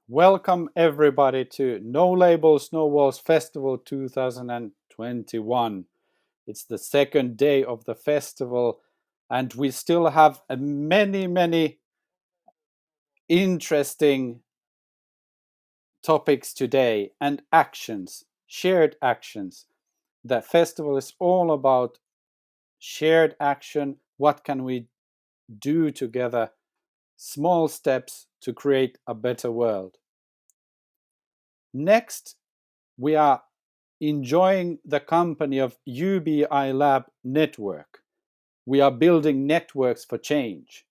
Welcome everybody to No Labels, No Walls Festival 2021. It's the second day of the festival and we still have many interesting topics today and actions, shared actions. The festival is all about shared action. What can we do together? Small steps to create a better world. Next, we are enjoying the company of Ubi Lab Network. We are building networks for change.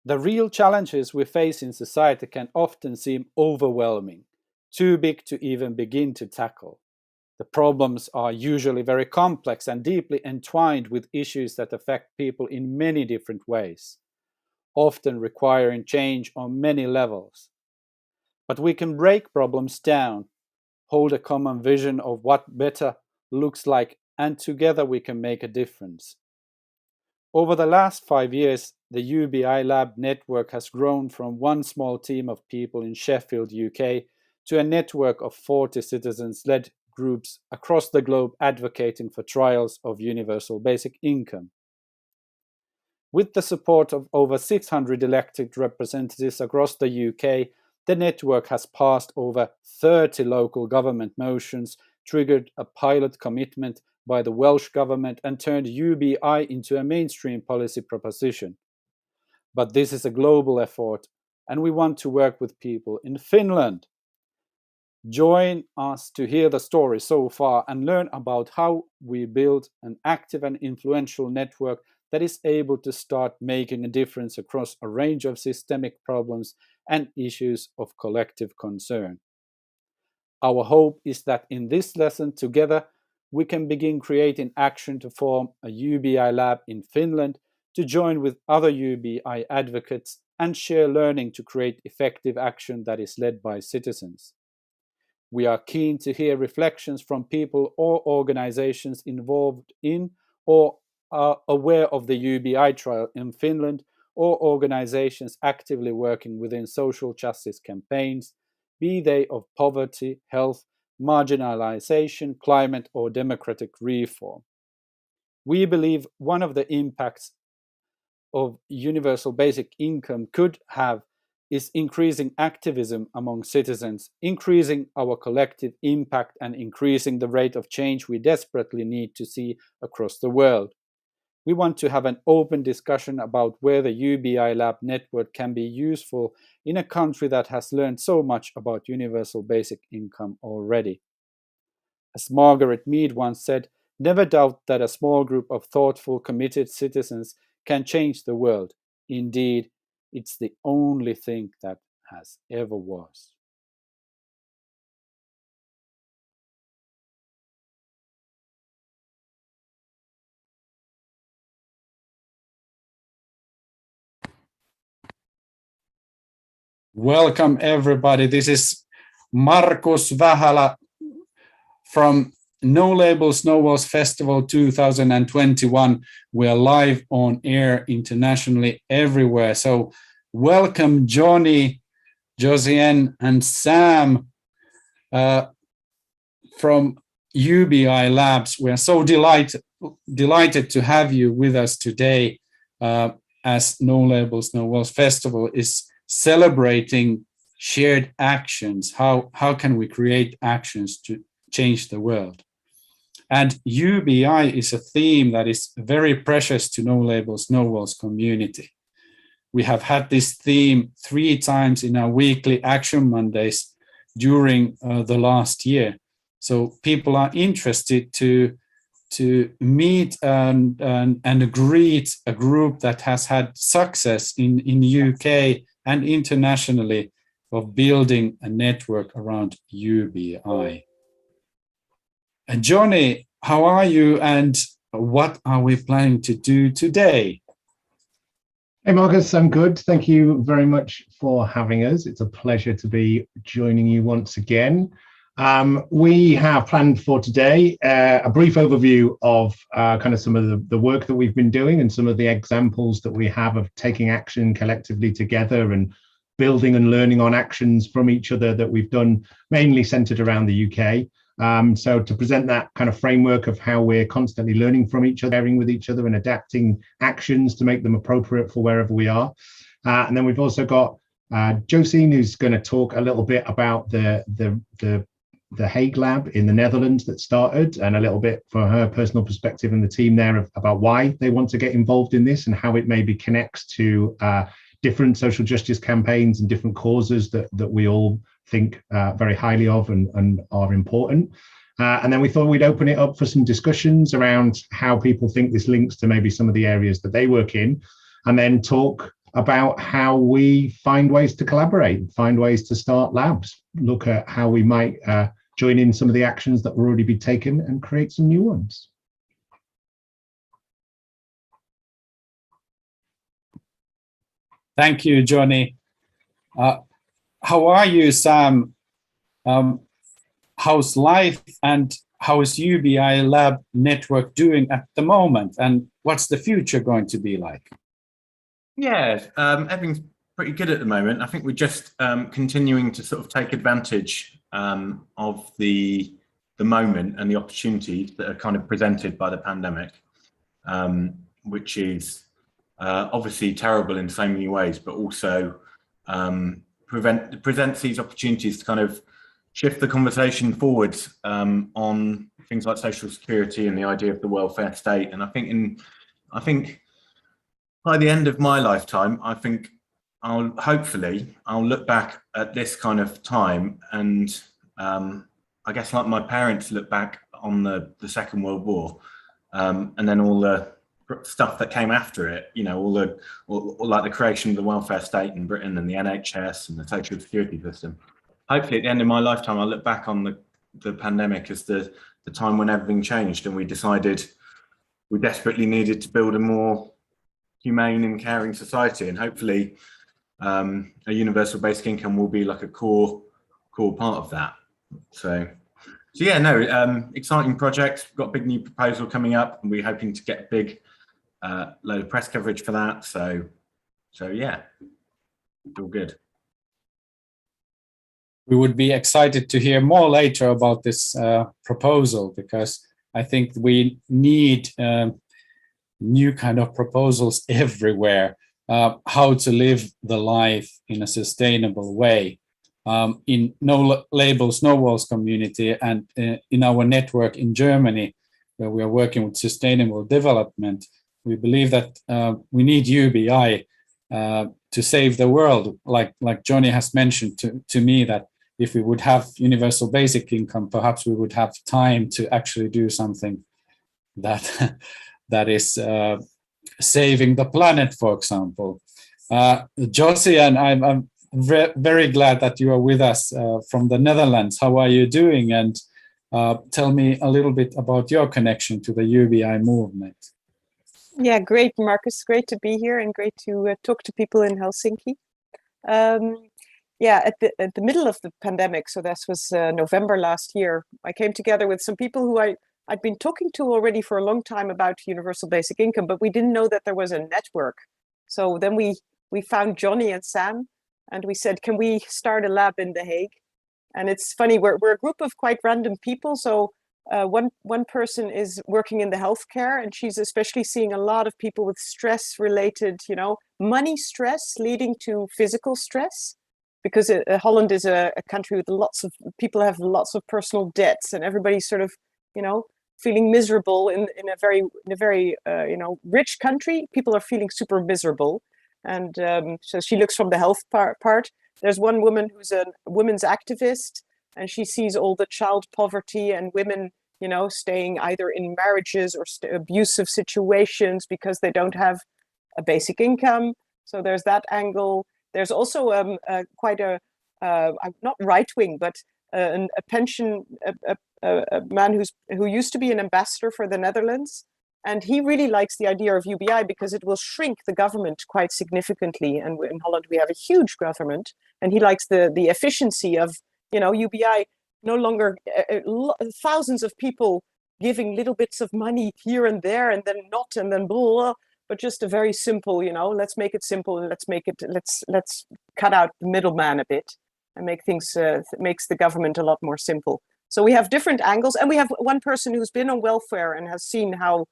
The real challenges we face in society can often seem overwhelming, too big to even begin to tackle. The problems are usually very complex and deeply entwined with issues that affect people in many different ways, often requiring change on many levels. But we can break problems down, hold a common vision of what better looks like, and together we can make a difference. Over the last 5 years, the Ubi Lab Network has grown from one small team of people in Sheffield, UK, to a network of 40 citizens-led groups across the globe advocating for trials of universal basic income. With the support of over 600 elected representatives across the UK, the network has passed over 30 local government motions, triggered a pilot commitment by the Welsh government, and turned UBI into a mainstream policy proposition. But this is a global effort, and we want to work with people in Finland. Join us to hear the story so far and learn about how we build an active and influential network that is able to start making a difference across a range of systemic problems and issues of collective concern. Our hope is that in this lesson together, we can begin creating action to form a UBI lab in Finland, to join with other UBI advocates and share learning to create effective action that is led by citizens. We are keen to hear reflections from people or organizations involved in or are aware of the UBI trial in Finland, or organizations actively working within social justice campaigns, be they of poverty, health, marginalization, climate, or democratic reform. We believe one of the impacts of universal basic income could have is increasing activism among citizens, increasing our collective impact, and increasing the rate of change we desperately need to see across the world. We want to have an open discussion about where the UBI Lab network can be useful in a country that has learned so much about universal basic income already. As Margaret Mead once said, never doubt that a small group of thoughtful, committed citizens can change the world. Indeed, it's the only thing that has ever was. Welcome, everybody. This is Markus Vähälä from No Labels, No Walls Festival 2021. We are live on air internationally everywhere. So welcome, Johnny, Josiane, and Sam from UBI Labs. We are so delighted to have you with us today, as No Labels, No Walls Festival is celebrating shared actions. How can we create actions to change the world? And UBI is a theme that is very precious to No Labels, No Walls community. We have had this theme 3 times in our weekly Action Mondays during the last year. So people are interested to meet and greet a group that has had success in UK and internationally of building a network around UBI. And Johnny, how are you and what are we planning to do today? Hey Marcus, I'm good. Thank you very much for having us. It's a pleasure to be joining you once again. We have planned for today a brief overview of kind of some of the work that we've been doing and some of the examples that we have of taking action collectively together and building and learning on actions from each other that we've done, mainly centered around the UK. So to present that kind of framework of how we're constantly learning from each other, sharing with each other and adapting actions to make them appropriate for wherever we are. And then we've also got Josine, who's going to talk a little bit about the Hague Lab in the Netherlands that started, and a little bit from her personal perspective and the team there about why they want to get involved in this and how it maybe connects to different social justice campaigns and different causes that we all think very highly of and are important. And then we thought we'd open it up for some discussions around how people think this links to maybe some of the areas that they work in, and then talk about how we find ways to collaborate, find ways to start labs, look at how we might join in some of the actions that will already be taken and create some new ones. Thank you, Johnny. How are you, Sam? How's life and how is UBI Lab Network doing at the moment? And what's the future going to be like? Yeah, everything's pretty good at the moment. I think we're just continuing to sort of take advantage of the moment and the opportunities that are kind of presented by the pandemic, which is obviously terrible in so many ways, but also presents these opportunities to kind of shift the conversation forward on things like social security and the idea of the welfare state. And I think by the end of my lifetime, I think I'll look back at this kind of time, and I guess like my parents look back on the Second World War, and then all the stuff that came after it, you know, all like the creation of the welfare state in Britain and the NHS and the social security system. Hopefully at the end of my lifetime, I'll look back on the pandemic as the time when everything changed and we decided we desperately needed to build a more humane and caring society, and hopefully a universal basic income will be like a core part of that. So yeah, no, exciting projects. We've got a big new proposal coming up, and we're hoping to get a big load of press coverage for that. So yeah, it's all good. We would be excited to hear more later about this proposal, because I think we need new kind of proposals everywhere, how to live the life in a sustainable way. In No Labels, No Walls community and in our network in Germany, where we are working with sustainable development, we believe that we need UBI to save the world. Like Johnny has mentioned to me, that if we would have universal basic income, perhaps we would have time to actually do something that that is saving the planet, for example. Josie, and I'm very glad that you are with us from the Netherlands. How are you doing? And tell me a little bit about your connection to the UBI movement. Yeah, great, Marcus. Great to be here and great to talk to people in Helsinki. Yeah, at the middle of the pandemic, so this was November last year, I came together with some people who I'd been talking to already for a long time about universal basic income, but we didn't know that there was a network. So then we found Johnny and Sam, and we said, can we start a lab in The Hague? And it's funny, we're a group of quite random people. So one person is working in the healthcare, and she's especially seeing a lot of people with stress related, money stress leading to physical stress, because Holland is a country with lots of people have lots of personal debts, and everybody's sort of, feeling miserable in a very rich country. People are feeling super miserable. And so she looks from the health part. There's one woman who's a women's activist, and she sees all the child poverty and women, staying either in marriages or abusive situations because they don't have a basic income. So there's that angle. There's also quite a not right wing, but a pension a man who used to be an ambassador for the Netherlands. And he really likes the idea of UBI because it will shrink the government quite significantly. And in Holland, we have a huge government. And he likes the efficiency of, UBI no longer thousands of people giving little bits of money here and there and then not, and then blah, blah. but just a very simple, let's make it simple and let's cut out the middleman a bit and make things, makes the government a lot more simple. So we have different angles, and we have one person who's been on welfare and has seen how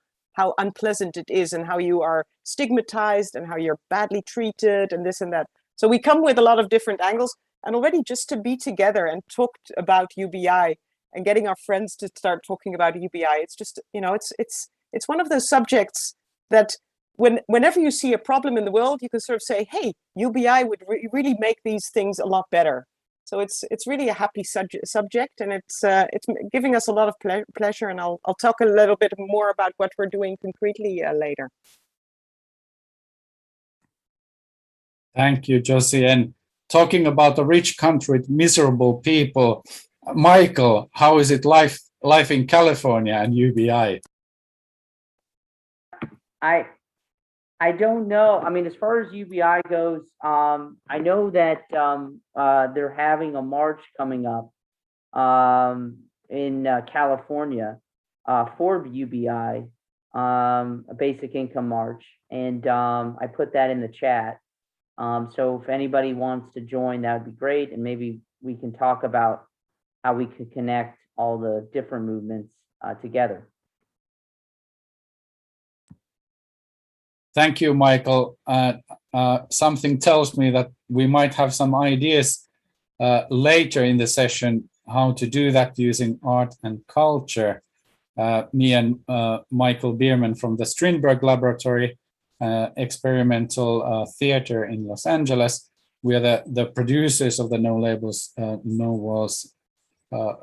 unpleasant it is and how you are stigmatized and how you're badly treated and this and that. So we come with a lot of different angles, and already just to be together and talk about UBI and getting our friends to start talking about UBI, it's just, it's one of those subjects that whenever you see a problem in the world, you can sort of say, hey, UBI would really make these things a lot better. So it's really a happy subject, and it's giving us a lot of pleasure. And I'll talk a little bit more about what we're doing concretely later. Thank you, Josie. And talking about a rich country with miserable people, Michael, how is it life in California and UBI? I don't know. I mean, as far as UBI goes, I know that they're having a march coming up in California for UBI, a basic income march, and I put that in the chat. So if anybody wants to join, that would be great, and maybe we can talk about how we could connect all the different movements together. Thank you, Michael. Something tells me that we might have some ideas later in the session how to do that using art and culture. Me and Michael Bierman from the Strindberg Laboratory, experimental theater in Los Angeles. We are the producers of the No Labels, No Walls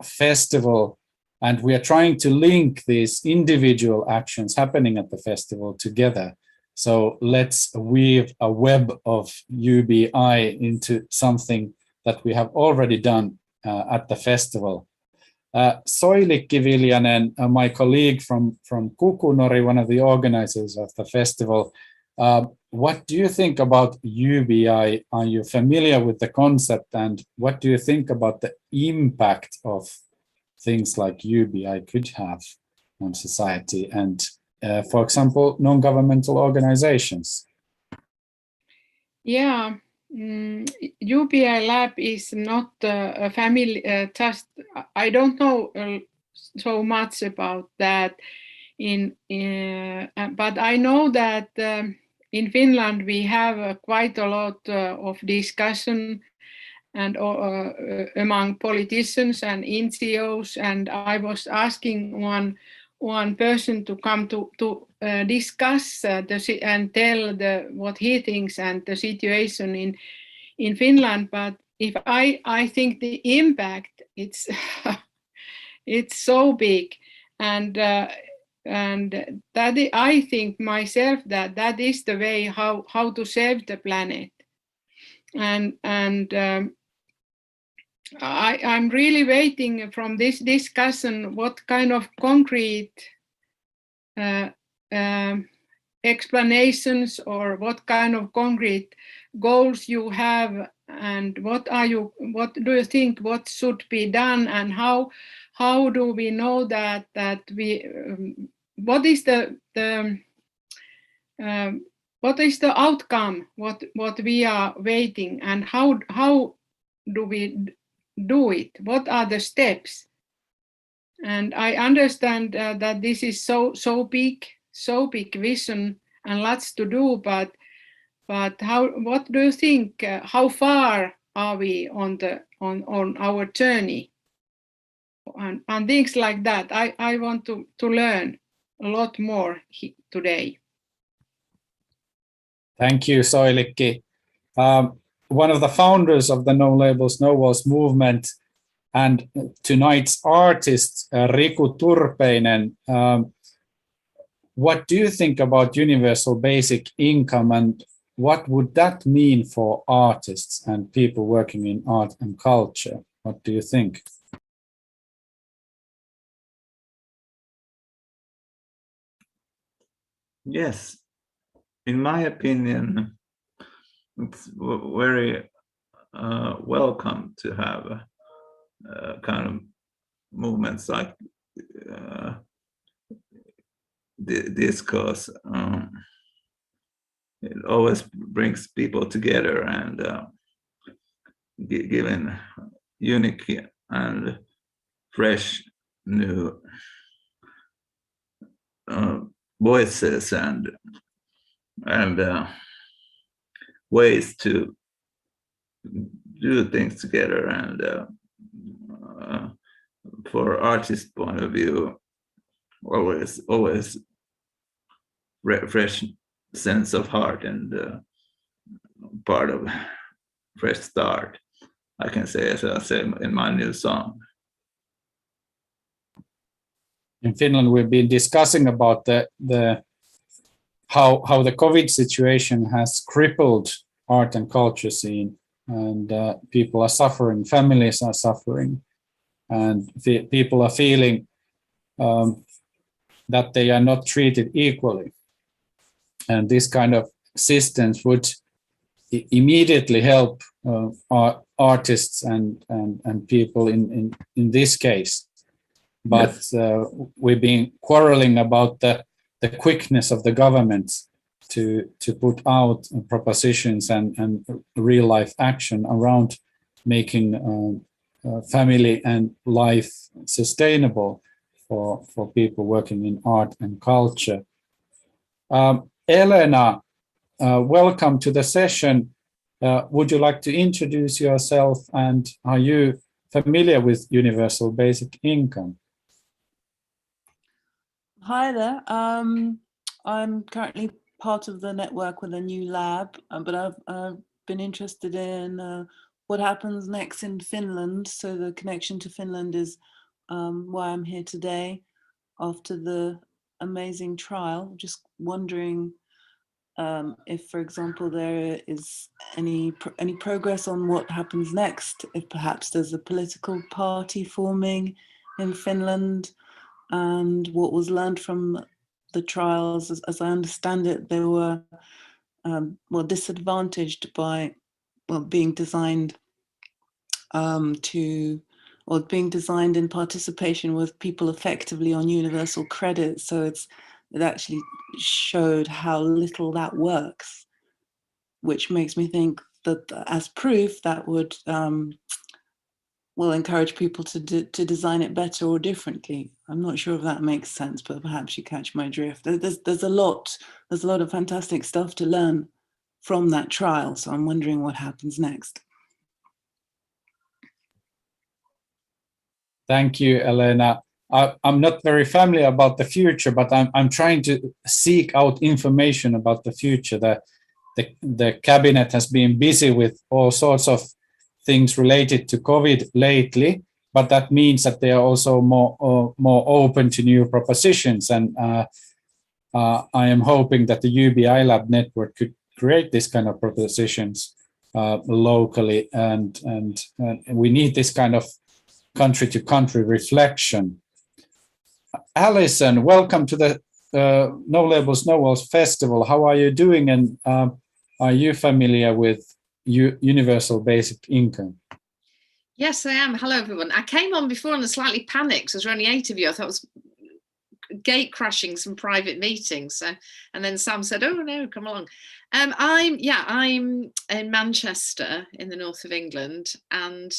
festival, and we are trying to link these individual actions happening at the festival together. So let's weave a web of UBI into something that we have already done at the festival. Soilikki Viljanen, my colleague from Kukunori, one of the organizers of the festival, what do you think about UBI? Are you familiar with the concept, and what do you think about the impact of things like UBI could have on society and for example, non-governmental organizations? Yeah, UBI Lab is not a family, just, I don't know so much about that. But I know that in Finland we have quite a lot of discussion and among politicians and NGOs, and I was asking one person to come to discuss and tell what he thinks and the situation in Finland. But if I think the impact, it's it's so big, and that I think myself that is the way how to save the planet, and I'm really waiting from this discussion what kind of concrete explanations or what kind of concrete goals you have, and what do you think what should be done, and how do we know that we what is the outcome what we are waiting, and how do we do it, what are the steps? And I understand that this is so big vision and lots to do, but what do you think, how far are we on our journey, and things like that? I want to learn a lot more today. Thank you, Soilikki. One of the founders of the No Labels, No Walls movement, and tonight's artist, Riku Turpeinen. What do you think about universal basic income, and what would that mean for artists and people working in art and culture? What do you think? Yes, in my opinion, it's very welcome to have kind of movements like this, because it always brings people together and giving unique and fresh new voices and ways to do things together. And for artist point of view, always fresh sense of heart and part of fresh start, I can say, as I say in my new song. In Finland, we've been discussing about how the COVID situation has crippled art and culture scene, and people are suffering, families are suffering, and people are feeling that they are not treated equally. And this kind of assistance would immediately help artists and people in this case. But yes, we've been quarreling about the quickness of the government to put out propositions and real life action around making family and life sustainable for people working in art and culture. Elena, welcome to the session. Would you like to introduce yourself, and are you familiar with universal basic income? Hi there. I'm currently part of the network with a new lab, but I've been interested in what happens next in Finland. So the connection to Finland is why I'm here today after the amazing trial. Just wondering if, for example, there is any progress on what happens next, if perhaps there's a political party forming in Finland, and what was learned from the trials. As I understand it, they were disadvantaged by being designed being designed in participation with people effectively on universal credit. So it actually showed how little that works, which makes me think that as proof that would encourage people to design it better or differently. I'm not sure if that makes sense, but perhaps you catch my drift. There's a lot of fantastic stuff to learn from that trial. So I'm wondering what happens next. Thank you, Elena. I'm not very familiar about the future, but I'm trying to seek out information about the future. The cabinet has been busy with all sorts of things related to COVID lately, but that means that they are also more open to new propositions. And I am hoping that the Ubi Lab Network could create this kind of propositions locally, and we need this kind of country-to-country reflection. Alison, welcome to the No Labels, No Walls Festival. How are you doing, and are you familiar with universal basic income? Yes, I am. Hello, everyone. I came on before and I slightly panicked because there were only 8 of you. I thought it was gate crashing some private meetings. And then Sam said, "Oh no, come along." I'm in Manchester in the north of England, and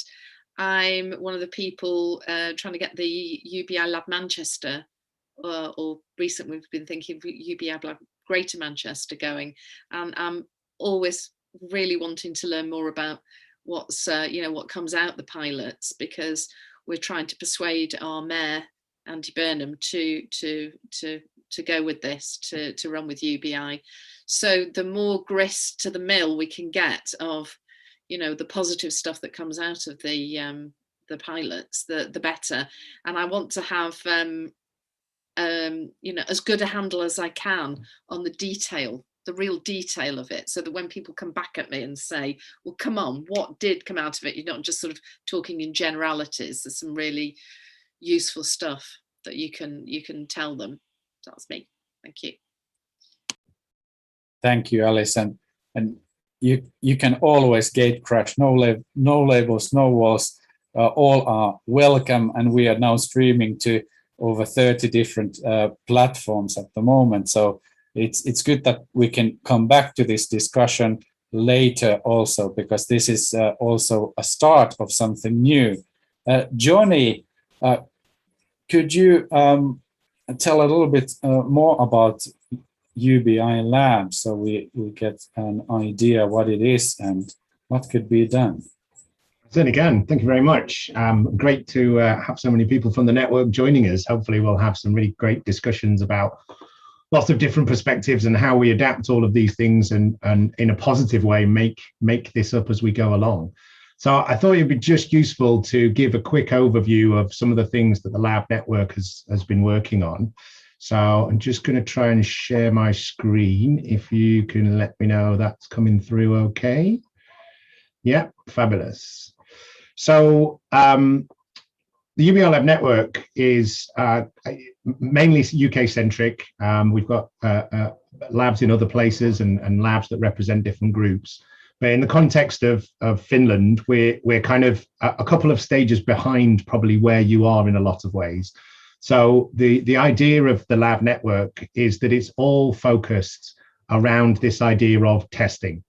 I'm one of the people trying to get the Ubi Lab Manchester, or recently we've been thinking of Ubi Lab Greater Manchester going, and I'm always really wanting to learn more about what's what comes out the pilots, because we're trying to persuade our mayor Andy Burnham to go with this, to run with UBI. So the more grist to the mill we can get of the positive stuff that comes out of the pilots, the better. And I want to have as good a handle as I can on the detail, the real detail of it, so that when people come back at me and say, "Well, come on, what did come out of it?" You're not just sort of talking in generalities. There's some really useful stuff that you can tell them. That's me. Thank you. Thank you, Alison. And you can always gate crash. No labels, no walls. All are welcome, and we are now streaming to over 30 different platforms at the moment. So it's good that we can come back to this discussion later also, because this is also a start of something new. Johnny, could you tell a little bit more about UBI Lab, so we get an idea what it is and what could be done? Then again, thank you very much. Great to have so many people from the network joining us. Hopefully we'll have some really great discussions about lots of different perspectives and how we adapt all of these things and in a positive way make this up as we go along. So I thought it'd be just useful to give a quick overview of some of the things that the Lab Network has been working on. So I'm just going to try and share my screen. If you can let me know that's coming through okay. Yeah, fabulous. So the Ubi Lab Network is mainly UK centric. We've got labs in other places and labs that represent different groups. But in the context of Finland, we're kind of a couple of stages behind probably where you are in a lot of ways. So the idea of the Lab Network is that it's all focused around this idea of testing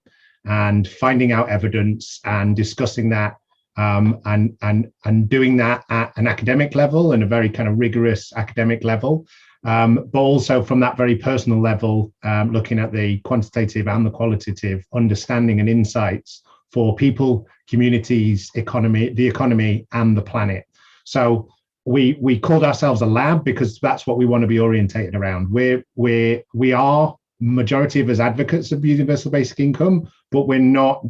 and finding out evidence and discussing that and doing that at an academic level and a very kind of rigorous academic level, but also from that very personal level, looking at the quantitative and the qualitative understanding and insights for people, communities, the economy and the planet. So we called ourselves a lab because that's what we want to be orientated around. We are majority of us advocates of universal basic income, but we're not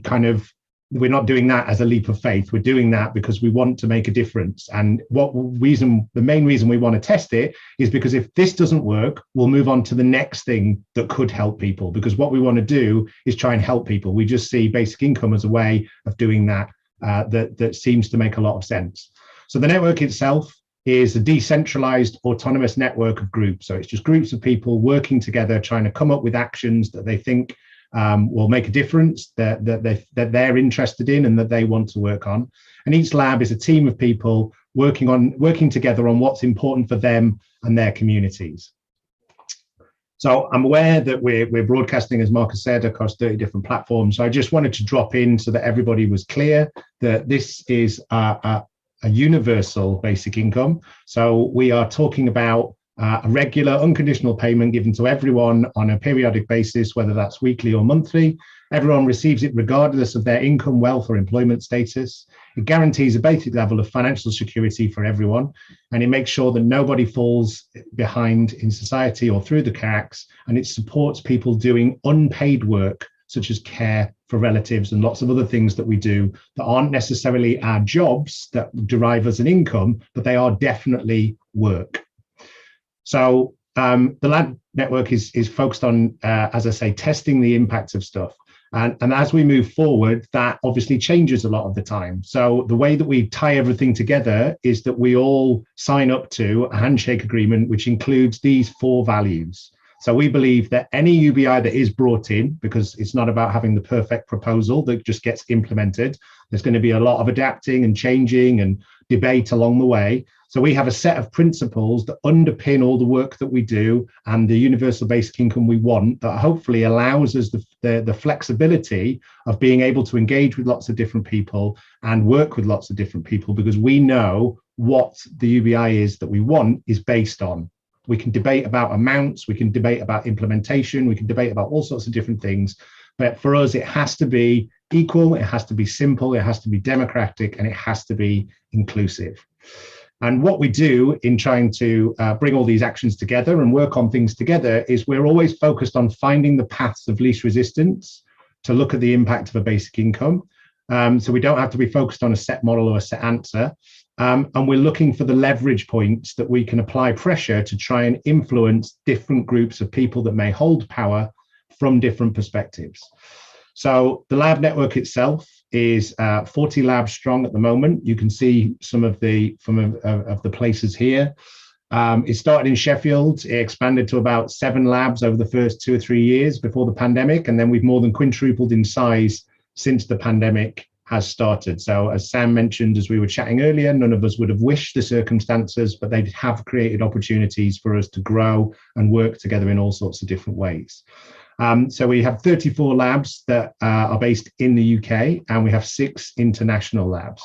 doing that as a leap of faith. We're doing that because we want to make a difference. And the main reason we want to test it is because if this doesn't work, we'll move on to the next thing that could help people, because what we want to do is try and help people. We just see basic income as a way of doing that that seems to make a lot of sense. So the network itself is a decentralized autonomous network of groups. So it's just groups of people working together, trying to come up with actions that they think will make a difference, that they're interested in and that they want to work on. And each lab is a team of people working together on what's important for them and their communities. So I'm aware that we're broadcasting, as Marcus said, across 30 different platforms. So I just wanted to drop in so that everybody was clear that this is a universal basic income. So we are talking about a regular unconditional payment given to everyone on a periodic basis, whether that's weekly or monthly. Everyone receives it regardless of their income, wealth, or employment status. It guarantees a basic level of financial security for everyone, and it makes sure that nobody falls behind in society or through the cracks, and it supports people doing unpaid work, such as care for relatives and lots of other things that we do that aren't necessarily our jobs that derive us an income, but they are definitely work. So the Lab Network is focused on, as I say, testing the impact of stuff. And as we move forward, that obviously changes a lot of the time. So the way that we tie everything together is that we all sign up to a handshake agreement, which includes these 4 values. So we believe that any UBI that is brought in, because it's not about having the perfect proposal that just gets implemented, there's going to be a lot of adapting and changing and debate along the way. So we have a set of principles that underpin all the work that we do and the universal basic income we want, that hopefully allows us the flexibility of being able to engage with lots of different people and work with lots of different people, because we know what the UBI is that we want is based on. We can debate about amounts, we can debate about implementation, we can debate about all sorts of different things. But for us, it has to be equal, it has to be simple, it has to be democratic, and it has to be inclusive. And what we do in trying to bring all these actions together and work on things together is we're always focused on finding the paths of least resistance to look at the impact of a basic income. So we don't have to be focused on a set model or a set answer. And we're looking for the leverage points that we can apply pressure to try and influence different groups of people that may hold power from different perspectives. So the Lab Network itself is 40 labs strong at the moment. You can see some of the places here. It started in Sheffield. It expanded to about 7 labs over the first 2 or 3 years before the pandemic, and then we've more than quintupled in size since the pandemic has started. So as Sam mentioned, as we were chatting earlier, none of us would have wished the circumstances, but they have created opportunities for us to grow and work together in all sorts of different ways. So we have 34 labs that are based in the UK, and we have 6 international labs.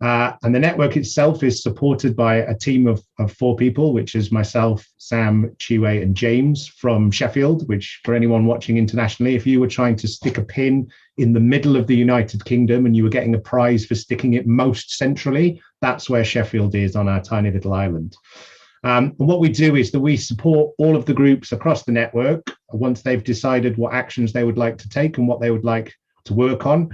And the network itself is supported by a team of 4 people, which is myself, Sam, Chiwe, and James from Sheffield, which for anyone watching internationally, if you were trying to stick a pin in the middle of the United Kingdom and you were getting a prize for sticking it most centrally, that's where Sheffield is on our tiny little island. And what we do is that we support all of the groups across the network once they've decided what actions they would like to take and what they would like to work on.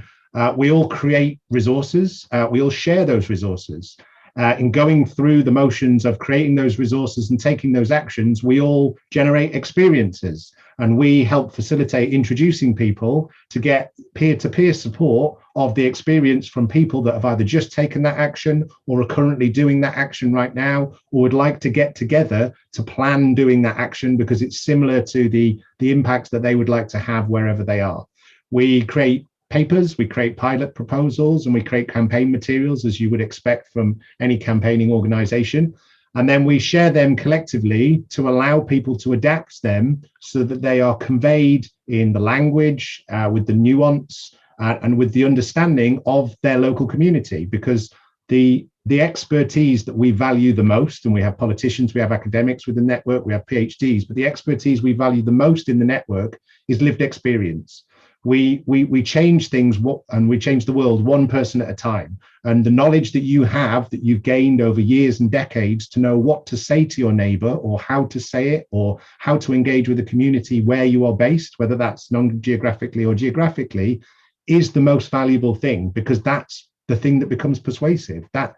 We all create resources, we all share those resources. In going through the motions of creating those resources and taking those actions, we all generate experiences, and we help facilitate introducing people to get peer-to-peer support of the experience from people that have either just taken that action or are currently doing that action right now, or would like to get together to plan doing that action because it's similar to the impacts that they would like to have wherever they are. We create papers, we create pilot proposals, and we create campaign materials, as you would expect from any campaigning organization. And then we share them collectively to allow people to adapt them so that they are conveyed in the language, with the nuance, and with the understanding of their local community. Because the expertise that we value the most, and we have politicians, we have academics with the network, we have PhDs, but the expertise we value the most in the network is lived experience. We change things and we change the world one person at a time. And the knowledge that you have, that you've gained over years and decades to know what to say to your neighbor, or how to say it, or how to engage with the community where you are based, whether that's non-geographically or geographically, is the most valuable thing, because that's the thing that becomes persuasive. That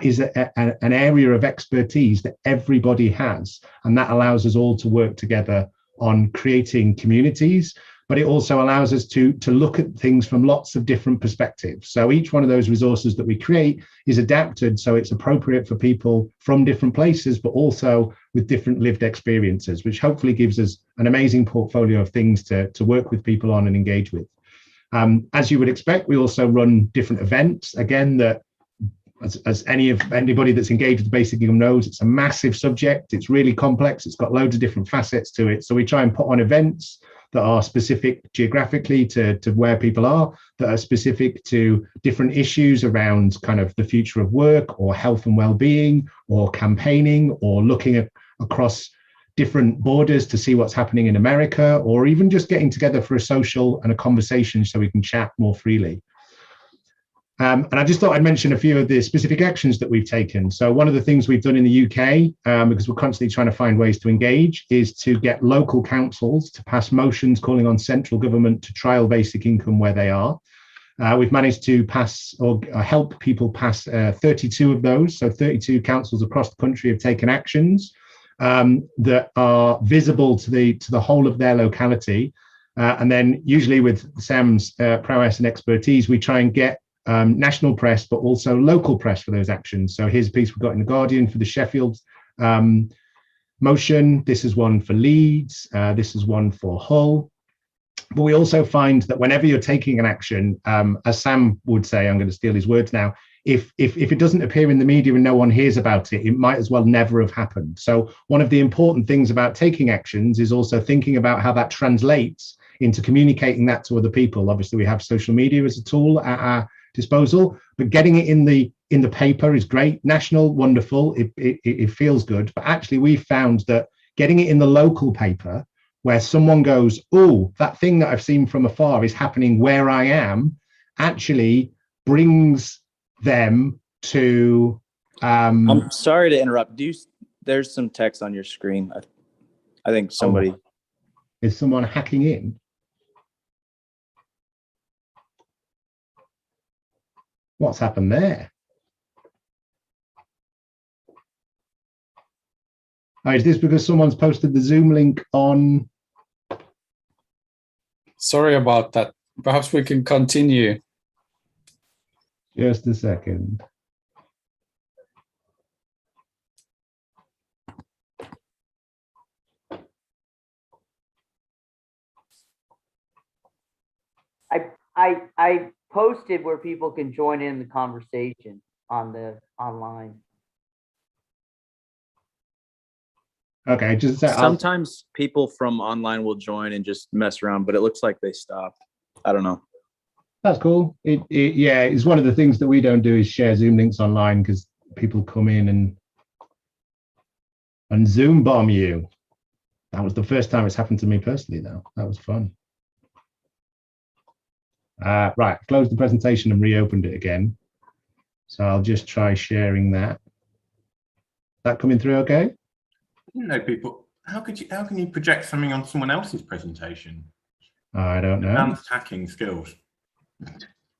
is an area of expertise that everybody has, and that allows us all to work together on creating communities. But it also allows us to look at things from lots of different perspectives. So each one of those resources that we create is adapted so it's appropriate for people from different places, but also with different lived experiences, which hopefully gives us an amazing portfolio of things to work with people on and engage with. As you would expect, we also run different events. Again, that as anybody that's engaged with basic income knows, it's a massive subject. It's really complex. It's got loads of different facets to it. So we try and put on events that are specific geographically to where people are, that are specific to different issues around kind of the future of work, or health and well-being, or campaigning, or looking across different borders to see what's happening in America, or even just getting together for a social and a conversation so we can chat more freely. And I just thought I'd mention a few of the specific actions that we've taken. So one of the things we've done in the UK, because we're constantly trying to find ways to engage, is to get local councils to pass motions calling on central government to trial basic income where they are. We've managed to pass or help people pass 32 of those. So 32 councils across the country have taken actions that are visible to the whole of their locality. And then usually with Sam's prowess and expertise, we try and get national press, but also local press for those actions. So here's a piece we've got in The Guardian for the Sheffield motion. This is one for Leeds. This is one for Hull. But we also find that whenever you're taking an action, as Sam would say, I'm going to steal his words now, if it doesn't appear in the media and no one hears about it, it might as well never have happened. So one of the important things about taking actions is also thinking about how that translates into communicating that to other people. Obviously, we have social media as a tool at our disposal, but getting it in the paper is great. National, wonderful, it feels good. But actually, we found that getting it in the local paper, where someone goes, oh, that thing that I've seen from afar is happening where I am, actually brings them to... I'm sorry to interrupt. There's some text on your screen. I think somebody... Oh, is someone hacking in? What's happened there? Oh, is this because someone's posted the Zoom link on? Sorry about that. Perhaps we can continue. Just a second. I posted where people can join in the conversation on the online. Okay, just sometimes people from online will join and just mess around, but it looks like they stopped. I don't know. That's cool. Yeah, it's one of the things that we don't do is share Zoom links online because people come in and Zoom bomb you. That was the first time it's happened to me personally, though. That was fun. Right, closed the presentation and reopened it again. So I'll just try sharing that. That coming through okay? I didn't know people. How can you project something on someone else's presentation? I don't know. Advanced hacking skills.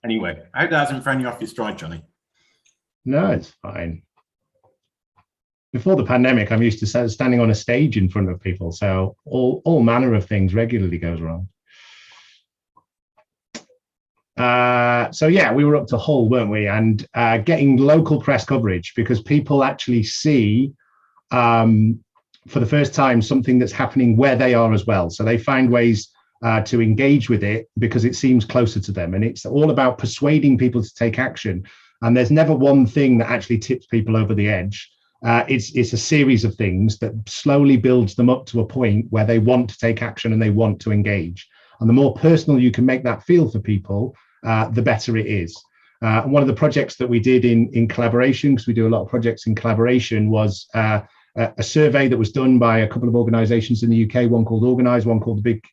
Anyway, I hope that hasn't thrown you off your stride, Johnny. No, it's fine. Before the pandemic, I'm used to standing on a stage in front of people, so all manner of things regularly goes wrong. So yeah, we were up to Hull, weren't we? And getting local press coverage because people actually see for the first time something that's happening where they are as well. So they find ways to engage with it because it seems closer to them. And it's all about persuading people to take action. And there's never one thing that actually tips people over the edge. It's a series of things that slowly builds them up to a point where they want to take action and they want to engage. And the more personal you can make that feel for people, the better it is. One of the projects that we did in collaboration, because we do a lot of projects in collaboration, was a survey that was done by a couple of organizations in the UK, one called Organize, one called the Big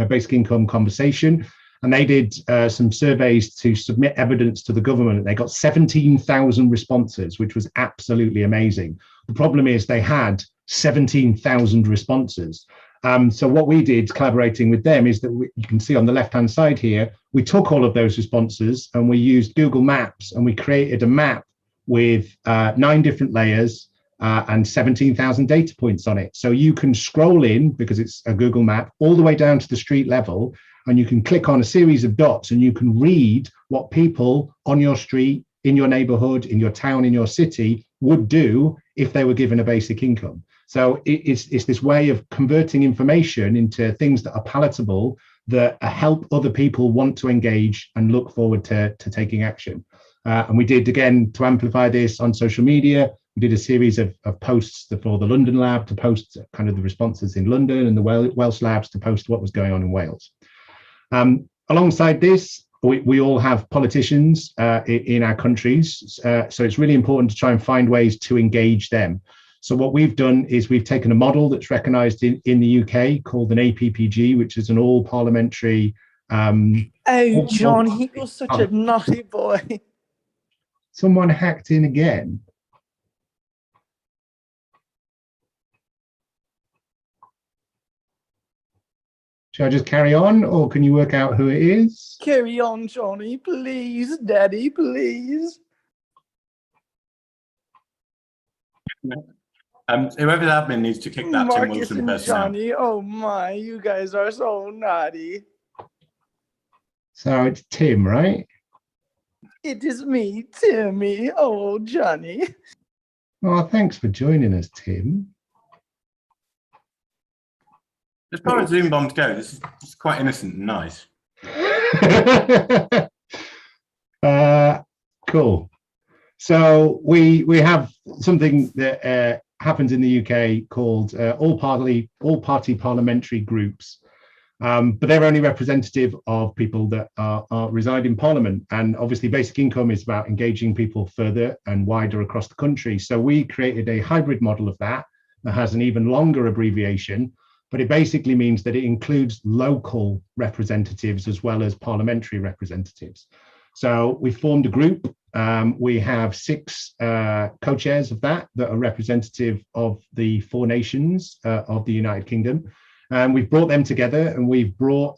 Basic Income Conversation. And they did some surveys to submit evidence to the government. They got 17,000 responses, which was absolutely amazing. The problem is they had 17,000 responses. So what we did collaborating with them is that you can see on the left-hand side here, we took all of those responses and we used Google Maps and we created a map with 9 different layers and 17,000 data points on it. So you can scroll in, because it's a Google map, all the way down to the street level, and you can click on a series of dots and you can read what people on your street, in your neighborhood, in your town, in your city would do if they were given a basic income. So it's this way of converting information into things that are palatable, that help other people want to engage and look forward to taking action. And we did, again, to amplify this on social media, we did a series of posts for the London Lab to post kind of the responses in London, and the Welsh Labs to post what was going on in Wales. Alongside this, we all have politicians in our countries, so it's really important to try and find ways to engage them. So what we've done is we've taken a model that's recognised in the UK called an APPG, which is an all-parliamentary... oh, John, you're such a naughty boy. Someone hacked in again. Should I just carry on, or can you work out who it is? Carry on, Johnny, please, Daddy, please. Whoever the admin needs to kick that Marcus Tim Wilson and person Johnny, oh my, you guys are so naughty. So it's Tim, right? It is me, Timmy. Oh, Johnny. Oh, thanks for joining us, Tim. As far as Zoom bombs go, this is quite innocent and nice. Cool. So we have something that happens in the UK called all-party parliamentary groups, but they're only representative of people that reside in Parliament. And obviously, basic income is about engaging people further and wider across the country. So we created a hybrid model of that has an even longer abbreviation. But it basically means that it includes local representatives as well as parliamentary representatives. So we formed a group. We have 6 co-chairs of that are representative of the 4 nations of the United Kingdom. And we've brought them together, and we've brought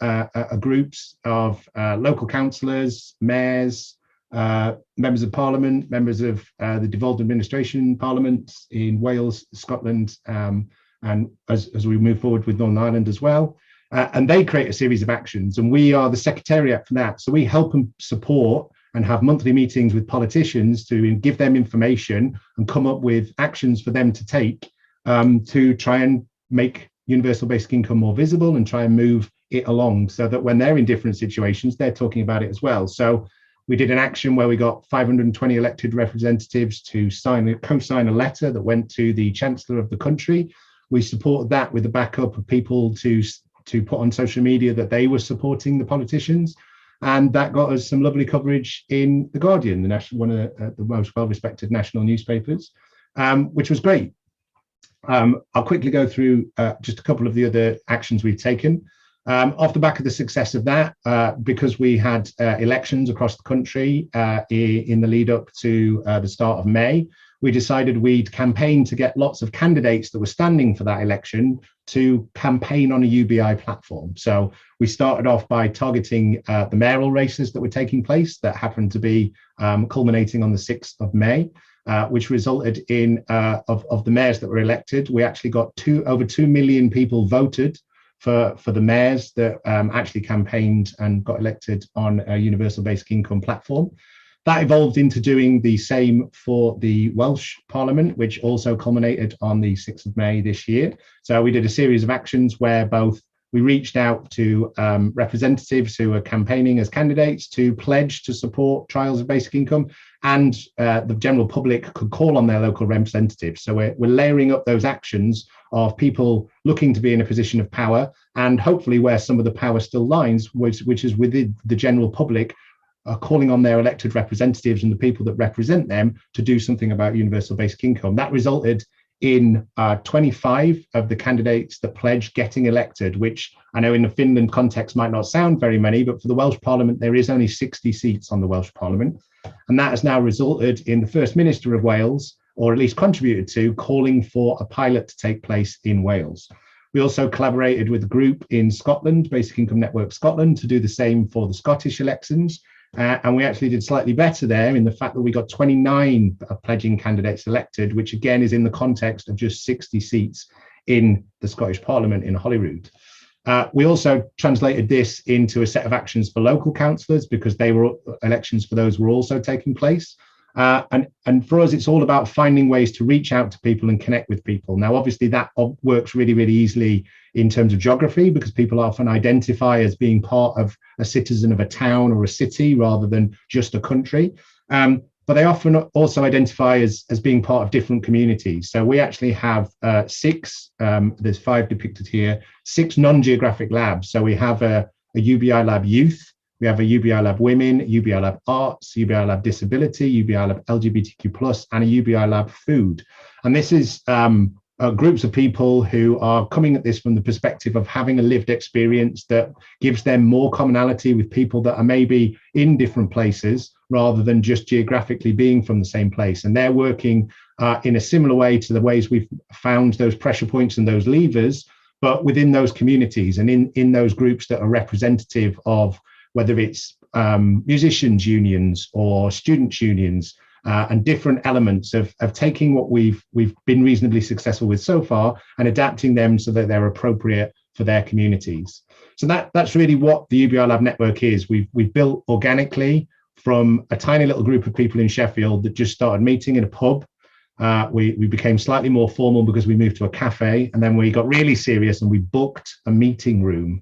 groups of local councillors, mayors, members of Parliament, members of the devolved administration parliaments in Wales, Scotland, and as we move forward with Northern Ireland as well. And they create a series of actions, and we are the secretariat for that. So we help them support and have monthly meetings with politicians to give them information and come up with actions for them to take to try and make universal basic income more visible and try and move it along so that when they're in different situations, they're talking about it as well. So we did an action where we got 520 elected representatives to co-sign a letter that went to the Chancellor of the country. We supported that with the backup of people to put on social media that they were supporting the politicians. And that got us some lovely coverage in The Guardian, one of the most well-respected national newspapers, which was great. I'll quickly go through just a couple of the other actions we've taken. Off the back of the success of that, because we had elections across the country in the lead up to the start of May, we decided we'd campaign to get lots of candidates that were standing for that election to campaign on a UBI platform. So we started off by targeting the mayoral races that were taking place that happened to be culminating on the 6th of May. Which resulted in, of the mayors that were elected, we actually got over 2 million people voted for the mayors that actually campaigned and got elected on a universal basic income platform. That evolved into doing the same for the Welsh Parliament, which also culminated on the 6th of May this year. So we did a series of actions where both we reached out to representatives who were campaigning as candidates to pledge to support trials of basic income, and the general public could call on their local representatives. So we're layering up those actions of people looking to be in a position of power, and hopefully where some of the power still lies, which is within the general public, calling on their elected representatives and the people that represent them to do something about universal basic income. That resulted in 25 of the candidates that pledged getting elected, which I know in the Finland context might not sound very many, but for the Welsh Parliament, there is only 60 seats on the Welsh Parliament. And that has now resulted in the First Minister of Wales, or at least contributed to, calling for a pilot to take place in Wales. We also collaborated with a group in Scotland, Basic Income Network Scotland, to do the same for the Scottish elections. And we actually did slightly better there in the fact that we got 29 pledging candidates elected, which again is in the context of just 60 seats in the Scottish Parliament in Holyrood. We also translated this into a set of actions for local councillors, because elections for those were also taking place. And for us, it's all about finding ways to reach out to people and connect with people. Now, obviously, that works really, really easily in terms of geography, because people often identify as being part of a citizen of a town or a city rather than just a country. But they often also identify as being part of different communities. So we actually have 6, there's 5 depicted here, 6 non-geographic labs. So we have a UBI Lab Youth, we have a UBI Lab Women, UBI Lab Arts, UBI Lab Disability, UBI Lab LGBTQ+, and a UBI Lab Food. And this is groups of people who are coming at this from the perspective of having a lived experience that gives them more commonality with people that are maybe in different places rather than just geographically being from the same place. And they're working in a similar way to the ways we've found those pressure points and those levers, but within those communities and in those groups that are representative of whether it's musicians unions or students unions, and different elements of taking what we've been reasonably successful with so far and adapting them so that they're appropriate for their communities. So that's really what the UBI Lab Network is. We've built organically from a tiny little group of people in Sheffield that just started meeting in a pub. We became slightly more formal because we moved to a cafe, and then we got really serious and we booked a meeting room.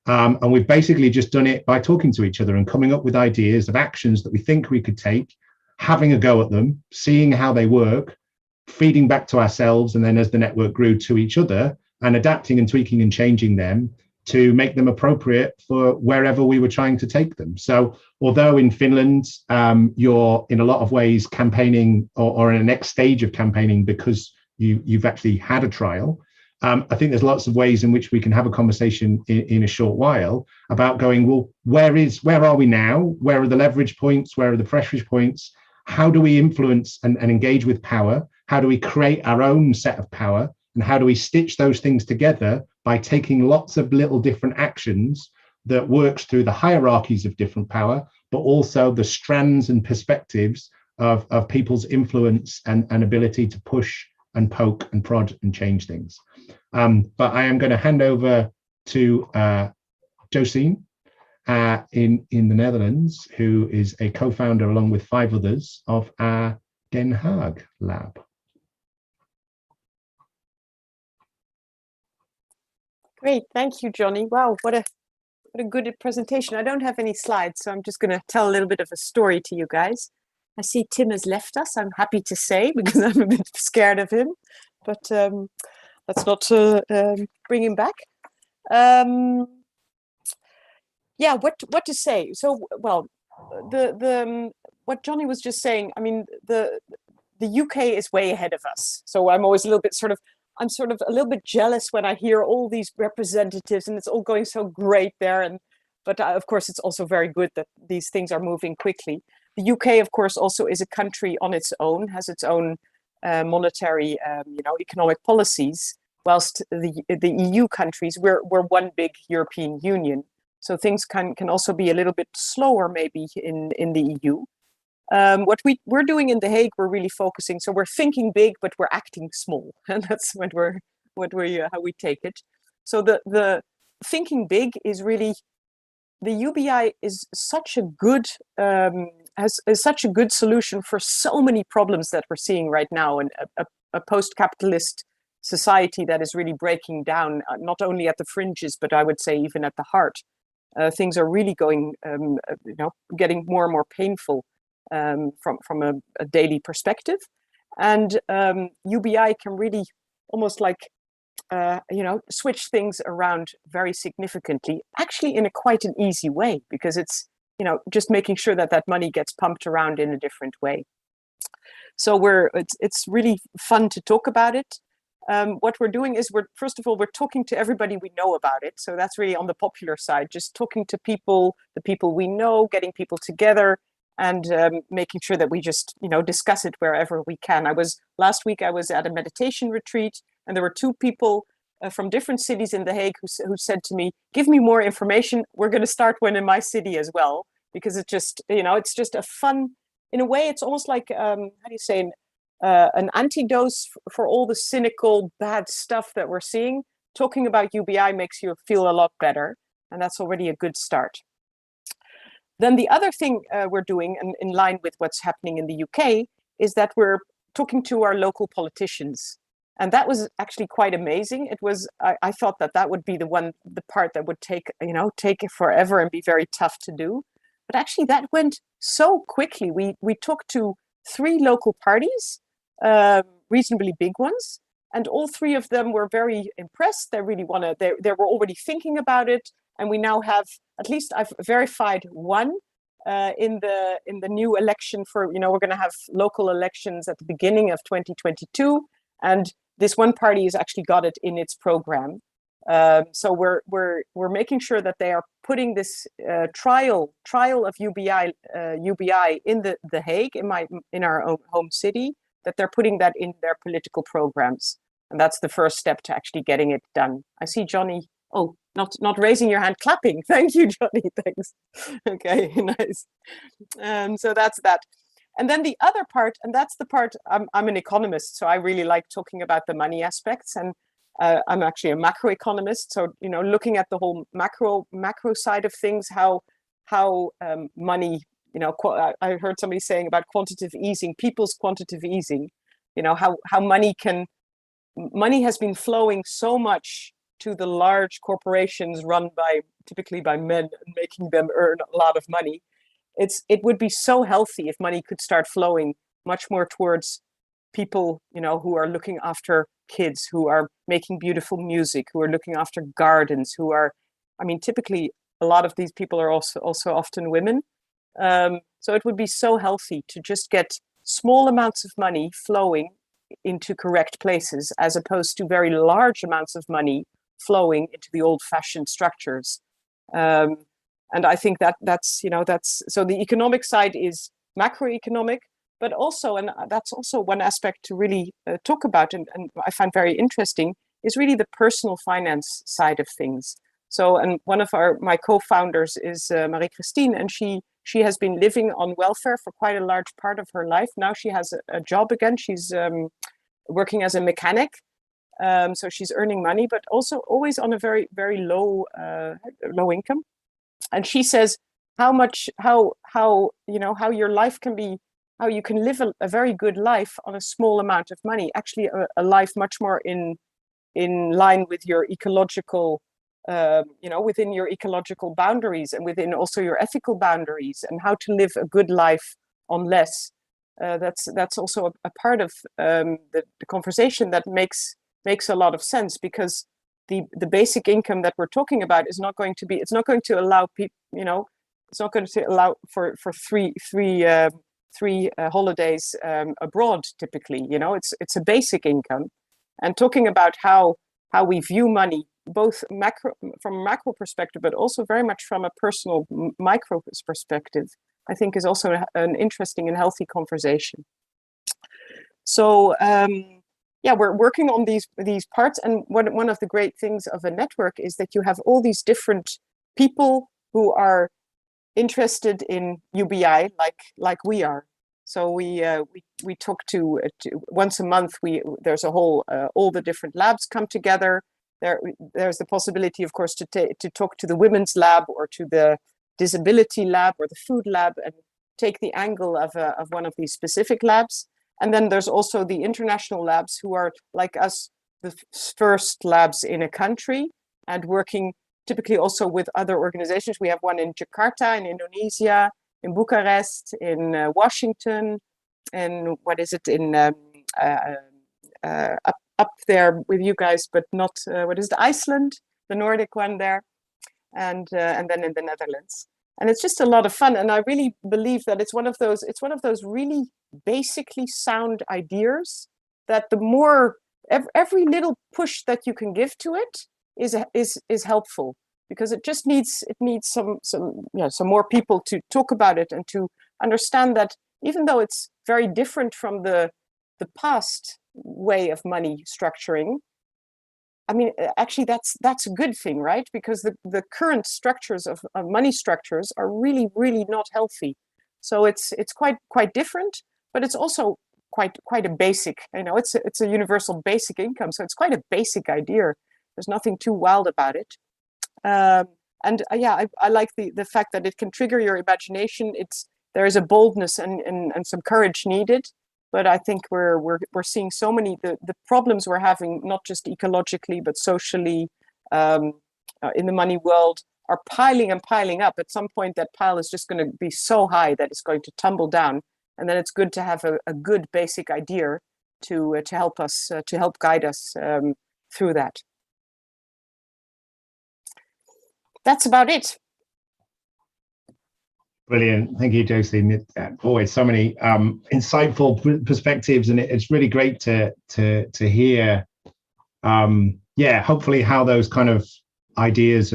And we've basically just done it by talking to each other and coming up with ideas of actions that we think we could take, having a go at them, seeing how they work, feeding back to ourselves, and then as the network grew, to each other, and adapting and tweaking and changing them to make them appropriate for wherever we were trying to take them. So although in Finland, you're in a lot of ways campaigning or in the next stage of campaigning because you've actually had a trial, I think there's lots of ways in which we can have a conversation in a short while about going, well, where are we now? Where are the leverage points? Where are the pressure points? How do we influence and engage with power? How do we create our own set of power? And how do we stitch those things together by taking lots of little different actions that works through the hierarchies of different power, but also the strands and perspectives of people's influence and ability to push and poke and prod and change things. But I am going to hand over to Josine in the Netherlands, who is a co-founder along with 5 others of our Den Haag lab. Great, thank you, Johnny. Wow, what a What a good presentation. I don't have any slides, so I'm just going to tell a little bit of a story to you guys. I see Tim has left us, I'm happy to say, because I'm a bit scared of him, but let's not bring him back. Yeah, what to say? So, well, what Johnny was just saying, I mean, the UK is way ahead of us. So I'm always a little bit I'm sort of a little bit jealous when I hear all these representatives and it's all going so great there. But of course, it's also very good that these things are moving quickly. The UK, of course, also is a country on its own, has its own monetary, economic policies, whilst the EU countries, we're one big European Union. So things can also be a little bit slower maybe in the EU. What we're doing in The Hague, we're really focusing. So we're thinking big, but we're acting small, and that's how we take it. So the thinking big is really, the UBI is such a good is such a good solution for so many problems that we're seeing right now in a post-capitalist society that is really breaking down, not only at the fringes, but I would say even at the heart. Things are really going, getting more and more painful from a daily perspective, and UBI can really almost like switch things around very significantly, actually in quite an easy way, because it's just making sure that money gets pumped around in a different way. So it's really fun to talk about it. What we're doing is first of all, we're talking to everybody we know about it. So that's really on the popular side, just talking to people, the people we know, getting people together, and making sure that we just discuss it wherever we can. Last week I was at a meditation retreat, and there were two people from different cities in The Hague who said to me, "Give me more information. We're going to start one in my city as well," because it's just it's just a fun, in a way. It's almost like how do you say, an antidote for all the cynical bad stuff that we're seeing. Talking about UBI makes you feel a lot better, and that's already a good start. Then the other thing we're doing, and in line with what's happening in the UK, is that we're talking to our local politicians. And that was actually quite amazing. It was, I thought that would be the part that would take it forever and be very tough to do. But actually that went so quickly. We talked to 3 local parties, reasonably big ones, and all 3 of them were very impressed. They really they were already thinking about it. And we now have, at least I've verified one in the new election for, we're going to have local elections at the beginning of 2022. And this one party has actually got it in its program. So we're making sure that they are putting this trial of UBI in the Hague, in our own home city, that they're putting that in their political programs. And that's the first step to actually getting it done. I see Johnny. Oh, not raising your hand, clapping. Thank you, Johnny. Thanks. Okay, nice. So that's that. And then the other part, and that's the part, I'm an economist, so I really like talking about the money aspects. And I'm actually a macroeconomist. So, looking at the whole macro side of things, how money, I heard somebody saying about quantitative easing, people's quantitative easing, how money has been flowing so much to the large corporations run typically by men, and making them earn a lot of money. It would be so healthy if money could start flowing much more towards people, who are looking after kids, who are making beautiful music, who are looking after gardens, typically a lot of these people are also often women. So it would be so healthy to just get small amounts of money flowing into correct places, as opposed to very large amounts of money flowing into the old-fashioned structures. And I think that's so the economic side is macroeconomic, but also, and that's also one aspect to really talk about, and I find very interesting, is really the personal finance side of things. So, and one of my co-founders is Marie-Christine, and she has been living on welfare for quite a large part of her life. Now she has a job again. She's working as a mechanic. So she's earning money, but also always on a very, very low income. And she says how your life can be, how you can live a very good life on a small amount of money, actually a life much more in line with your ecological within your ecological boundaries and within also your ethical boundaries, and how to live a good life on less. That's also a part of the conversation that makes a lot of sense, because the basic income that we're talking about is not going to allow people, it's not going to allow for three holidays abroad typically. It's a basic income, and talking about how we view money, both from a macro perspective, but also very much from a personal micro perspective, I think is also an interesting and healthy conversation. So we're working on these parts, and one of the great things of a network is that you have all these different people who are interested in UBI like we are. So we talk to once a month. There's a whole all the different labs come together. There's the possibility, of course, to talk to the women's lab or to the disability lab or the food lab and take the angle of one of these specific labs. And then there's also the international labs, who are like us, the first labs in a country, and working typically also with other organizations. We have one in Jakarta in Indonesia, in Bucharest, in Washington, and what is it in up there with you guys, but not what is it, Iceland, the Nordic one there, and then in the Netherlands. And it's just a lot of fun, and I really believe that it's one of those really basically sound ideas that the more every little push that you can give to it is helpful, because it needs some more people to talk about it and to understand that even though it's very different from the past way of money structuring, I mean, actually that's a good thing, right? Because the current structures of money structures are really, really not healthy. So it's quite different, but it's also quite a basic, it's a universal basic income. So it's quite a basic idea. There's nothing too wild about it. I like the fact that it can trigger your imagination. There is a boldness and some courage needed. But I think we're seeing so many the problems we're having, not just ecologically but socially, in the money world, are piling and piling up. At some point, that pile is just going to be so high that it's going to tumble down. And then it's good to have a good basic idea to help us to help guide us through that. That's about it. Brilliant. Thank you, Josie. Always so many insightful perspectives, and it's really great to hear, hopefully how those kind of ideas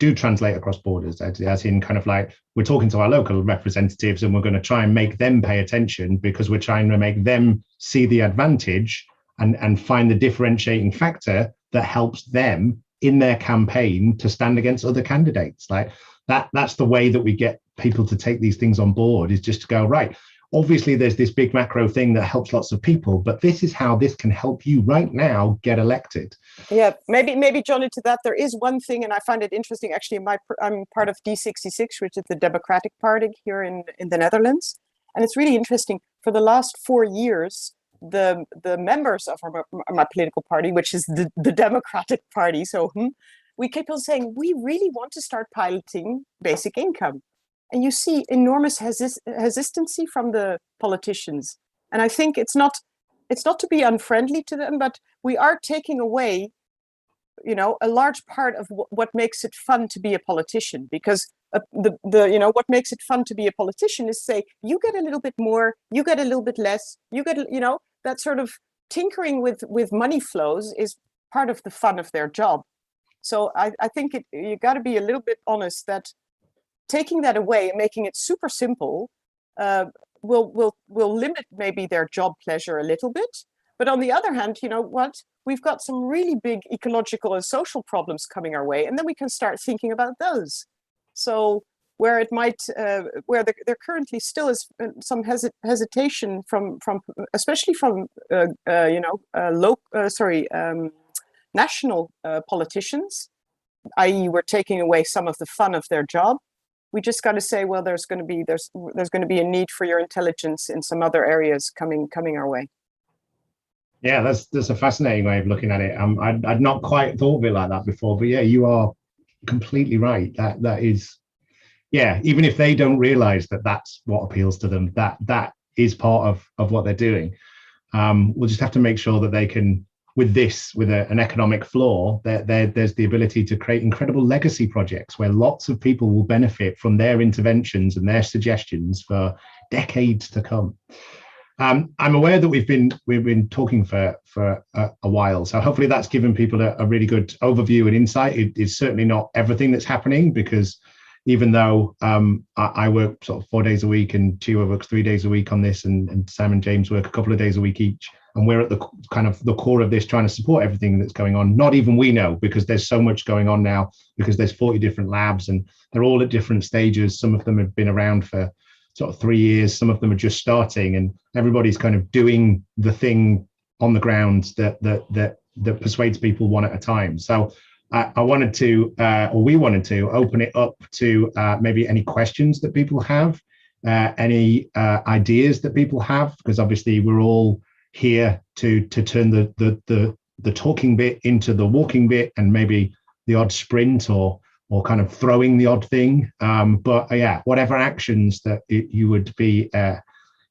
do translate across borders, as in kind of like we're talking to our local representatives and we're going to try and make them pay attention, because we're trying to make them see the advantage and find the differentiating factor that helps them in their campaign to stand against other candidates. Like that's the way that we get people to take these things on board, is just to go, right, obviously there's this big macro thing that helps lots of people, but this is how this can help you right now get elected. Yeah, maybe Johnny, to that, there is one thing, and I find it interesting, actually. I'm part of D66, which is the Democratic Party here in the Netherlands, and it's really interesting. For the last 4 years, the members of my political party, which is the Democratic Party, so we keep on saying, we really want to start piloting basic income. And you see enormous hesitancy from the politicians. And I think it's not to be unfriendly to them, but we are taking away, a large part of what makes it fun to be a politician. Because what makes it fun to be a politician is say, you get a little bit more, you get a little bit less, you get, that sort of tinkering with money flows is part of the fun of their job. So I think you got to be a little bit honest that taking that away and making it super simple will limit maybe their job pleasure a little bit. But on the other hand, you know what? We've got some really big ecological and social problems coming our way, and then we can start thinking about those. So where it might, where there currently still is some hesitation from especially from national politicians, i.e., we're taking away some of the fun of their job. We just got to say, well, there's going to be a need for your intelligence in some other areas coming our way. Yeah, that's a fascinating way of looking at it. I'd not quite thought of it like that before, but yeah, you are completely right. That is, yeah. Even if they don't realize that that's what appeals to them, that is part of what they're doing. We'll just have to make sure that they can, with an economic floor, there's the ability to create incredible legacy projects where lots of people will benefit from their interventions and their suggestions for decades to come. I'm aware that we've been talking for a while, so hopefully that's given people a really good overview and insight. It's certainly not everything that's happening, because even though I work sort of 4 days a week and Chiwa works 3 days a week on this, and Sam and James work a couple of days a week each, and we're at the kind of the core of this, trying to support everything that's going on. Not even we know, because there's so much going on now, because there's 40 different labs and they're all at different stages. Some of them have been around for sort of 3 years, some of them are just starting, and everybody's kind of doing the thing on the ground that persuades people one at a time. So I wanted to, or we wanted to, open it up to maybe any questions that people have, any ideas that people have, because obviously we're all here to turn the talking bit into the walking bit, and maybe the odd sprint or kind of throwing the odd thing. But yeah, whatever actions that you would be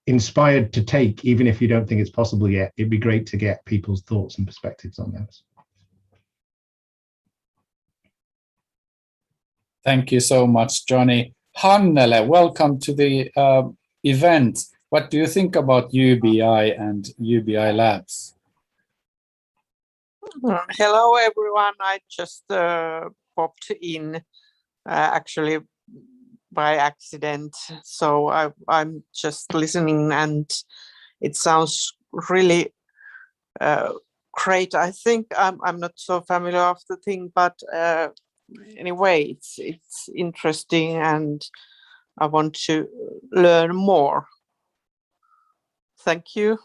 inspired to take, even if you don't think it's possible yet, it'd be great to get people's thoughts and perspectives on those. Thank you so much, Johnny. Hannele, welcome to the event. What do you think about UBI and UBI Labs? Hello, everyone. I just popped in actually by accident. So I'm just listening, and it sounds really great. I think I'm not so familiar of the thing, but anyway, it's interesting, and I want to learn more. Thank you.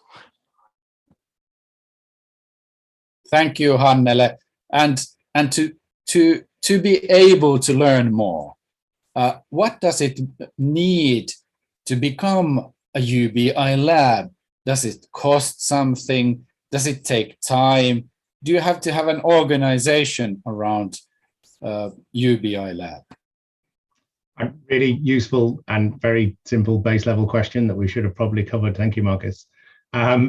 Thank you, Hannele. And to be able to learn more, what does it need to become a UBI lab? Does it cost something? Does it take time? Do you have to have an organization around UBI lab? A really useful and very simple base level question that we should have probably covered. Thank you, Marcus.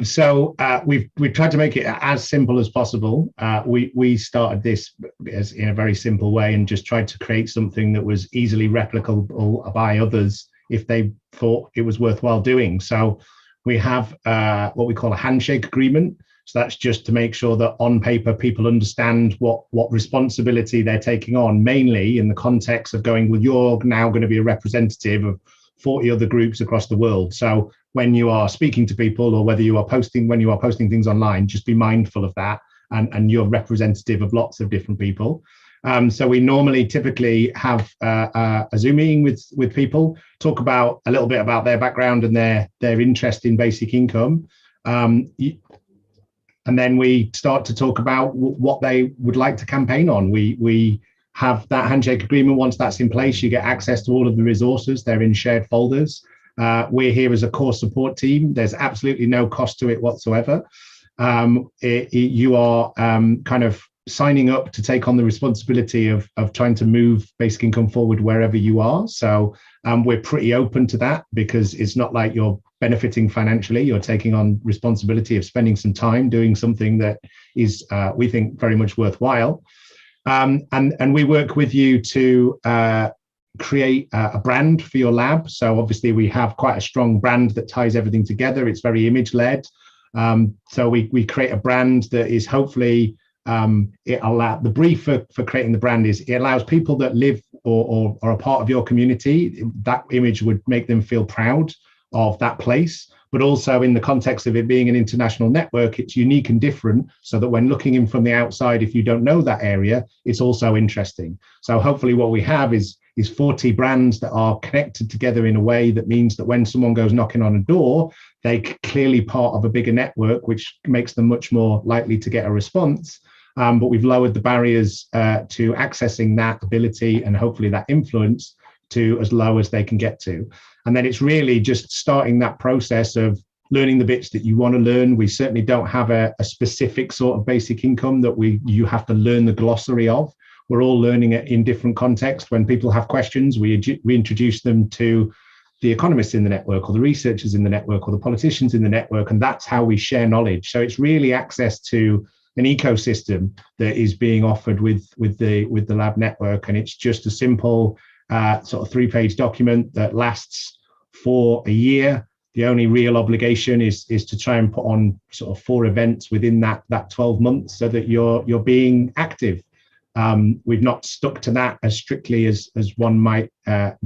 So we've tried to make it as simple as possible. We started this as in a very simple way, and just tried to create something that was easily replicable by others if they thought it was worthwhile doing. So we have what we call a handshake agreement. So that's just to make sure that on paper people understand what responsibility they're taking on, mainly in the context of going, well, you're now going to be a representative of 40 other groups across the world. So when you are speaking to people, or when you are posting things online, just be mindful of that, and you're representative of lots of different people. So we typically have a Zoom meeting with people, talk about a little bit about their background and their interest in basic income. And then we start to talk about what they would like to campaign on. We have that handshake agreement. Once that's in place, you get access to all of the resources. They're in shared folders. We're here as a core support team. There's absolutely no cost to it whatsoever. You are kind of signing up to take on the responsibility of trying to move basic income forward wherever you are. So we're pretty open to that, because it's not like you're benefiting financially. You're taking on responsibility of spending some time doing something that is, we think, very much worthwhile. And we work with you to create a brand for your lab. So obviously we have quite a strong brand that ties everything together. It's very image led. So we create a brand that is hopefully the brief for creating the brand is it allows people that live or are a part of your community, that image would make them feel proud of that place, but also in the context of it being an international network, it's unique and different, so that when looking in from the outside, if you don't know that area, it's also interesting. So hopefully what we have is 40 brands that are connected together in a way that means that when someone goes knocking on a door, they're clearly part of a bigger network, which makes them much more likely to get a response. But we've lowered the barriers to accessing that ability and hopefully that influence to as low as they can get to. And then it's really just starting that process of learning the bits that you want to learn. We certainly don't have a specific sort of basic income that you have to learn the glossary of. We're all learning it in different contexts. When people have questions, we introduce them to the economists in the network, or the researchers in the network, or the politicians in the network, and that's how we share knowledge. So it's really access to an ecosystem that is being offered with the lab network, and it's just a simple sort of 3-page document that lasts for a year. The only real obligation is to try and put on sort of 4 events within that 12 months, so that you're being active. We've not stuck to that as strictly as one might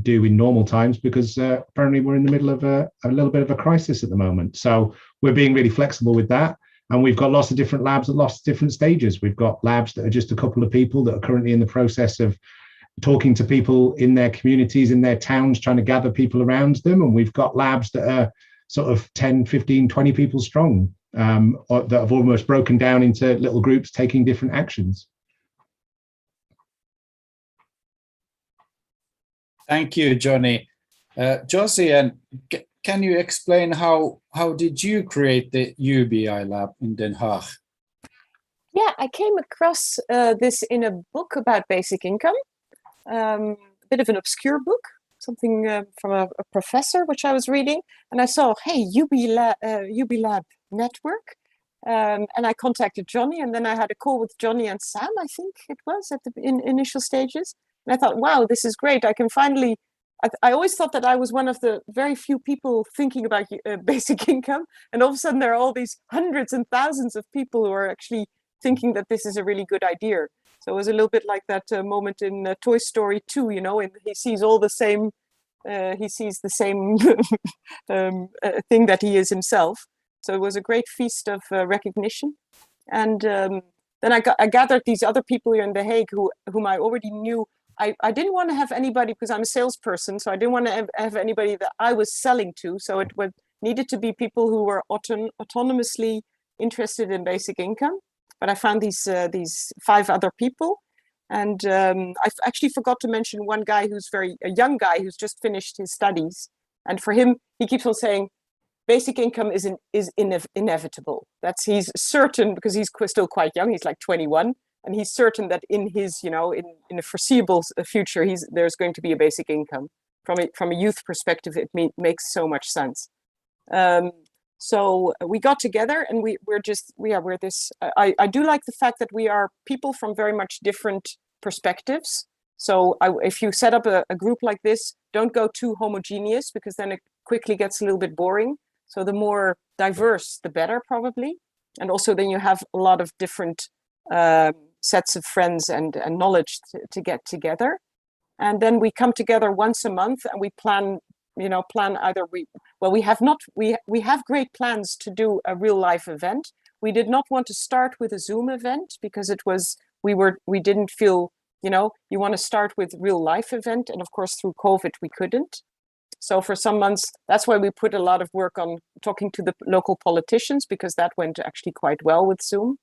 do in normal times, because apparently we're in the middle of a little bit of a crisis at the moment. So we're being really flexible with that. And we've got lots of different labs at lots of different stages. We've got labs that are just a couple of people that are currently in the process of talking to people in their communities, in their towns, trying to gather people around them. And we've got labs that are sort of 10, 15, 20 people strong, or that have almost broken down into little groups taking different actions. Thank you, Johnny. Josie, can you explain how did you create the Ubi Lab in Den Haag? Yeah, I came across this in a book about basic income, a bit of an obscure book, something from a professor, which I was reading, and I saw, hey, Ubi Lab Network, and I contacted Johnny, and then I had a call with Johnny and Sam, I think it was, at the initial stages. And I thought, wow, this is great. I can finally, I always thought that I was one of the very few people thinking about basic income. And all of a sudden there are all these hundreds and thousands of people who are actually thinking that this is a really good idea. So it was a little bit like that moment in Toy Story 2, you know, and he sees all the same, thing that he is himself. So it was a great feast of recognition. And then I gathered these other people here in The Hague whom I already knew. I didn't want to have anybody, because I'm a salesperson, so I didn't want to have anybody that I was selling to. So it needed to be people who were autonomously interested in basic income. But I found these 5 other people. And I actually forgot to mention one guy who's a young guy who's just finished his studies. And for him, he keeps on saying, basic income is inevitable. He's certain, because he's still quite young, he's like 21. And he's certain that in his, in a foreseeable future, there's going to be a basic income. From a youth perspective, it makes so much sense. So we got together, and we're this. I do like the fact that we are people from very much different perspectives. So if you set up a group like this, don't go too homogeneous, because then it quickly gets a little bit boring. So the more diverse, the better, probably. And also then you have a lot of different sets of friends and knowledge to get together. And then we come together once a month, and we plan either we have great plans to do a real life event. We did not want to start with a Zoom event, because we didn't feel, you want to start with real life event. And of course, through COVID, we couldn't. So for some months, that's why we put a lot of work on talking to the local politicians, because that went actually quite well with Zoom.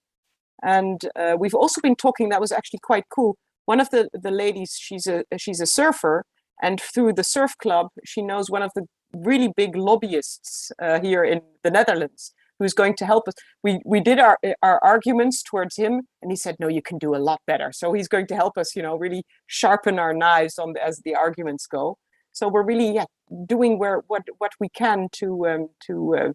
And we've also been talking, that was actually quite cool. One of the ladies, she's a surfer, and through the surf club, she knows one of the really big lobbyists here in the Netherlands, who's going to help us. We did our arguments towards him, and he said, no, you can do a lot better. So he's going to help us, really sharpen our knives as the arguments go. So we're really doing what we can to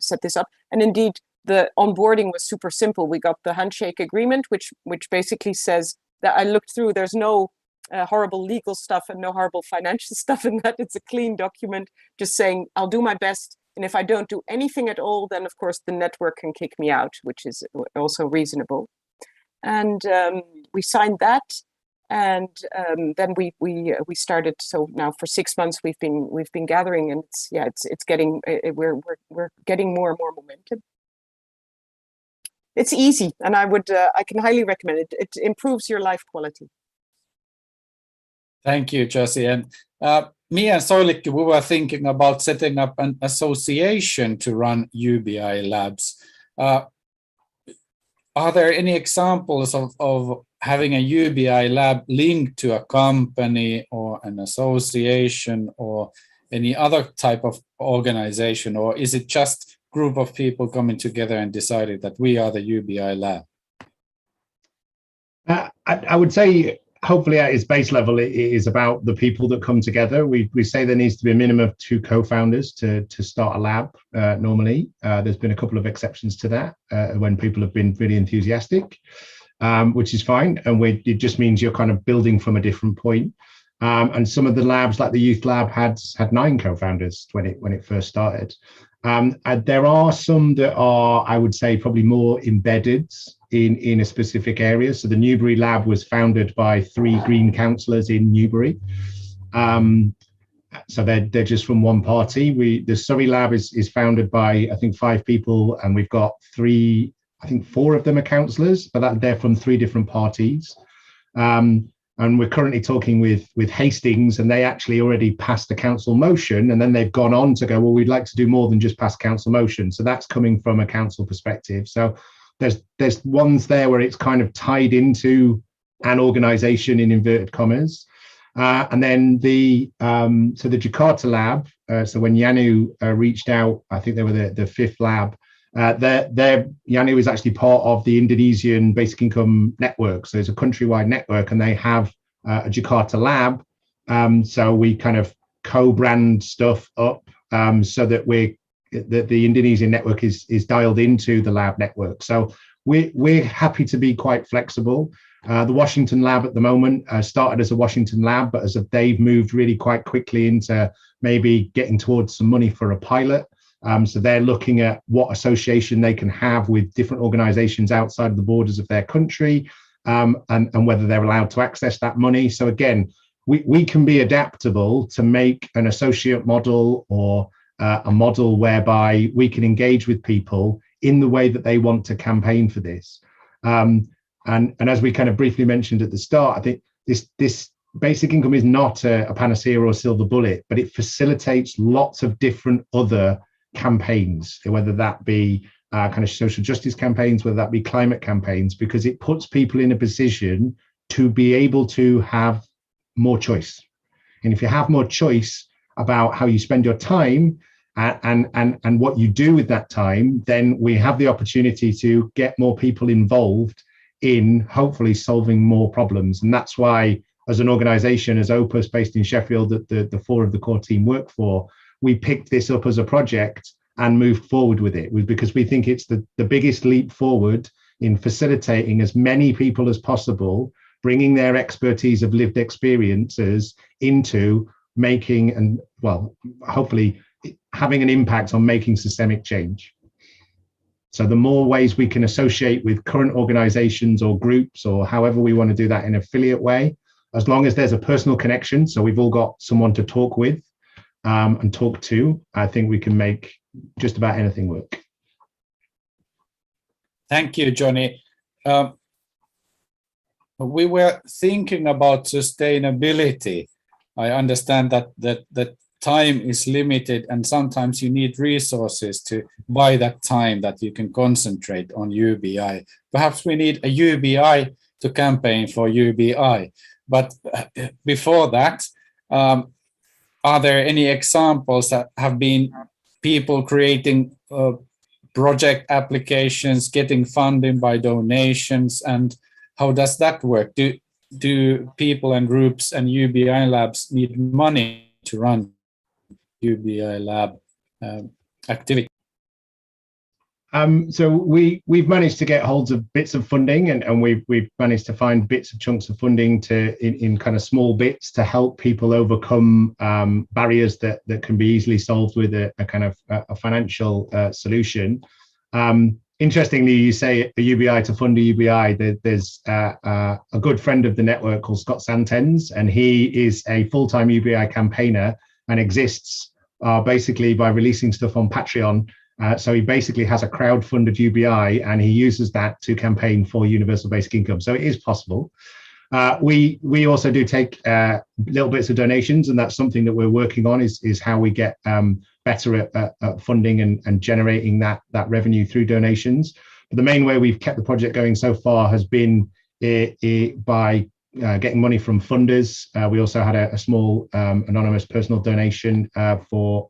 set this up. And indeed, the onboarding was super simple. We got the Handshake Agreement, which basically says that I looked through, there's no horrible legal stuff and no horrible financial stuff in that. It's a clean document just saying, I'll do my best. And if I don't do anything at all, then of course the network can kick me out, which is also reasonable. And we signed that. And then we started. So now for 6 months we've been gathering, and it's getting we're getting more and more momentum. It's easy, and I can highly recommend it. It improves your life quality. Thank you, Josie. And me and Soilikki, we were thinking about setting up an association to run UBI labs. Are there any examples of having a UBI lab linked to a company or an association or any other type of organization, or is it just group of people coming together and decided that we are the UBI Lab? I would say, hopefully at its base level, it is about the people that come together. We say there needs to be a minimum of 2 co-founders to start a lab normally. There's been a couple of exceptions to that when people have been really enthusiastic, which is fine. And it just means you're kind of building from a different point. And some of the labs, like the Youth Lab, had 9 co-founders when it first started. There are some that are, I would say, probably more embedded in a specific area. So the Newbury Lab was founded by 3 Green councillors in Newbury. So they're just from one party. The Surrey Lab is founded by, I think, 5 people, and we've got 4 of them are councillors, but they're from 3 different parties. And we're currently talking with Hastings, and they actually already passed the council motion, and then they've gone on to go, well, we'd like to do more than just pass council motion. So that's coming from a council perspective. So there's ones there where it's kind of tied into an organisation in inverted commas. And then the Jakarta Lab, so when Yanu reached out, I think they were the 5th lab, Yanu is actually part of the Indonesian Basic Income Network. So it's a countrywide network, and they have a Jakarta Lab. So we kind of co-brand stuff up so that the Indonesian network is dialed into the lab network. So we're happy to be quite flexible. The Washington Lab at the moment started as a Washington Lab, but they've moved really quite quickly into maybe getting towards some money for a pilot. So they're looking at what association they can have with different organizations outside of the borders of their country, and whether they're allowed to access that money. So again, we can be adaptable to make an associate model or a model whereby we can engage with people in the way that they want to campaign for this. And as we kind of briefly mentioned at the start, I think this basic income is not a panacea or a silver bullet, but it facilitates lots of different other campaigns, whether that be kind of social justice campaigns, whether that be climate campaigns, because it puts people in a position to be able to have more choice. And if you have more choice about how you spend your time and what you do with that time, then we have the opportunity to get more people involved in hopefully solving more problems. And that's why, as an organization, as Opus, based in Sheffield, that the 4 of the core team work for, we picked this up as a project and moved forward with it, because we think it's the biggest leap forward in facilitating as many people as possible, bringing their expertise of lived experiences into making and, well, hopefully having an impact on making systemic change. So the more ways we can associate with current organizations or groups, or however we want to do that in an affiliate way, as long as there's a personal connection, so we've all got someone to talk with and talk to, I think we can make just about anything work. Thank you, Johnny. We were thinking about sustainability. I understand that time is limited, and sometimes you need resources to buy that time that you can concentrate on UBI. Perhaps we need a UBI to campaign for UBI. But before that, are there any examples that have been people creating project applications, getting funding by donations, and how does that work? Do people and groups and UBI labs need money to run UBI lab activity? So we've managed to get holds of bits of funding, and we've managed to find bits of chunks of funding in kind of small bits to help people overcome barriers that can be easily solved with a kind of a financial solution. Interestingly, you say a UBI to fund a UBI. There's a good friend of the network called Scott Santens, and he is a full-time UBI campaigner and exists basically by releasing stuff on Patreon. So he basically has a crowd-funded UBI, and he uses that to campaign for universal basic income. So it is possible. We also do take little bits of donations, and that's something that we're working on, is how we get better at funding and generating that revenue through donations. But the main way we've kept the project going so far has been by getting money from funders. We also had a small anonymous personal donation for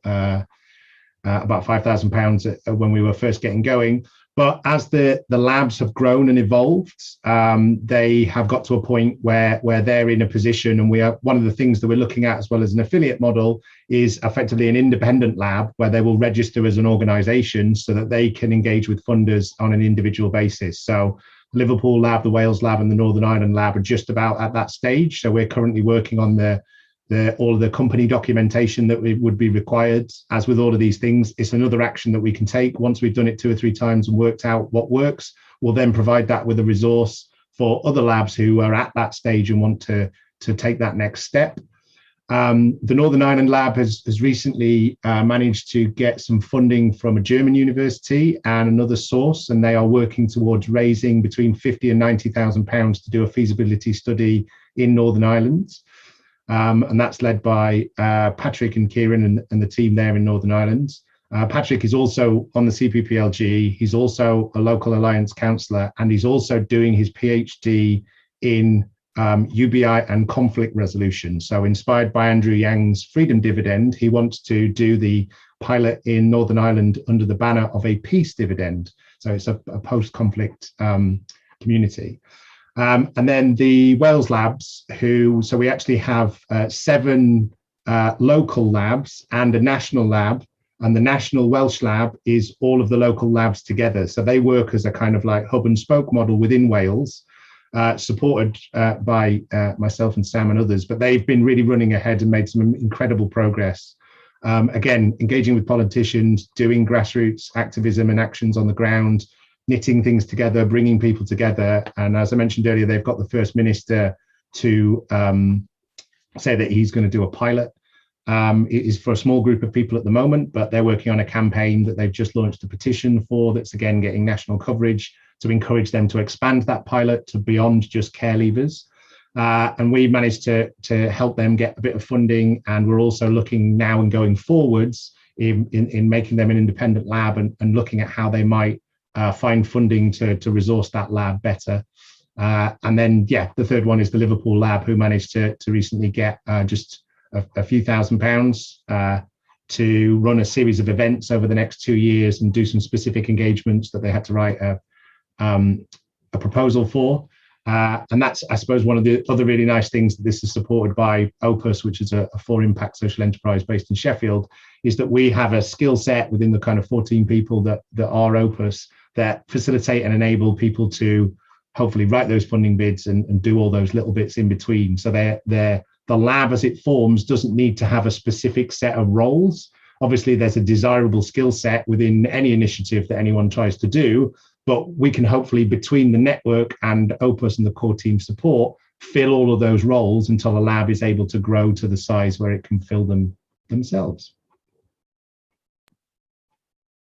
about £5,000 when we were first getting going. But as the labs have grown and evolved, they have got to a point where they're in a position, and we are, one of the things that we're looking at as well as an affiliate model is effectively an independent lab where they will register as an organization so that they can engage with funders on an individual basis. So Liverpool Lab, the Wales Lab and the Northern Ireland Lab are just about at that stage. So we're currently working on all of the company documentation that would be required. As with all of these things, it's another action that we can take. Once we've done it 2 or 3 times and worked out what works, we'll then provide that with a resource for other labs who are at that stage and want to take that next step. The Northern Ireland Lab has recently managed to get some funding from a German university and another source, and they are working towards raising between £50,000 and £90,000 to do a feasibility study in Northern Ireland. And that's led by Patrick and Kieran and the team there in Northern Ireland. Patrick is also on the CPPLG. He's also a local alliance councillor, and he's also doing his PhD in UBI and conflict resolution. So inspired by Andrew Yang's freedom dividend, he wants to do the pilot in Northern Ireland under the banner of a peace dividend. So it's a post-conflict community. And then the Wales labs, so we actually have 7 local labs and a national lab, and the national Welsh lab is all of the local labs together. So they work as a kind of like hub and spoke model within Wales, supported by myself and Sam and others, but they've been really running ahead and made some incredible progress. Again, engaging with politicians, doing grassroots activism and actions on the ground, knitting things together, bringing people together. And as I mentioned earlier, they've got the First Minister to say that he's going to do a pilot. It is for a small group of people at the moment, but they're working on a campaign that they've just launched a petition for that's, again, getting national coverage to encourage them to expand that pilot to beyond just care leavers. And we managed to help them get a bit of funding. And we're also looking now and going forwards in making them an independent lab and looking at how they might find funding to resource that lab better. And then, yeah, the third one is the Liverpool Lab, who managed to recently get just a few £1,000s to run a series of events over the next 2 years and do some specific engagements that they had to write a proposal for. And that's, I suppose, one of the other really nice things that this is supported by Opus, which is a for-impact social enterprise based in Sheffield, is that we have a skill set within the kind of 14 people that are Opus that facilitate and enable people to hopefully write those funding bids and do all those little bits in between. So the lab as it forms doesn't need to have a specific set of roles. Obviously, there's a desirable skill set within any initiative that anyone tries to do, but we can hopefully, between the network and Opus and the core team support, fill all of those roles until the lab is able to grow to the size where it can fill them themselves.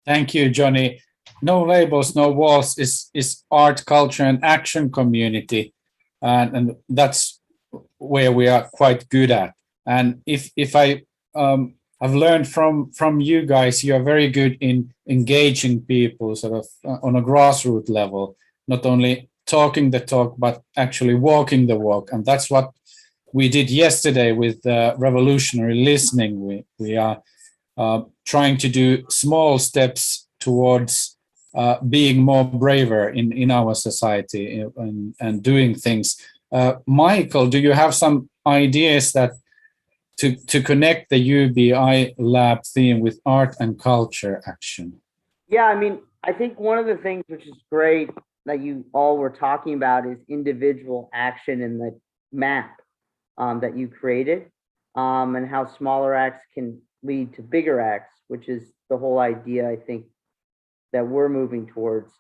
Thank you, Johnny. No Labels, No Walls is art, culture, and action community, and that's where we are quite good at. And if I I've learned from you guys, you are very good in engaging people sort of on a grassroots level, not only talking the talk, but actually walking the walk. And that's what we did yesterday with revolutionary listening. We are trying to do small steps towards being more braver in our society and doing things. Michael, do you have some ideas that to connect the UBI Lab theme with art and culture action? Yeah, I mean, I think one of the things which is great that you all were talking about is individual action in the map that you created, and how smaller acts can lead to bigger acts, which is the whole idea, I think, that we're moving towards.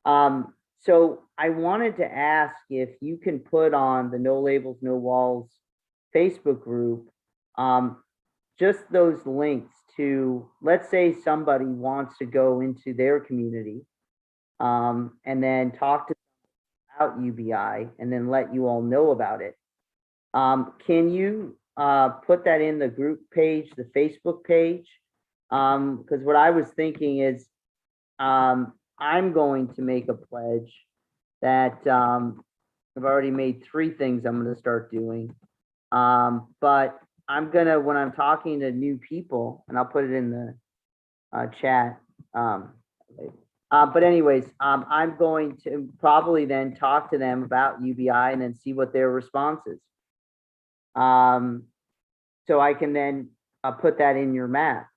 So I wanted to ask if you can put on the No Labels, No Walls Facebook group just those links to, let's say somebody wants to go into their community and then talk to them about UBI and then let you all know about it. Can you put that in the group page, the Facebook page? Because what I was thinking is I'm going to make a pledge that I've already made 3 things I'm going to start doing. But I'm gonna, when I'm talking to new people, and I'll put it in chat. But anyways, I'm going to probably then talk to them about UBI and then see what their response is. So I can then put that in your map.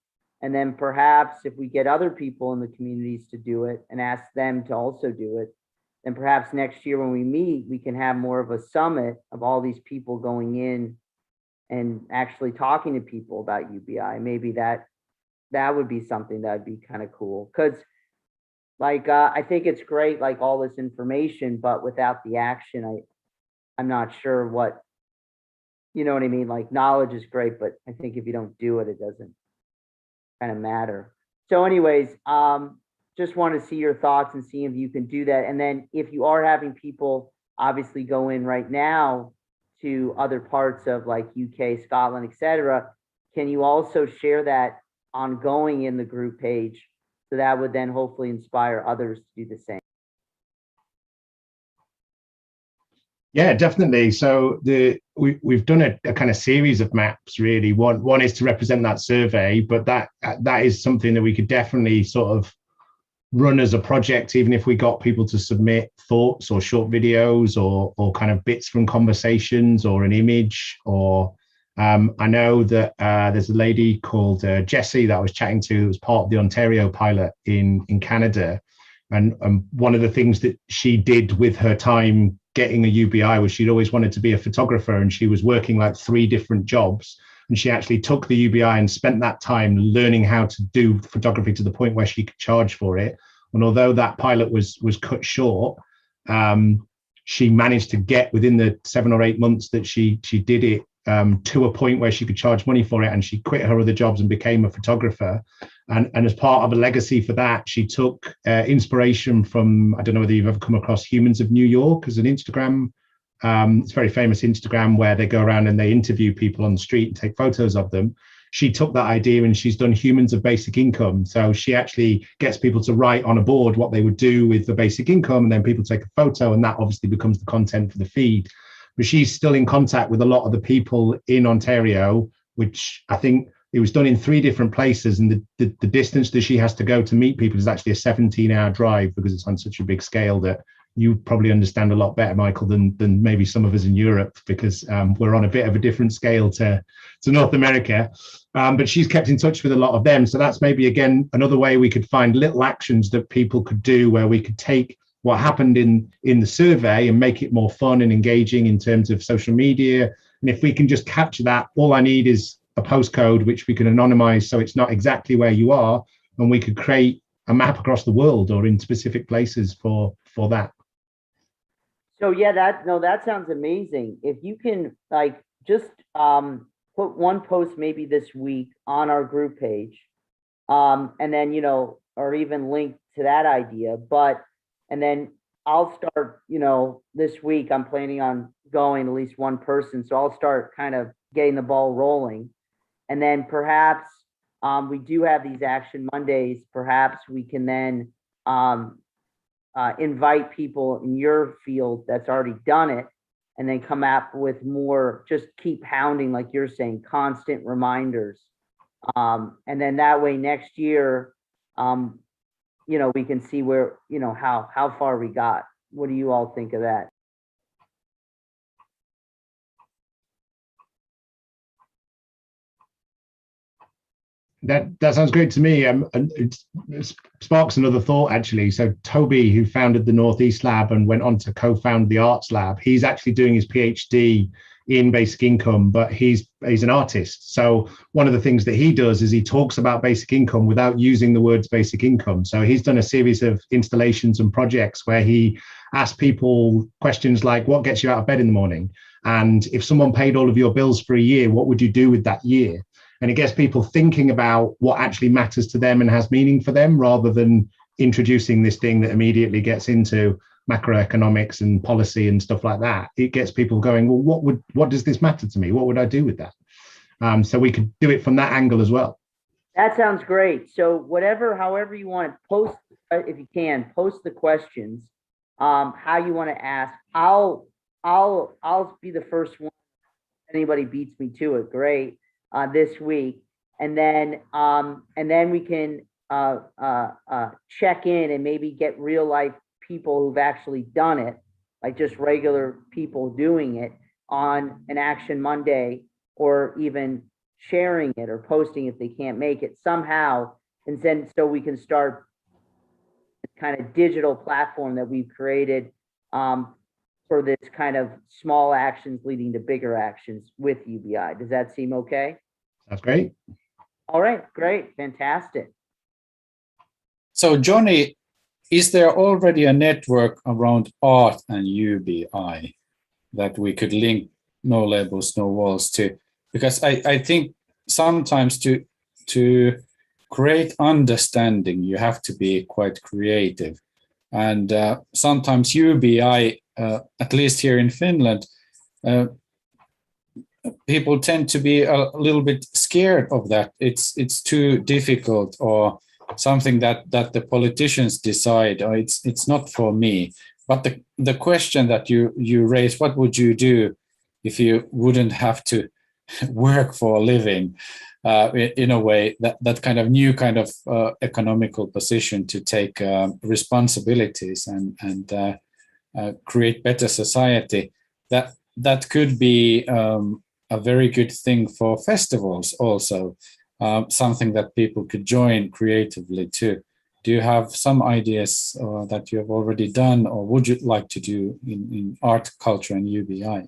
And then perhaps if we get other people in the communities to do it and ask them to also do it, then perhaps next year when we meet, we can have more of a summit of all these people going in and actually talking to people about UBI. Maybe that would be something that would be kind of cool. Because like I think it's great, like all this information, but without the action, I'm not sure what, you know what I mean? Like knowledge is great, but I think if you don't do it, it doesn't kind of matter. So anyways, just want to see your thoughts and see if you can do that. And then if you are having people obviously go in right now to other parts of like UK, Scotland, etc., can you also share that ongoing in the group page? So that would then hopefully inspire others to do the same. Yeah, definitely. So we've done a kind of series of maps, really. One is to represent that survey, but that is something that we could definitely sort of run as a project, even if we got people to submit thoughts or short videos or kind of bits from conversations or an image. Or I know that there's a lady called Jessie that I was chatting to that was part of the Ontario pilot in Canada. And one of the things that she did with her time getting a UBI was she'd always wanted to be a photographer, and she was working like 3 different jobs. And she actually took the UBI and spent that time learning how to do photography to the point where she could charge for it. And although that pilot was cut short, she managed to get within the 7 or 8 months that she did it to a point where she could charge money for it. And she quit her other jobs and became a photographer. And as part of a legacy for that, she took inspiration from, I don't know whether you've ever come across Humans of New York as an Instagram. It's a very famous Instagram where they go around and they interview people on the street and take photos of them. She took that idea and she's done Humans of Basic Income. So she actually gets people to write on a board what they would do with the basic income, and then people take a photo, and that obviously becomes the content for the feed. But she's still in contact with a lot of the people in Ontario, which I think it was done in 3 different places, and the distance that she has to go to meet people is actually a 17-hour drive, because it's on such a big scale that you probably understand a lot better, Michael, than maybe some of us in Europe, because we're on a bit of a different scale to North America. But she's kept in touch with a lot of them. So that's maybe, again, another way we could find little actions that people could do where we could take what happened in the survey and make it more fun and engaging in terms of social media. And if we can just capture that, all I need is a postcode, which we can anonymize so it's not exactly where you are, and we could create a map across the world or in specific places for that. So yeah, that sounds amazing. If you can like just put one post maybe this week on our group page, and then, you know, or even link to that idea, and then I'll start, you know, this week I'm planning on going at least one person. So I'll start kind of getting the ball rolling. And then perhaps we do have these Action Mondays. Perhaps we can then invite people in your field that's already done it, and then come up with more, just keep pounding, like you're saying, constant reminders. And then that way next year, you know, we can see where, you know, how far we got. What do you all think of that? That sounds great to me. And it sparks another thought, actually. So Toby, who founded the Northeast Lab and went on to co-found the Arts Lab, he's actually doing his PhD in basic income, but he's an artist. So one of the things that he does is he talks about basic income without using the words basic income. So he's done a series of installations and projects where he asks people questions like, what gets you out of bed in the morning? And if someone paid all of your bills for a year, what would you do with that year? And it gets people thinking about what actually matters to them and has meaning for them, rather than introducing this thing that immediately gets into macroeconomics and policy and stuff like that. It gets people going, well, what does this matter to me? What would I do with that? So we could do it from that angle as well. That sounds great. So however you want to post, if you can, post the questions, how you want to ask. I'll be the first one. If anybody beats me to it, great. This week, and then we can check in and maybe get real life people who've actually done it, like just regular people doing it, on an Action Monday, or even sharing it or posting if they can't make it somehow. And then so we can start kind of digital platform that we've created for this kind of small actions leading to bigger actions with UBI. Does that seem okay? That's great. All right, great, fantastic. So Johnny, is there already a network around art and UBI that we could link No Labels, No Walls to? Because I think sometimes to create understanding, you have to be quite creative. And sometimes UBI, at least here in Finland, people tend to be a little bit scared of that. It's too difficult, or something that the politicians decide, or it's not for me. But the question that you raise, what would you do if you wouldn't have to work for a living, in a way, that kind of new kind of economical position to take responsibilities and create better society, that could be a very good thing for festivals also, something that people could join creatively too. Do you have some ideas that you have already done, or would you like to do in art, culture, and UBI?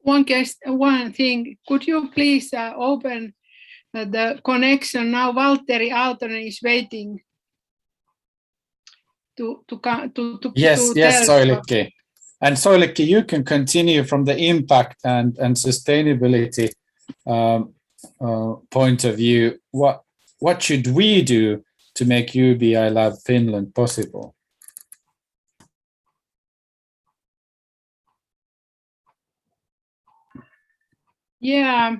One thing, could you please open the connection now? Valtteri Aaltonen is waiting to Yes, Soilikki. And Soilikki, you can continue from the impact and sustainability point of view. What should we do to make UBI Lab Finland possible? Yeah.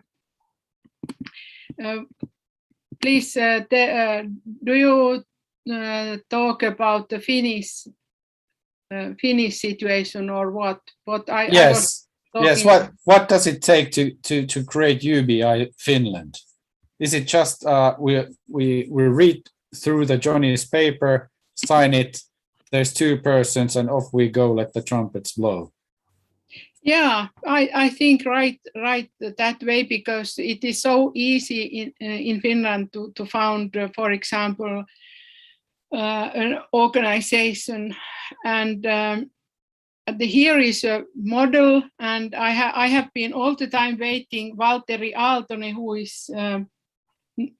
Please, do you talk about the Finnish situation, or what? Yes. Yes. What does it take to create UBI Finland? Is it just we read through the Johnny's paper, sign it, there's 2 persons, and off we go, let the trumpets blow? Yeah, I think right that way, because it is so easy in Finland to found, for example, an organization, and here is a model, and I have been all the time waiting Valtteri Aaltonen, who is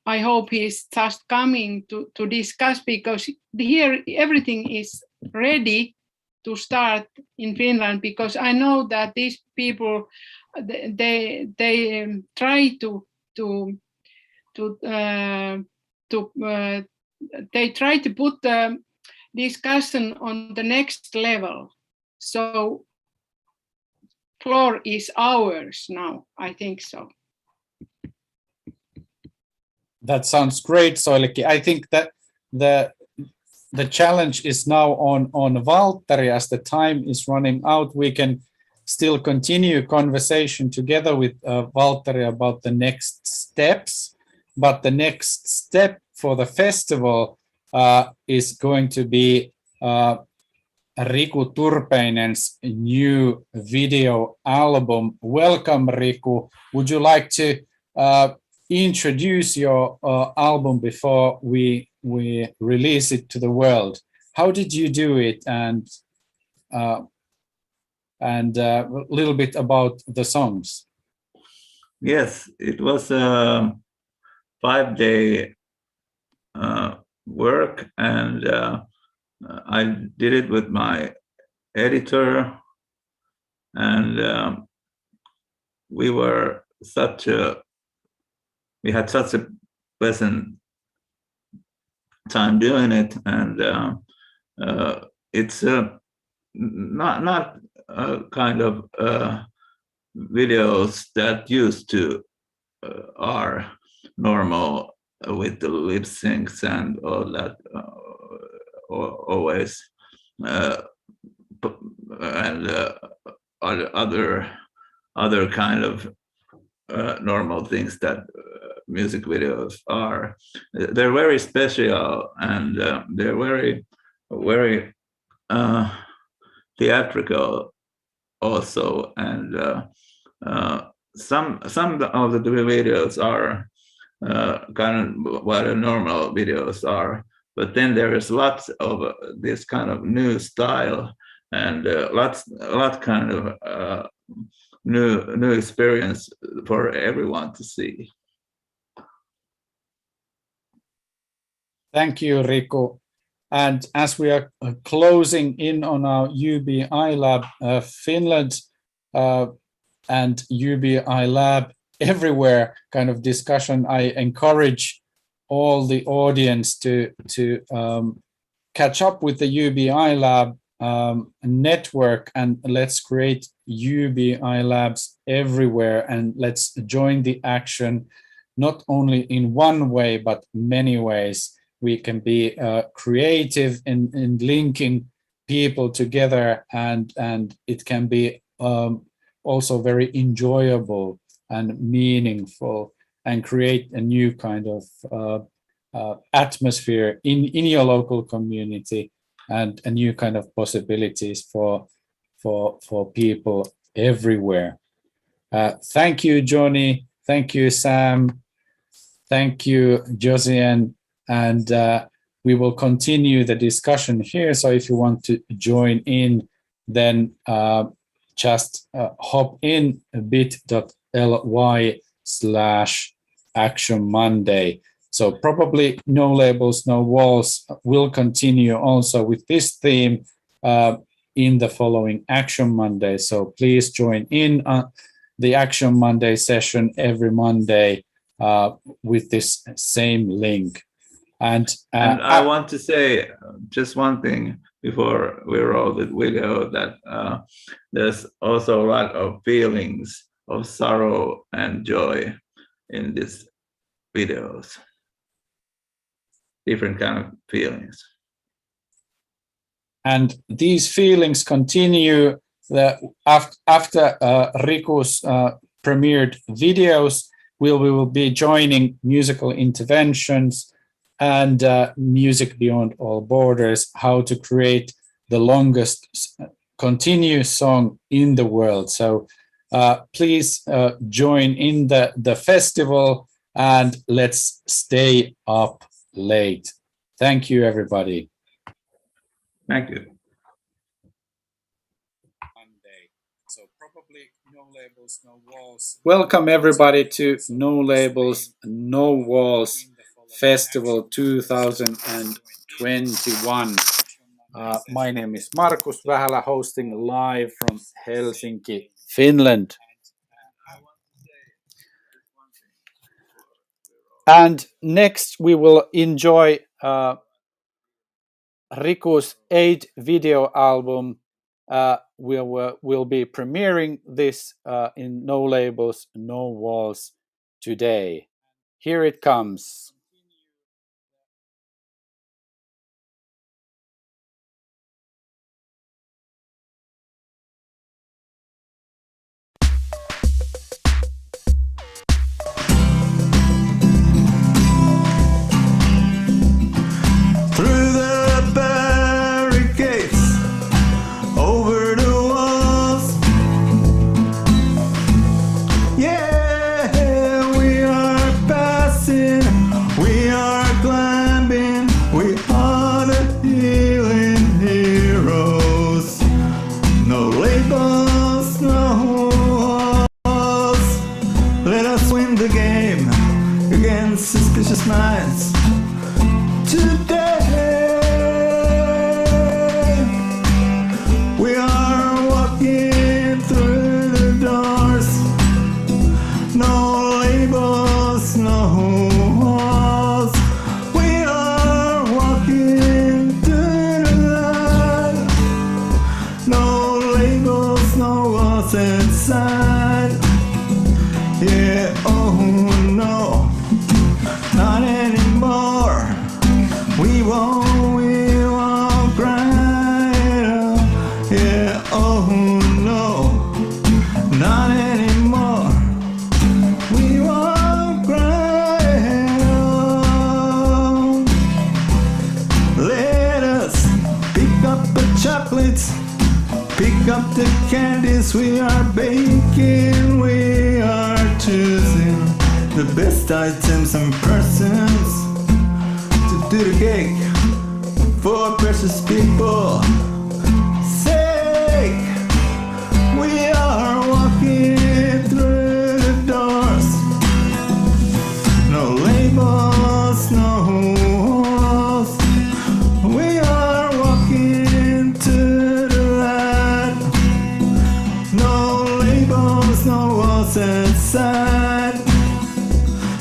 I hope he's just coming to discuss, because here everything is ready to start in Finland, because I know that these people they try to they try to put the discussion on the next level. So floor is ours now, I think so. That sounds great, Soilikki. I think that the challenge is now on Valtteri. As the time is running out, we can still continue conversation together with Valtteri about the next steps. But the next step for the festival is going to be Riku Turpeinen's new video album. Welcome, Riku. Would you like to introduce your album before we release it to the world? How did you do it, and a little bit about the songs? Yes, it was a 5-day work, and I did it with my editor, and we had such a pleasant time doing it, and it's not kind of videos that used to are normal with the lip syncs and all that always, and other kind of normal things that music videos are. They're very special, and they're very, very theatrical also. And some of the videos are kind of what the normal videos are, but then there is lots of this kind of new style, and a lot kind of new experience for everyone to see. Thank you, Riku. And as we are closing in on our Ubi Lab Finland and Ubi Lab everywhere kind of discussion, I encourage all the audience to catch up with the Ubi Lab network, and let's create Ubi Labs everywhere, and let's join the action, not only in one way, but many ways. We can be creative in linking people together, and it can be also very enjoyable and meaningful, and create a new kind of atmosphere in your local community, and a new kind of possibilities for people everywhere. Thank you, Johnny. Thank you, Sam. Thank you, Josiane. And we will continue the discussion here. So if you want to join in, then just hop in bit.ly/Action Monday. So probably No Labels, No Walls will continue also with this theme in the following Action Monday. So please join in the Action Monday session every Monday with this same link. And I want to say just one thing before we roll the video, that there's also a lot of feelings of sorrow and joy in these videos. Different kind of feelings. And these feelings continue after Riku's premiered videos. We will be joining musical interventions and Music Beyond All Borders, how to create the longest continuous song in the world. So please join in the festival, and let's stay up late. Thank you, everybody. Thank you. So probably No Labels, No Walls. Welcome everybody to No Labels, No Walls Festival 2021. My name is Markus Vähälä, hosting live from Helsinki, Finland. And next we will enjoy Riku's 8 video album. We'll be premiering this in No Labels, No Walls today. Here it comes. Through the barricades, over the walls. Yeah, we are passing. chocolates. Pick up the candies we are baking. We are choosing the best items and persons to do the cake for precious people. Sake, we are walking through the doors. No labels, no walls. We are walking to the light. No labels, no walls inside.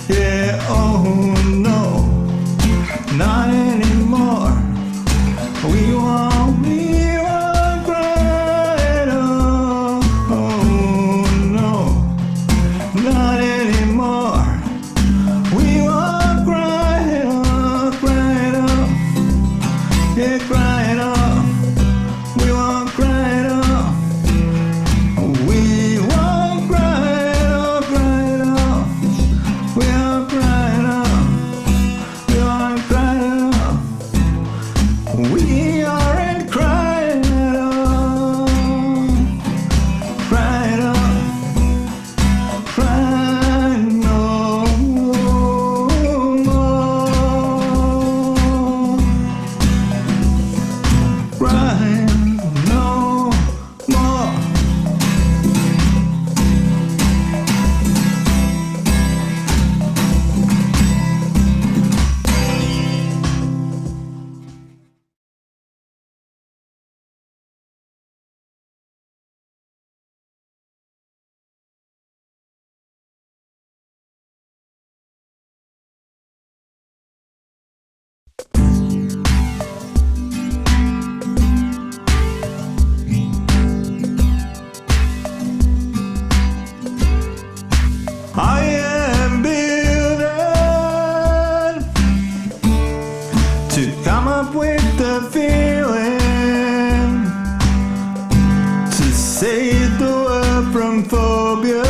Yeah, oh no, not anymore. We won't cry. Oh no, not anymore. We won't cry it off. Yeah, cry it off. We won't cry it off. We won't cry it off. We won't cry it off. We won't cry it off. We aren't crying at all. Cry it off. Cry no more. Cry no more. I am building to come up with the feeling to save the world from phobia,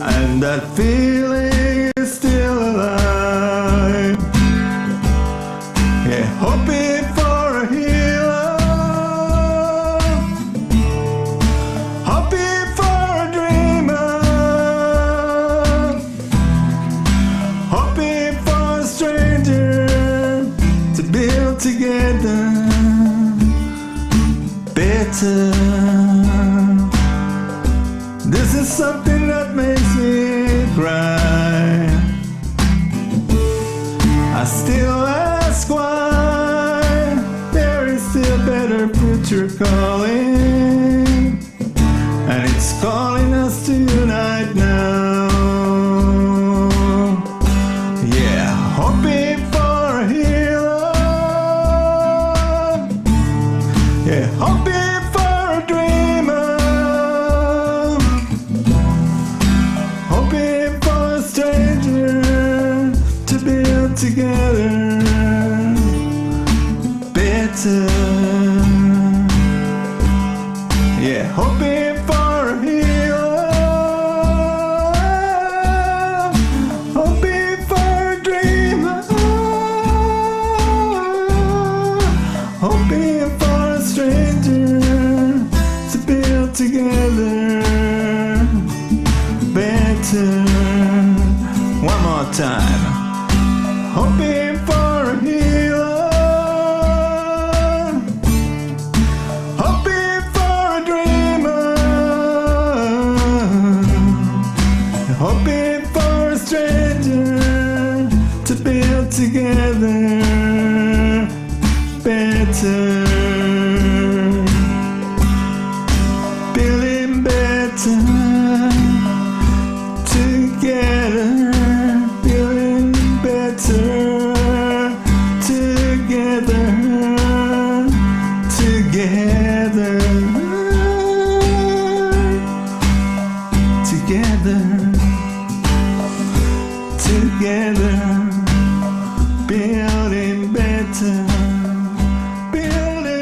and that feeling is still alive. Yeah, hoping for a healer, hoping for a dreamer, hoping for a stranger to build together better. This is something that makes me cry. I still ask why there is still better future calling, and it's calling us to unite now. Yeah, hoping for a healer. Yeah, hoping for a dreamer, hoping for a stranger to build together better. Yeah, hoping for a healer, hoping for a dreamer, hoping for a stranger to build together better. One more time. Hoping for a healer, hoping for a dreamer, hoping for a stranger to build together better. Building better together, building better together, together, together, together, building better, building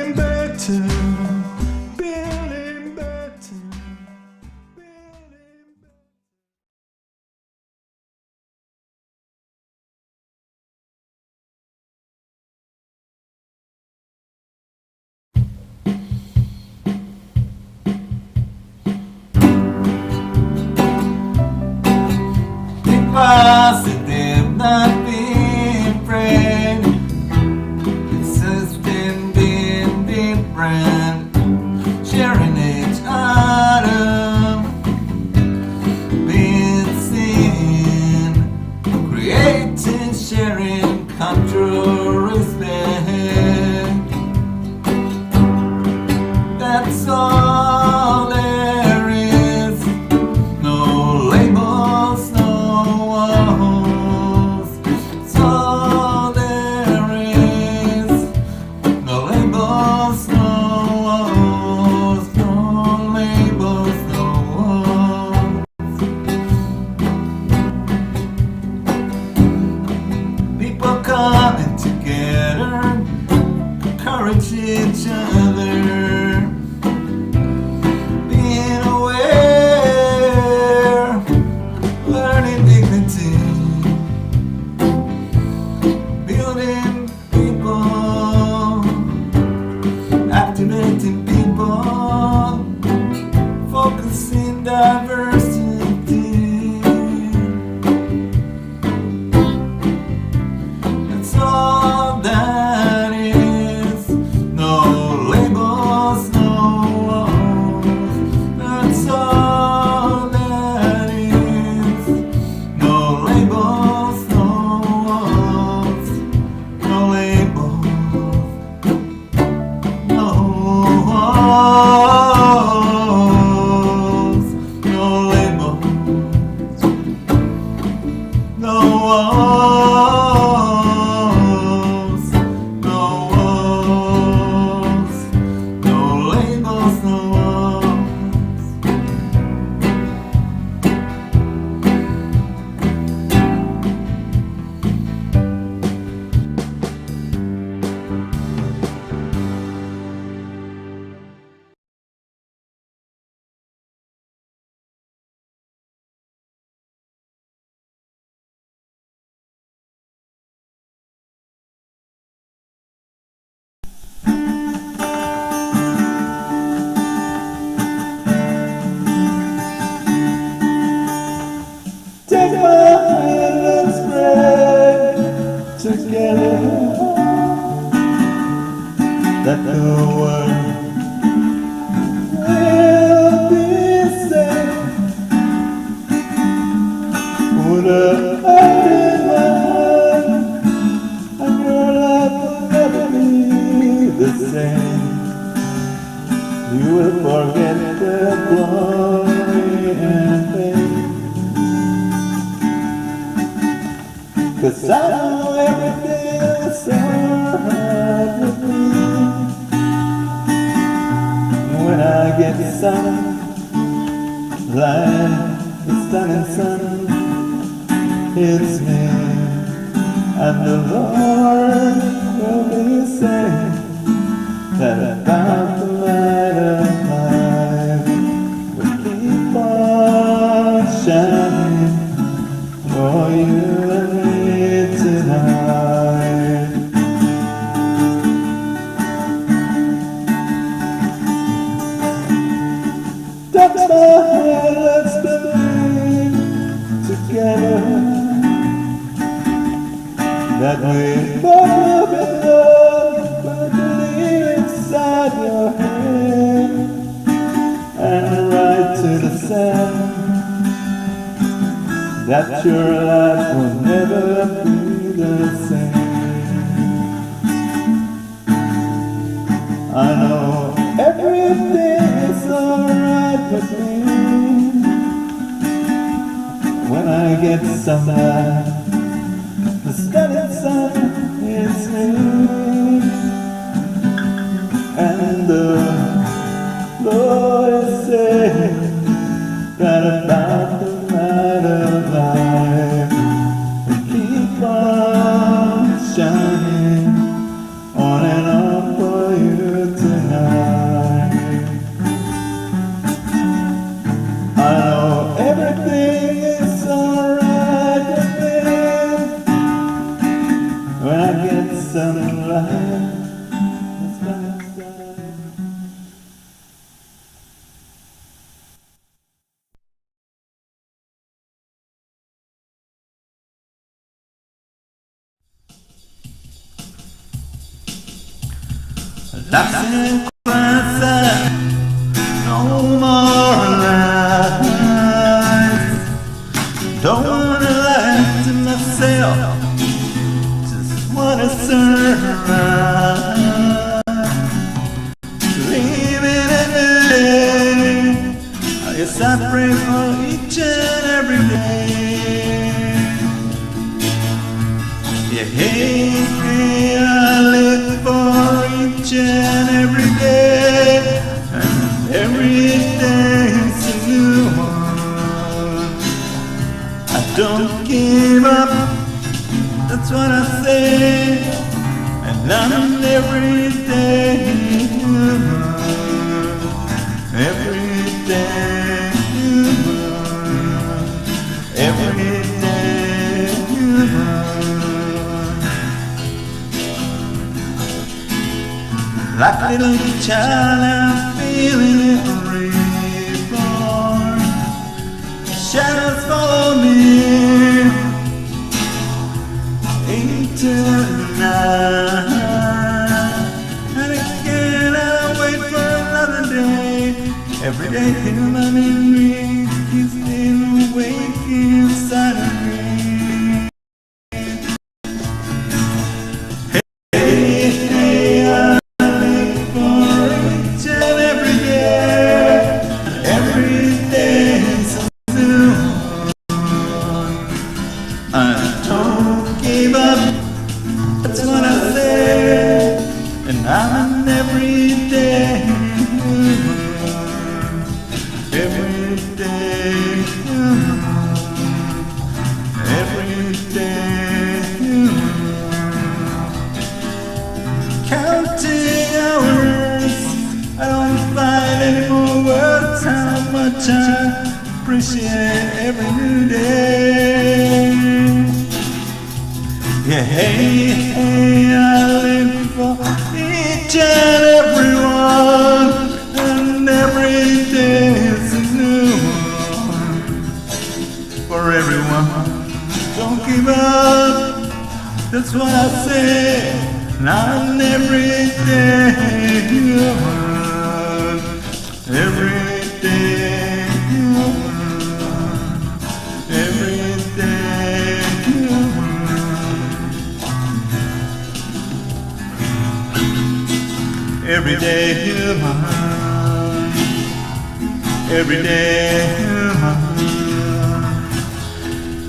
positive, not being afraid. It's just in being different, sharing each other, being seen, creating, sharing, control, respect. That's all there is. No labels, no walls. That's all there is. No labels, no walls. No labels, no walls. People coming together, encourage each other, being aware, learning dignity, building people, activating people, focusing diversity. That's all that is. No labels, no walls. That's all that is. No labels, no walls. No labels, no walls. No labels, no walls. No walls, no labels, no walls. Take my hand and spread together that the world will be safe. Put a heart in my heart, and your life will never be the same. You will forget the glory and pain. 'Cause I know everything is alright with me. When I get sun, light is stunning sun, it's me. And the Lord will be saying that about the light of life will keep on shining for you and me tonight. Touch my hand, let's believe together that we both in love, but believe inside your head and right to the sound that your life will never be the same. I know everything is alright with me when I get sunlight. The stunning sun hits me, and the Lord is saying that about the light of life will keep on shining on and on for you tonight. I know everything is alright with me when I get sunlight. Laughing cries, no more lies. Don't wanna lie to myself, just wanna survive. Living in the day, yes, I pray for each and every day. Yeah, hey, I live for each and every day, and every day is a new one. I don't give up, that's what I say, and I'm every day new one. Every day new one. Every day new one. Like a little child, I'm feeling it reborn. Shadows follow me into the night, and again I wait for another day. Every day human in me keeps still awake inside of me. Appreciate every new day. Yeah, hey, I live for each and every one, and every day is a new one. For everyone, don't give up, that's what I say. Now and every day, new one. Every day. Every day human, every day human,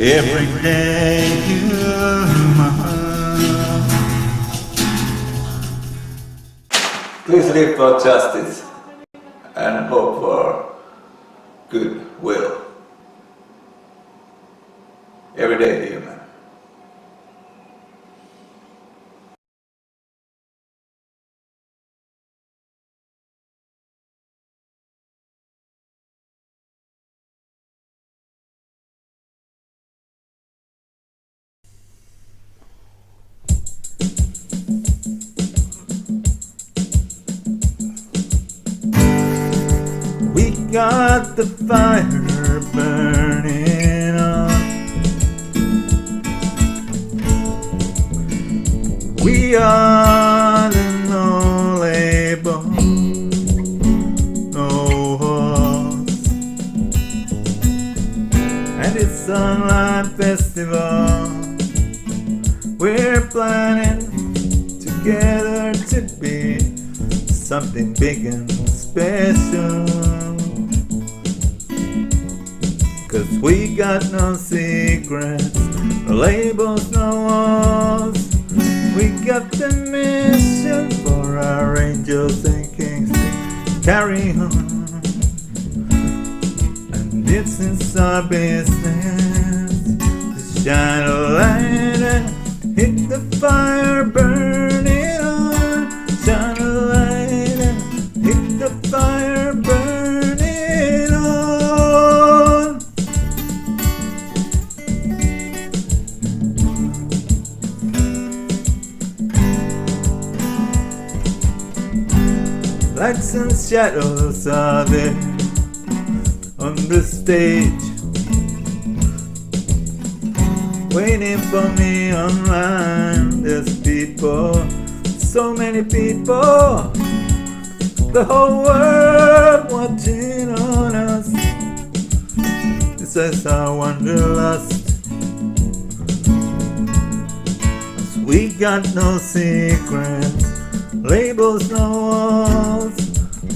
every day human. Please live for justice and hope for goodwill. Every day human. We got the fire burning on. We are the no label, no horse, and it's online festival. We're planning together to be something big and special. 'Cause we got no secrets, no labels, no walls. We got the mission for our angels and kings to carry on. And it's in our business to shine a light and hit the fire, burn it on. Shine a light and hit the fire, burn it on. Lights and shadows are there on the stage, waiting for me online. There's people so many people, the whole world watching on us. This is our wanderlust. We got no secrets, labels, no walls.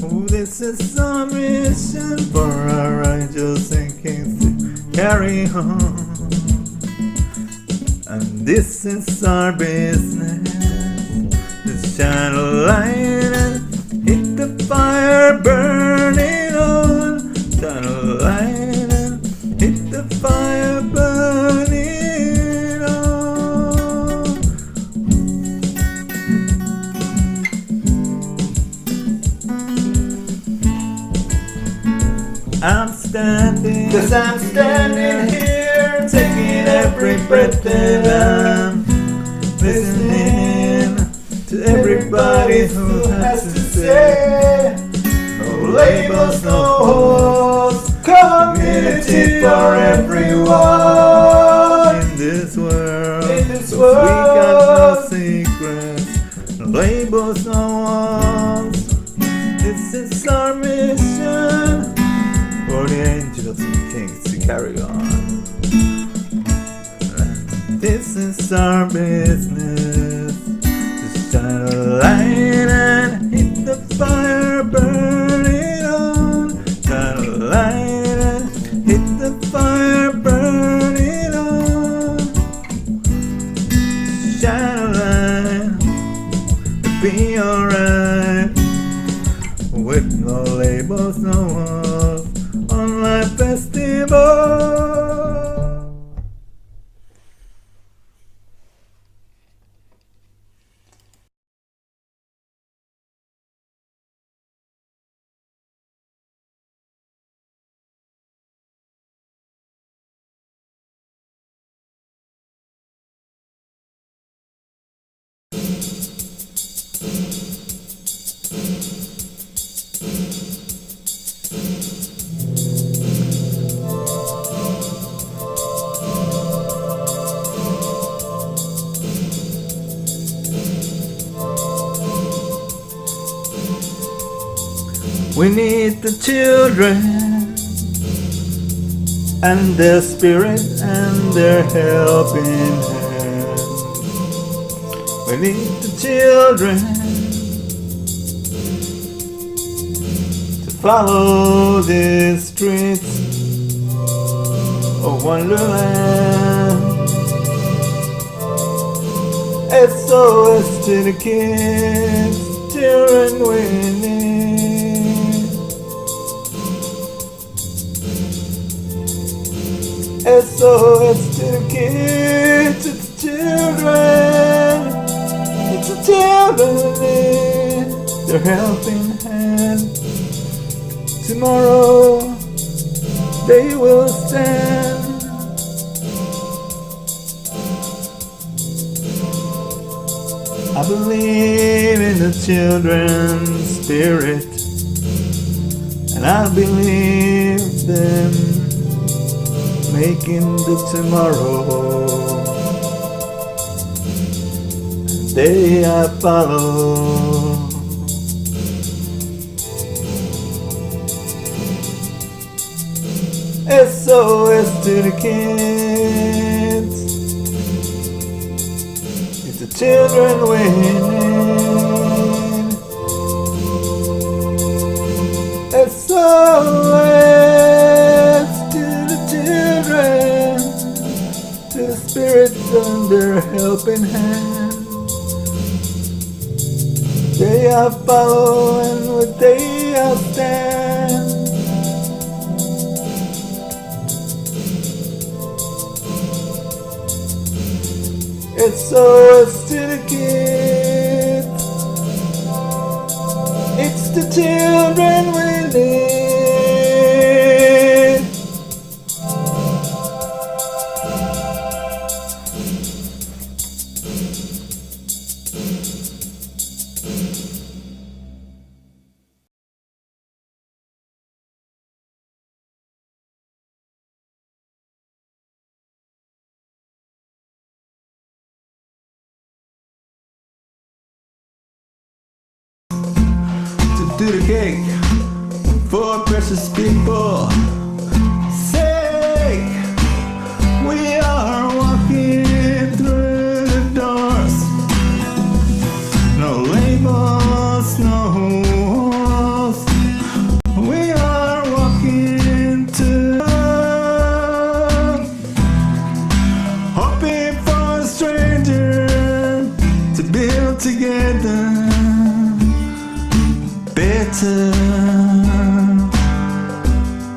Oh, this is our mission for our righteous thinking to carry on. And this is our business, to shine a light and hit the fire burning on. Shine a light and hit the fire burning on. I'm standing, 'cause I'm standing here, taking every breath that I'm listening to everybody who has to say. No labels, no holes, community for everyone in this world. We got no secrets, no labels, no walls. This is our mission for the angels and kings to carry on. This is our business, to shine a light and hit the fire burning on. Shine a light and hit the fire burning on. Shine a light, be alright, with no labels, no walls, on my festival. We need the children and their spirit and their helping hand. We need the children to follow the streets of Wonderland. SOS to the kids, children we need. SOS to the kids, it's the children, it's the children we need their helping hand. Tomorrow they will stand. I believe in the children's spirit, and I believe them making the tomorrow. They I follow. SOS to the kids, it's the children we need. SOS to the children, to the spirits under helping hand. They I follow and with they I stand. SOS to the kids, it's the children we need. to the cake for precious people sake. We are walking through the doors. No labels, no walls. We are walking to hoping for a stranger to build together better.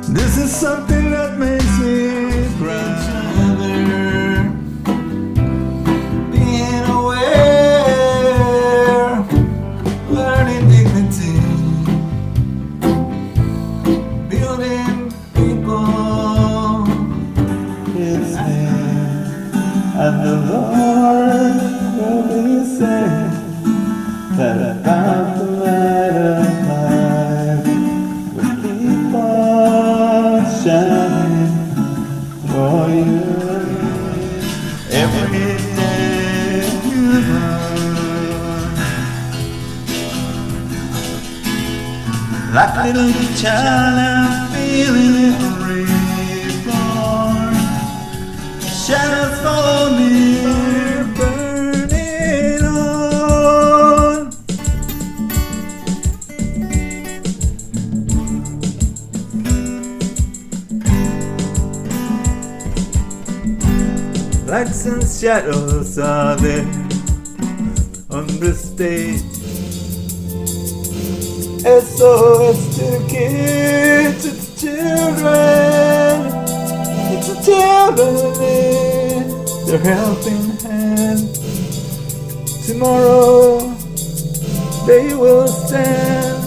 This is something that makes me cry. Being aware, learning dignity, building people. It's me, and the Lord will be saying that about the light of life will keep on shining for you. Every day you learn, like a little child I'm feeling it reborn. Shadows follow me, burning on. Lights and shadows are there on the stage. SOS to the kids, it's the children. It's the children who need their helping hand. Tomorrow they will stand.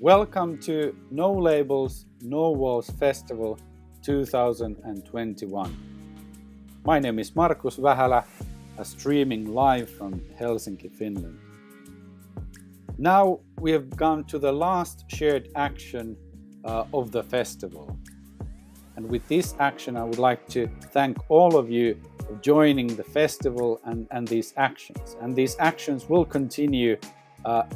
Welcome to No Labels, No Walls Festival 2021. My name is Markus Vähälä, streaming live from Helsinki, Finland. Now we have gone to the last shared action of the festival. And with this action, I would like to thank all of you for joining the festival and these actions. And these actions will continue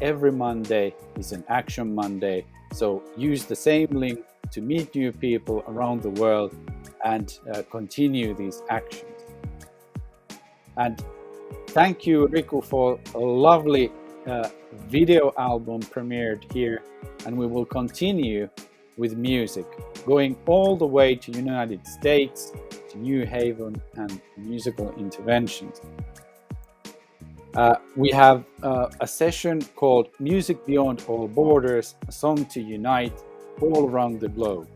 every Monday is an Action Monday. So use the same link to meet new people around the world and continue these actions. And thank you, Riku, for a lovely video album premiered here. And we will continue with music, going all the way to United States, to New Haven and musical interventions. We have a session called Music Beyond All Borders, a song to unite all around the globe.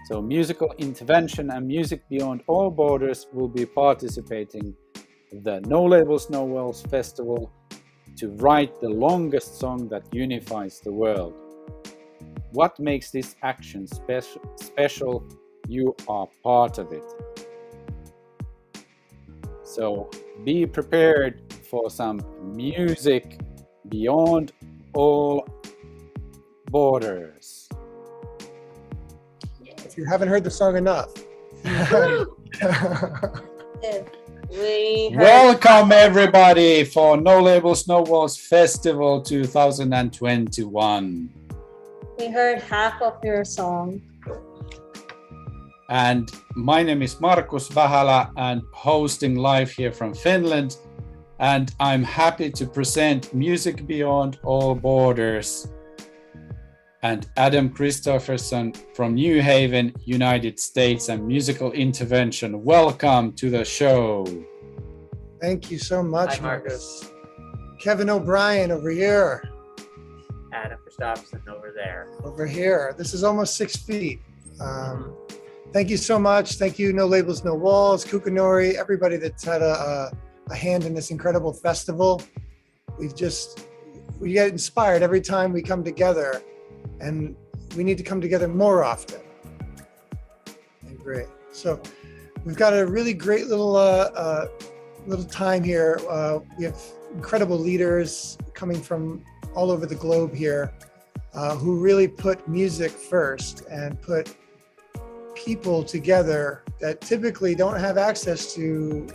So musical intervention and Music Beyond All Borders will be participating in the No Labels, No Walls Festival to write the longest song that unifies the world. What makes this action special? You are part of it. So be prepared for some music beyond all borders. If you haven't heard the song enough. Welcome everybody for No Labels, No Walls Festival 2021. We heard half of your song. And my name is Markus Vähälä and hosting live here from Finland. And I'm happy to present Music Beyond All Borders and Adam Christopherson from New Haven, United States, and musical intervention. Welcome to the show. Thank you so much, Hi, Marcus. Kevin O'Brien over here. Adam Christopherson over there. Over here. This is almost 6 feet. Thank you so much. Thank you, No Labels, No Walls, Kukanori, everybody that's had a hand in this incredible festival. We get inspired every time we come together, and we need to come together more often. And great. So we've got a really great little time here. We have incredible leaders coming from all over the globe here who really put music first and put people together that typically don't have access to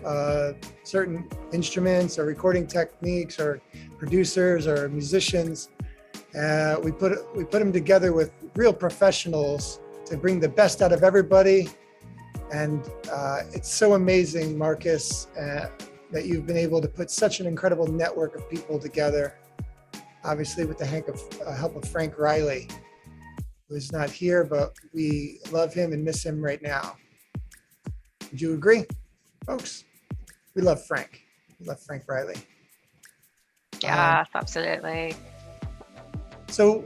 certain instruments or recording techniques or producers or musicians. We put them together with real professionals to bring the best out of everybody. And it's so amazing, Marcus, that you've been able to put such an incredible network of people together, obviously with the help of Frank Riley, who's not here, but we love him and miss him right now. Would you agree, folks? We love Frank. We love Frank Riley. Yes, absolutely. So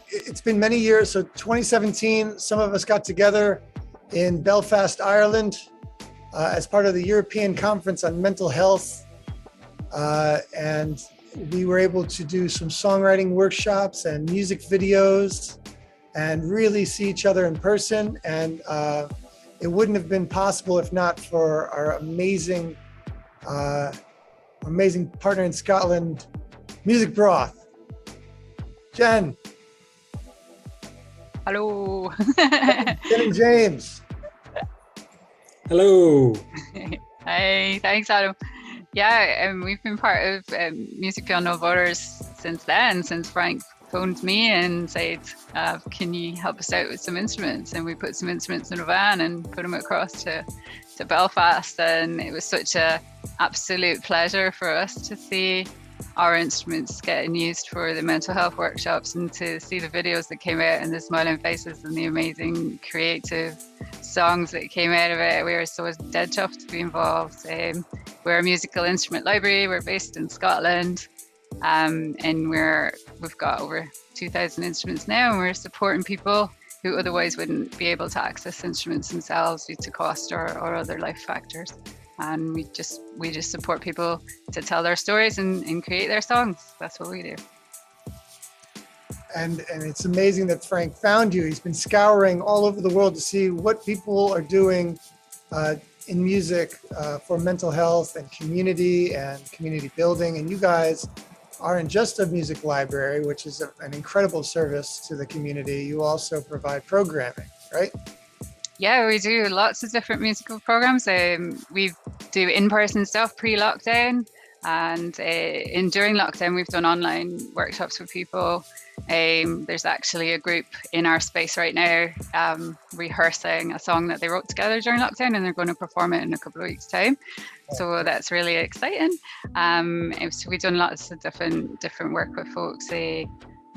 it's been many years. So 2017, some of us got together in Belfast, Ireland, as part of the European Conference on Mental Health. And we were able to do some songwriting workshops and music videos and really see each other in person. And it wouldn't have been possible if not for our amazing partner in Scotland, Music Broth. Jen. Hello. Jen and James. Hello. Hey, thanks, Adam. Yeah, we've been part of Music Beyond All Borders since then, since Frank phoned me and said, can you help us out with some instruments? And we put some instruments in a van and put them across to Belfast. And it was such an absolute pleasure for us to see our instruments getting used for the mental health workshops and to see the videos that came out and the smiling faces and the amazing creative songs that came out of it. We were so dead chuffed to be involved. We're a musical instrument library. We're based in Scotland, and we've got over 2,000 instruments now, and we're supporting people who otherwise wouldn't be able to access instruments themselves due to cost or other life factors. And we just support people to tell their stories and create their songs. That's what we do. And it's amazing that Frank found you. He's been scouring all over the world to see what people are doing in music for mental health and community building. And you guys aren't just a music library, which is an incredible service to the community. You also provide programming, right? Yeah, we do lots of different musical programs. We do in-person stuff pre-lockdown, and during lockdown we've done online workshops with people. There's actually a group in our space right now rehearsing a song that they wrote together during lockdown, and they're going to perform it in a couple of weeks' time. So that's really exciting. So we've done lots of different work with folks,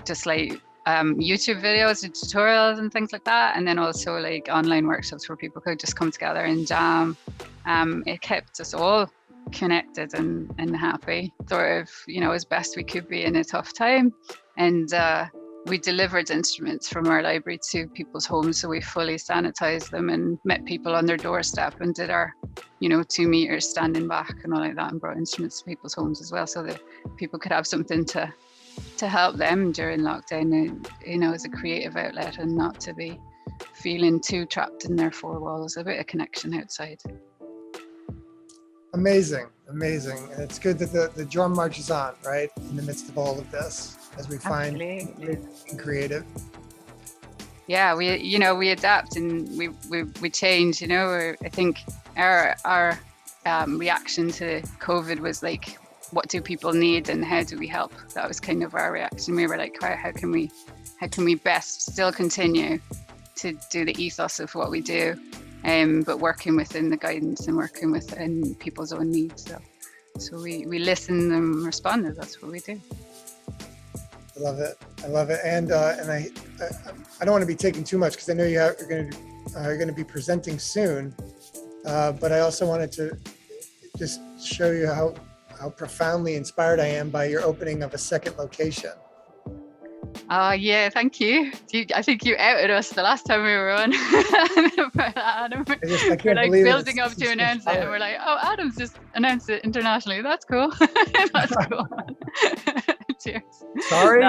just like YouTube videos and tutorials and things like that, and then also like online workshops where people could just come together and jam. It kept us all connected and happy, sort of, as best we could be in a tough time. And we delivered instruments from our library to people's homes, so we fully sanitized them and met people on their doorstep and did our 2 meters standing back and all like that, and brought instruments to people's homes as well, so that people could have something to help them during lockdown, as a creative outlet, and not to be feeling too trapped in their four walls. A bit of connection outside. Amazing. And it's good that the drum march is on, right? In the midst of all of this, as we find creative. Yeah, we adapt and we change, I think our reaction to COVID was like, what do people need and how do we help? That was kind of our reaction. We were like, how can we best still continue to do the ethos of what we do, but working within the guidance and working within people's own needs. So we listen and respond, and that's what we do. I love it. And I don't want to be taking too much because I know you're going to be presenting soon, but I also wanted to just show you how profoundly inspired I am by your opening of a second location. Yeah, thank you. I think you outed us the last time we were on. Adam. We're like building up to announce it, and we're like, oh, Adam's just announced it internationally. That's cool. That's cool. Cheers. Sorry?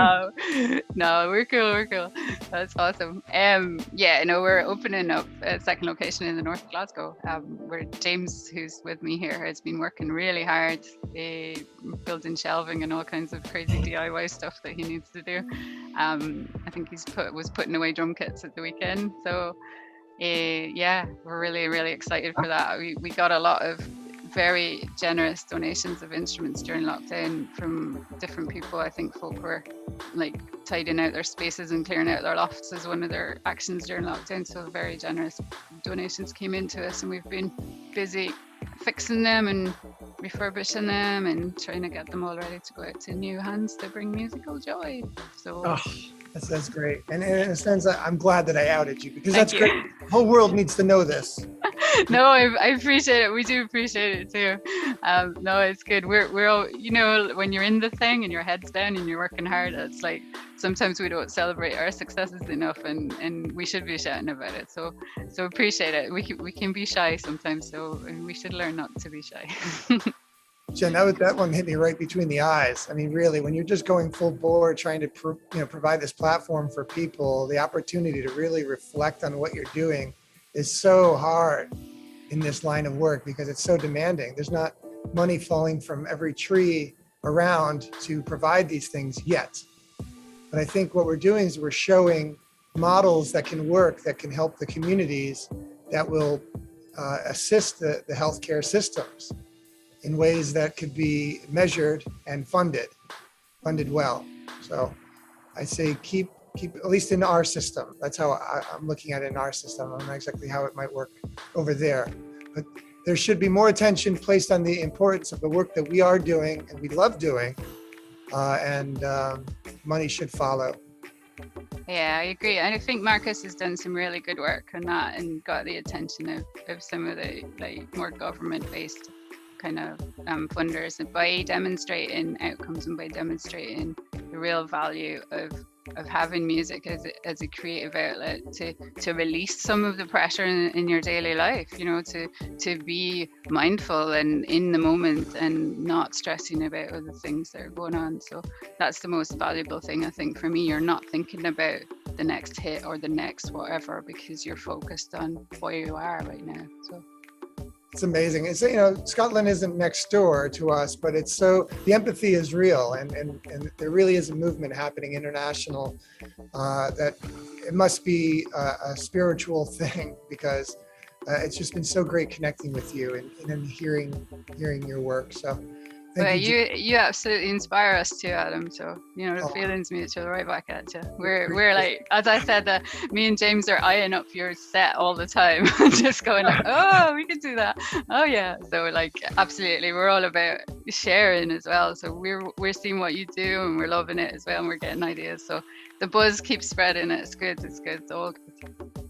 No, we're cool. That's awesome. We're opening up a second location in the north of Glasgow, where James, who's with me here, has been working really hard, building shelving and all kinds of crazy DIY stuff that he needs to do. I think was putting away drum kits at the weekend. So we're really, really excited for that. We got a lot of very generous donations of instruments during lockdown from different people. I think folk were like tidying out their spaces and clearing out their lofts as one of their actions during lockdown. So very generous donations came into us, and we've been busy fixing them and refurbishing them and trying to get them all ready to go out to new hands to bring musical joy. So that's great. And in a sense, I'm glad that I outed you, because that's great. The whole world needs to know this. No, I appreciate it. We do appreciate it too. No, it's good. We're all, when you're in the thing and your head's down and you're working hard, it's like sometimes we don't celebrate our successes enough, and we should be shouting about it. So appreciate it. We can be shy sometimes, so we should learn not to be shy. Jen, that one hit me right between the eyes. I mean, really, when you're just going full bore, trying to provide this platform for people, the opportunity to really reflect on what you're doing is so hard in this line of work because it's so demanding. There's not money falling from every tree around to provide these things yet. But I think what we're doing is we're showing models that can work, that can help the communities, that will assist the healthcare systems in ways that could be measured and funded well. So I say keep at least in our system. That's how I'm looking at it in our system. I don't know exactly how it might work over there, but there should be more attention placed on the importance of the work that we are doing and we love doing, and money should follow. Yeah, I agree. And I think Marcus has done some really good work on that and got the attention of some of the more government-based kind of funders, and by demonstrating outcomes and by demonstrating the real value of having music as a creative outlet to release some of the pressure in your daily life, you know, to be mindful and in the moment and not stressing about other things that are going on. So that's the most valuable thing, I think, for me. You're not thinking about the next hit or the next whatever, because you're focused on where you are right now. So it's amazing. It's, you know, Scotland isn't next door to us, but it's so, the empathy is real, and there really is a movement happening international that it must be a spiritual thing, because it's just been so great connecting with you and hearing your work. So thank you absolutely inspire us too, Adam. So, you know, the feelings mutual right back at you. We're like, as I said, me and James are eyeing up your set all the time, just going like, oh, we could do that. Oh yeah. So like, absolutely, we're all about sharing as well. So we're seeing what you do and we're loving it as well, and we're getting ideas. So the buzz keeps spreading. It's good. It's all good.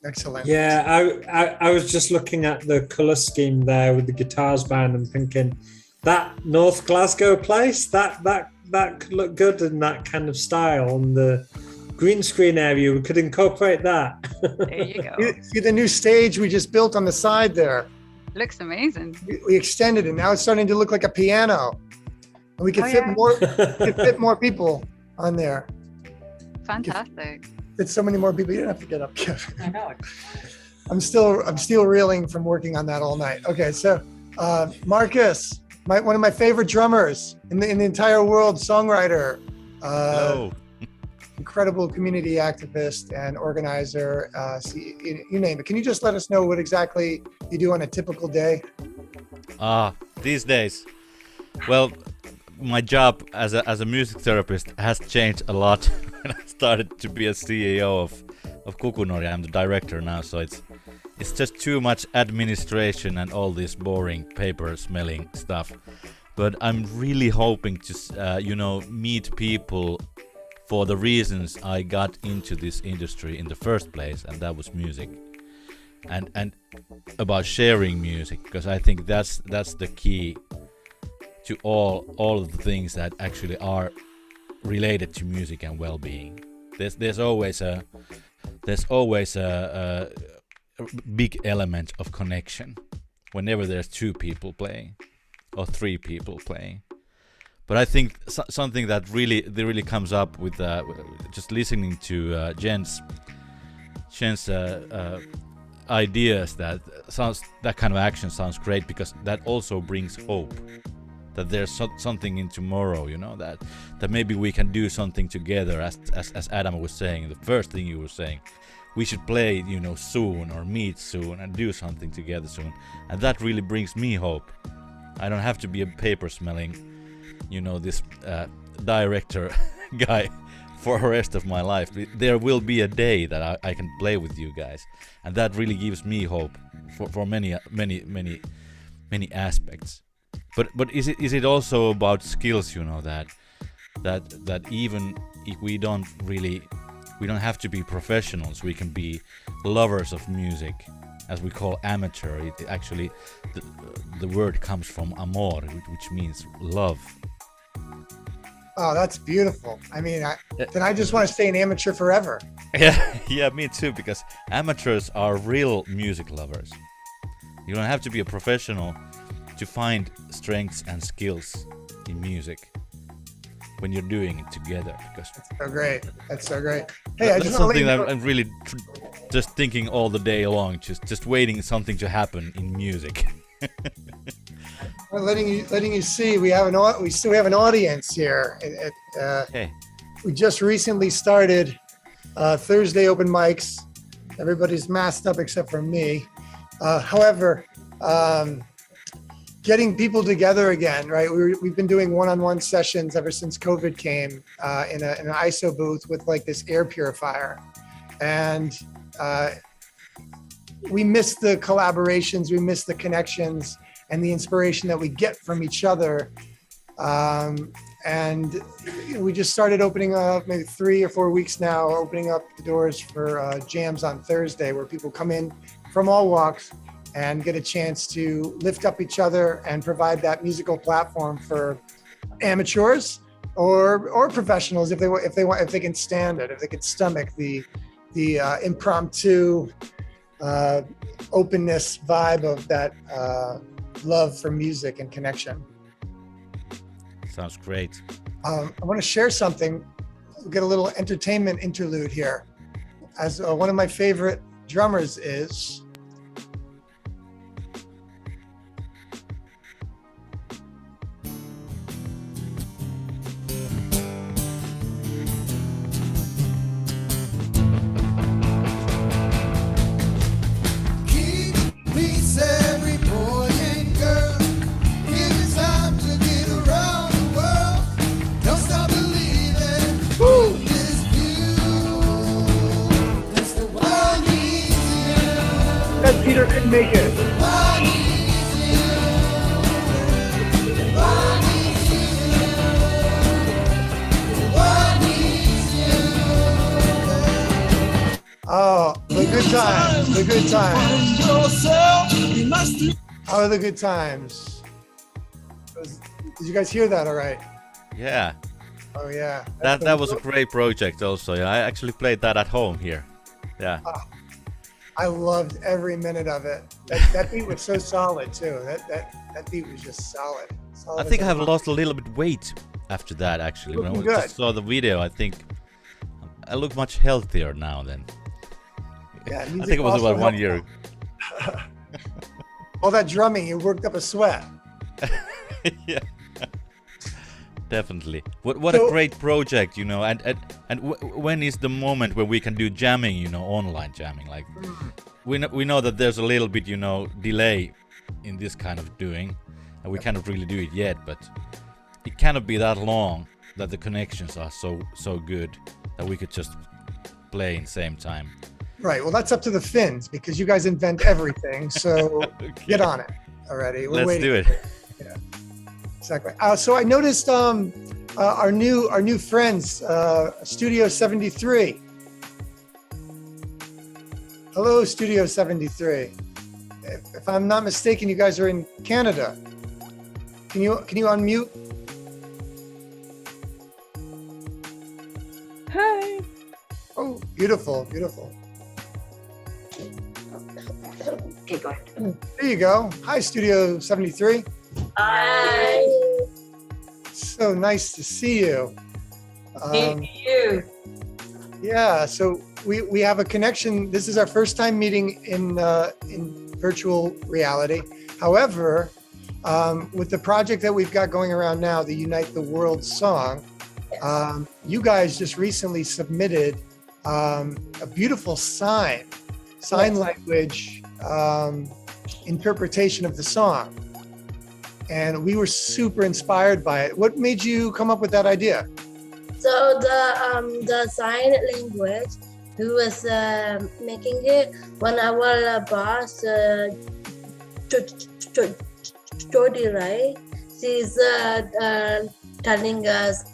Excellent. Yeah, I was just looking at the colour scheme there with the guitars band and thinking that North Glasgow place, that could look good in that kind of style. And the green screen area, we could incorporate that. There you go. See the new stage we just built on the side there? Looks amazing. We extended it. Now it's starting to look like a piano. And we can fit more people on there. Fantastic. It's so many more people. You don't have to get up, Kevin. I know. I'm still reeling from working on that all night. Okay, so Marcus, one of my favorite drummers in the entire world, songwriter, Hello. Incredible community activist and organizer. You name it. Can you just let us know what exactly you do on a typical day? These days, well, my job as a music therapist has changed a lot when I started to be a CEO of Kukunori. I'm the director now, so it's just too much administration and all this boring paper smelling stuff. But I'm really hoping to meet people for the reasons I got into this industry in the first place, and that was music. And about sharing music, because I think that's the key to all of the things that actually are related to music and well-being. There's always a big element of connection whenever there's two people playing or three people playing. But I think something that really comes up with just listening to Jen's ideas, that kind of action sounds great, because that also brings hope. That there's something in tomorrow, you know, that maybe we can do something together, as Adam was saying, the first thing you were saying, we should play, you know, soon, or meet soon and do something together soon. And that really brings me hope. I don't have to be a paper smelling, you know, this director guy for the rest of my life. There will be a day that I can play with you guys, and that really gives me hope for many aspects. But is it also about skills, you know, that even if we don't have to be professionals, we can be lovers of music, as we call amateur. It actually, the word comes from amor, which means love. Oh, that's beautiful. I mean, then I just want to stay an amateur forever. Yeah, me too, because amateurs are real music lovers. You don't have to be a professional to find strengths and skills in music when you're doing it together. Because that's so great. Hey, that's something that I'm really just thinking all the day long, just waiting something to happen in music. We're letting you see we have an audience here. Okay. We just recently started Thursday open mics. Everybody's masked up except for me. However, getting people together again, right? We've been doing one-on-one sessions ever since COVID came in an ISO booth with like this air purifier, and we miss the collaborations, we miss the connections and the inspiration that we get from each other. And we just started opening up, maybe 3 or 4 weeks now, opening up the doors for jams on Thursday, where people come in from all walks and get a chance to lift up each other and provide that musical platform for amateurs, or professionals if they can stand it, if they can stomach the impromptu openness vibe of that love for music and connection. Sounds great. I want to share something. We'll get a little entertainment interlude here. As one of my favorite drummers is Peter couldn't make it. Oh, the good times, the good times. How are the good times? Did you guys hear that all right? Yeah. Oh yeah. That was a great project also. Yeah, I actually played that at home here. Yeah. I loved every minute of it. That beat was so solid too. That beat was just solid. I think I have lost a little bit weight after that actually. When I just saw the video, I think I look much healthier now than. Yeah, I think it was about 1 year. All that drumming, you worked up a sweat. Yeah. Definitely. What a great project, you know. And when is the moment where we can do jamming, you know, online jamming? Like we know that there's a little bit, you know, delay in this kind of doing, and we cannot really do it yet. But it cannot be that long that the connections are so good that we could just play in the same time. Right. Well, that's up to the Finns because you guys invent everything. So Okay. Get on it already. We're Let's waiting do it. Yeah. Exactly. So I noticed our new friends, Studio 73. Hello, Studio 73. If I'm not mistaken, you guys are in Canada. Can you unmute? Hi. Oh, beautiful, beautiful. Okay, go ahead. There you go. Hi, Studio 73. Hi. So nice to see you. Thank you. Yeah, so we have a connection. This is our first time meeting in virtual reality. However, with the project that we've got going around now, the Unite the World song, you guys just recently submitted a beautiful sign language interpretation of the song. And we were super inspired by it. What made you come up with that idea? So the sign language, we was making it when our boss, Jody, right? She's telling us,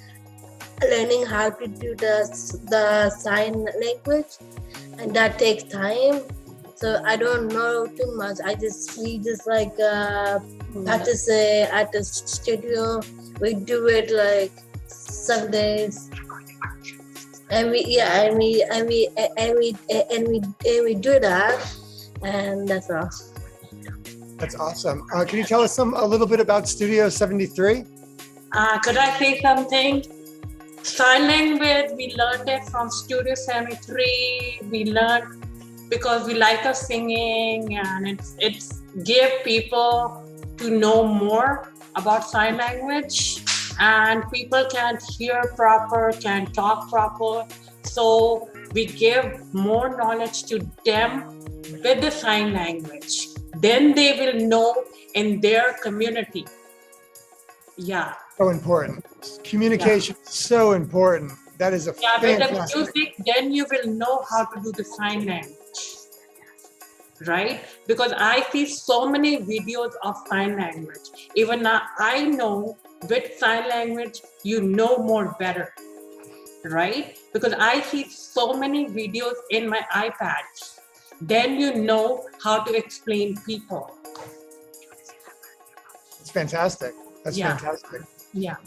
learning how to do the sign language, and that takes time. So I don't know too much. We just like practice at the studio. We do it like Sundays, and we do that, and that's all. That's awesome. Can you tell us a little bit about Studio 73? Could I say something? Sign language, we learned it from Studio 73. We learned because we like our singing, and it's give people to know more about sign language, and people can't hear proper, can't talk proper. So we give more knowledge to them with the sign language. Then they will know in their community. Yeah. So important. Communication is so important. That is a fantastic. With the music, then you will know how to do the sign language. Right? Because I see so many videos of sign language. Even now, I know with sign language, you know more better. Right? Because I see so many videos in my iPad. Then you know how to explain people. It's fantastic. That's fantastic. Yeah.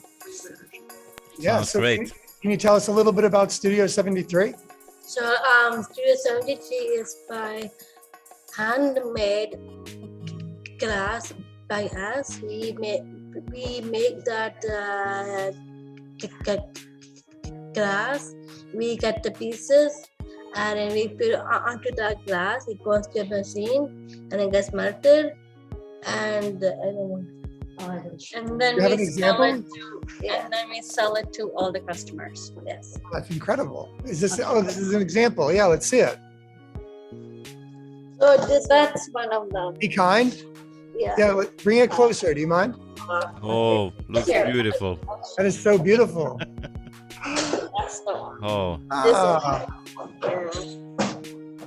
Yeah, Sounds so great. can you tell us a little bit about Studio 73? So Studio 73 is by handmade glass by us. We make that glass. We cut the pieces and then we put it onto the glass. It goes to a machine and it gets melted. And then You have an we sell example? it to, and then we sell it to all the customers. Yes. That's incredible. Is this? Oh, this is an example. Yeah, let's see it. So that's one of them. Be kind. Yeah. Yeah, bring it closer. Do you mind? Oh, looks beautiful. That is so beautiful. That's the one. Oh, Ah.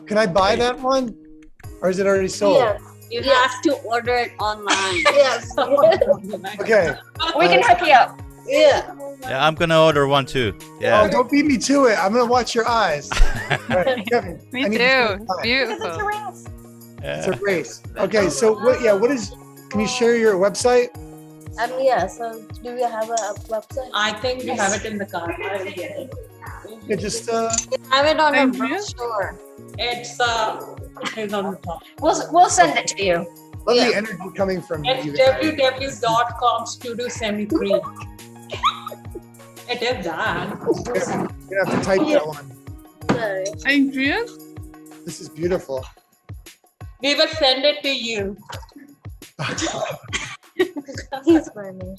Can I buy that one, or is it already sold? Yes. You have to order it online. Yes. Okay. We can hook you up. Yeah. yeah, I'm gonna order one too. Oh, Yeah. don't beat me to it. I'm gonna watch your eyes. All right, Kevin. Me I need to too. spend time. Beautiful. It's a race. Okay, so what? Yeah, what is? Can you share your website? Yeah. So do we have a website? I think we have it in the car. I will get it. Yeah, just We have it on a Thank you. brochure. It's it is on the top. We'll send it to you. love the energy coming from It's you guys. www.com Studio 73. It is that. You have to type that one. Adrian? This is beautiful. We will send it to you. He's funny.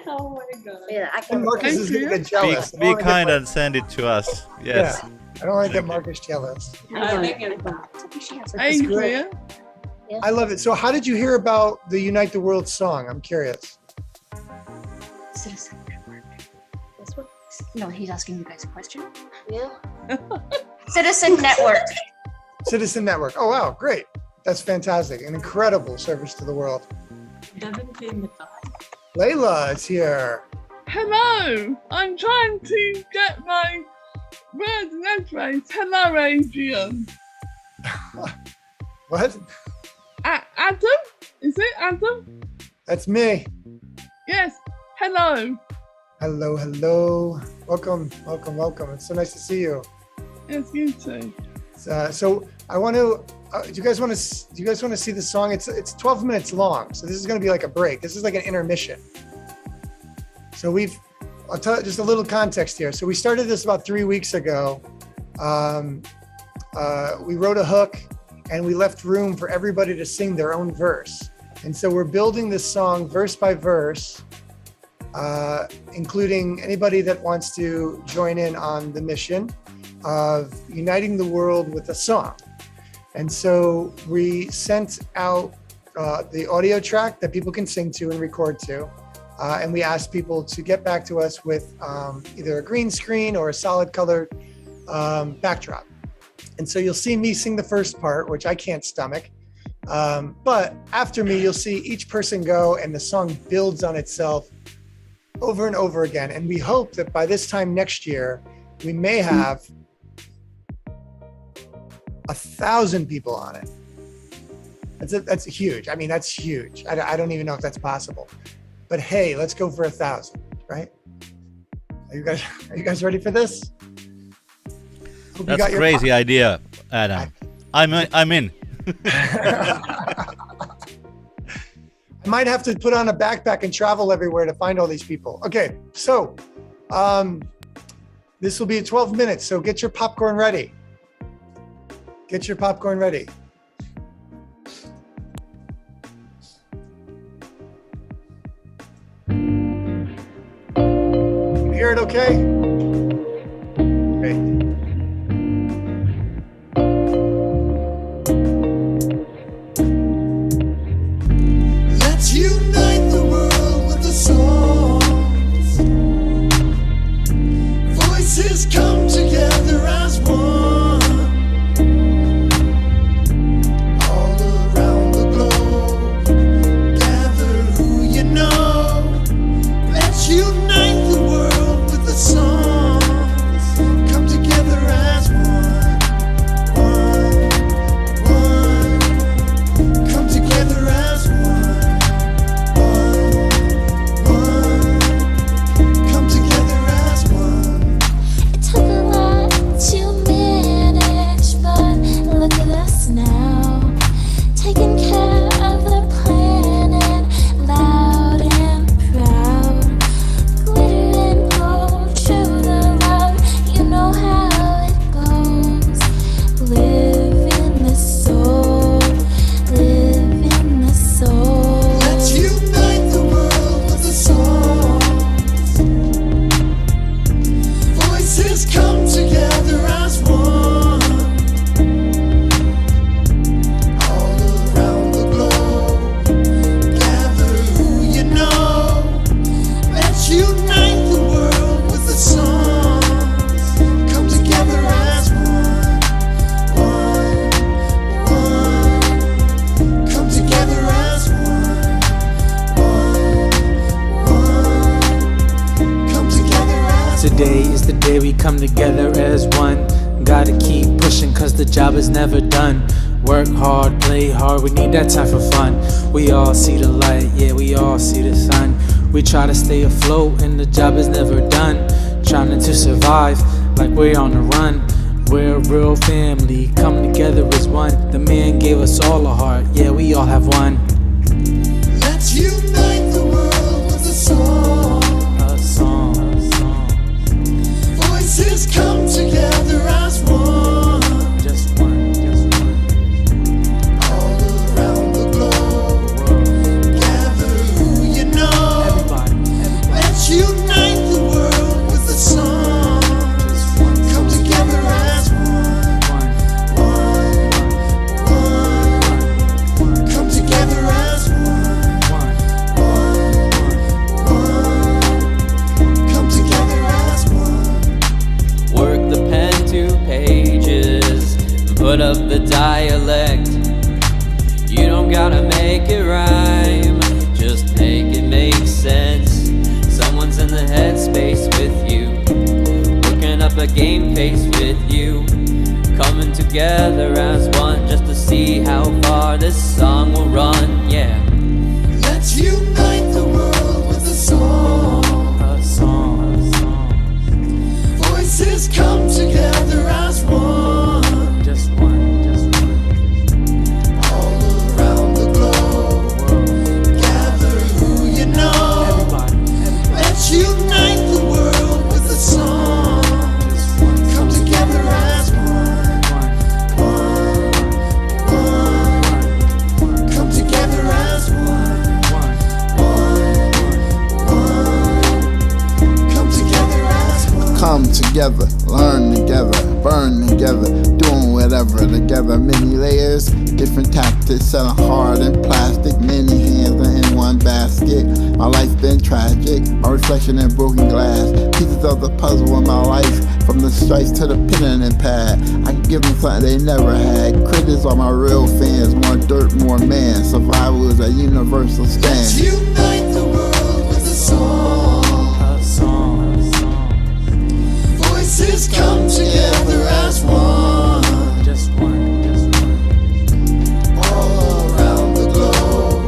Oh my god. Yeah, I And can. Marcus is gonna get jealous. I Be don't wanna kind get and send it to us. Yes. Yeah. I don't want to get Marcus jealous. I think it's that. Adrian? I love it. So, how did you hear about the Unite the World song? I'm curious. Citizen Network. This one? No, he's asking you guys a question. Yeah. Citizen Network. Citizen Network. Oh, wow, great. That's fantastic. An incredible service to the world. Doesn't say in the car. Layla is here. Hello. I'm trying to get my words and letters. Hello, Adrian. What? Adam? Is it Adam? That's me. Yes. Hello. Hello, hello. Welcome, welcome, welcome. It's so nice to see you. Yes, you too. So I want to. Do you guys want to? Do you guys want to see the song? It's 12 minutes long, so this is going to be like a break. This is like an intermission. So I'll tell just a little context here. So we started this about 3 weeks ago. We wrote a hook, and we left room for everybody to sing their own verse. And so we're building this song verse by verse, including anybody that wants to join in on the mission of uniting the world with a song. And so we sent out the audio track that people can sing to and record to. And we asked people to get back to us with either a green screen or a solid colored backdrop. And so you'll see me sing the first part, which I can't stomach. But after me, you'll see each person go and the song builds on itself over and over again. And we hope that by this time next year, we may have 1,000 people on it. That's huge. I mean, that's huge. I don't even know if that's possible. But hey, let's go for 1,000, right? Are you guys ready for this? Hope you That's got a your crazy idea, Adam. I'm in. I might have to put on a backpack and travel everywhere to find all these people. Okay, so this will be 12 minutes, so get your popcorn ready. Get your popcorn ready. You hear it okay? Great. Let's unite the world with the songs. Voices come together as one. come together as one. Gotta keep pushing cause the job is never done. Work hard, play hard, we need that time for fun. We all see the light, yeah, we all see the sun. We try to stay afloat and the job is never done. Trying to survive like we're on the run. We're a real family, come together as one. The man gave us all a heart, yeah, we all have one. Let's unite the world with a song. A song, a song. Voices come together as one. Just one, just one. All around the globe. Gather who you know. Everybody, everybody. Let's unite the world with a song. Just one. Come together as one. One. Come together as one. Come together as one. Work the pen to pages, put up the dialect. You don't gotta make it rhyme, just make it make sense. Someone's in the headspace with you, working up a game face with you, coming together as one just to see how far this song will run, yeah. Let's unite the world with a song. A song, a song. Voices come together as one. Just one, just one. All around the globe. Gather who you know. Everybody, everybody. Let's unite the world with a song. Just one. Come together as one. Come together as one. Come together as one. Come together, learn together, burn together, doing whatever together. Many layers, different tactics, selling hard and plastic, many hands in one basket. My life's been tragic, my reflection in broken glass, pieces of the puzzle in my life, from the stripes to the pen and pad. I can give them something they never had. Critics are my real fans, more dirt, more man. Survival is a universal Let's stand. unite the world with a song. A song, a song. Voices come together as one. Just one, just one. All around the globe.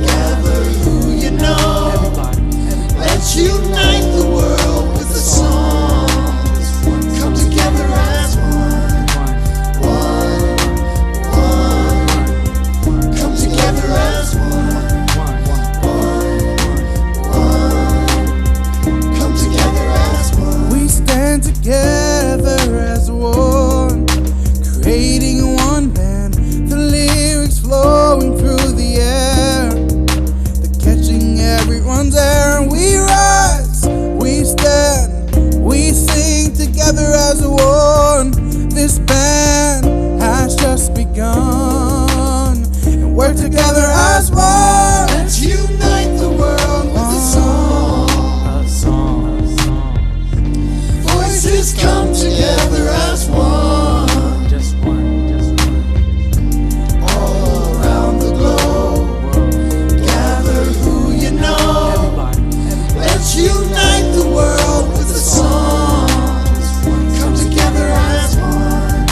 Gather who you know. Everybody, everybody. Let's unite the world with a song. Come together as one. Come together as one. Come together as one. We stand together as one, creating one band. The lyrics flowing through the air, they're catching everyone's air. We rise, we stand, we sing together as one. This band has just begun, and we're together as one. Let's unite the world with a song. A song, a song. Voices come together as one. Just one, just one. All around the globe. Gather who you know. Everybody, everybody. Let's unite the world with a song. Come together as one.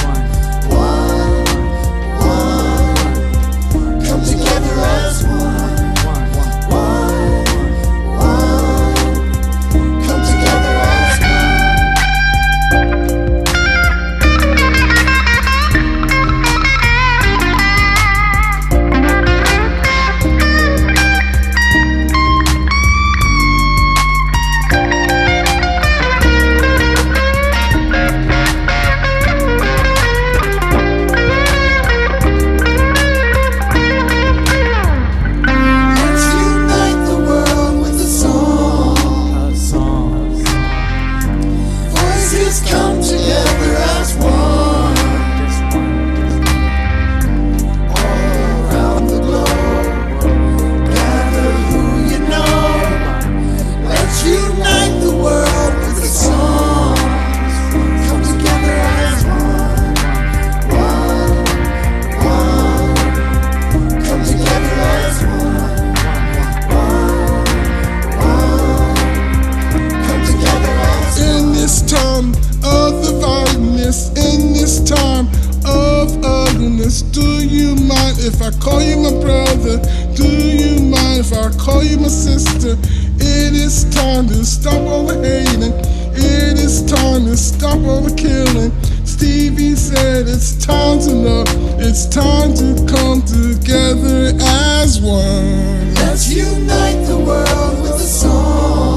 promise. Do you mind if I call you my brother? Do you mind if I call you my sister? It is time to stop all the hating. It is time to stop all the killing. Stevie said it's time to love. It's time to come together as one. Let's unite the world with a song.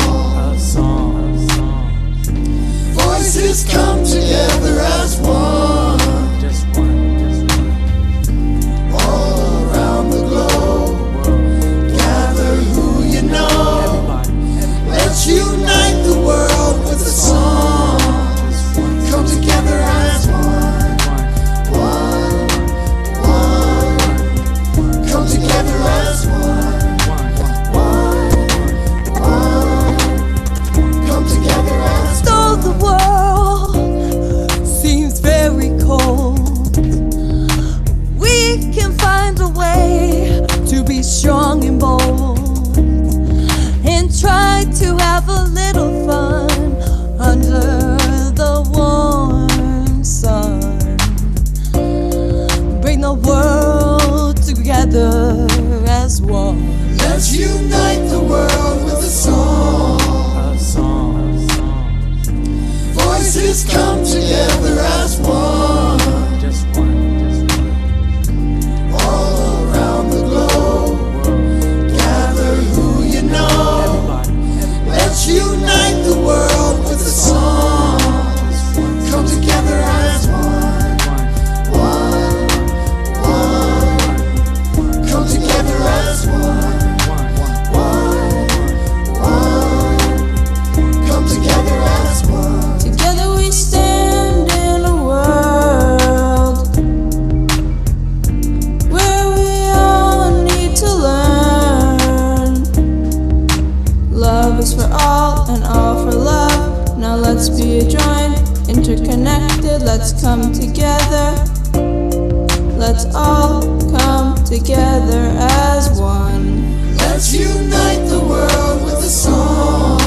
Voices come together as one. All around the globe, gather who you know. Let's unite the world with a song. Come together as one. Come together as one. Come together as one. Though the world seems very cold, we can find a way to be strong and bold, and try to have a little fun under the warm sun. Bring the world together as one. Let's unite the world with a song. Voices come together as one. All around the globe, gather who you know. Let's unite the world with a song. Come together as one. Come together as one. Come together as one. Together we stand in a world where we all need to learn. Love is for all and all for love. Now let's be joined, interconnected. Let's come together. Let's all come together as one. Let's unite the world with a song.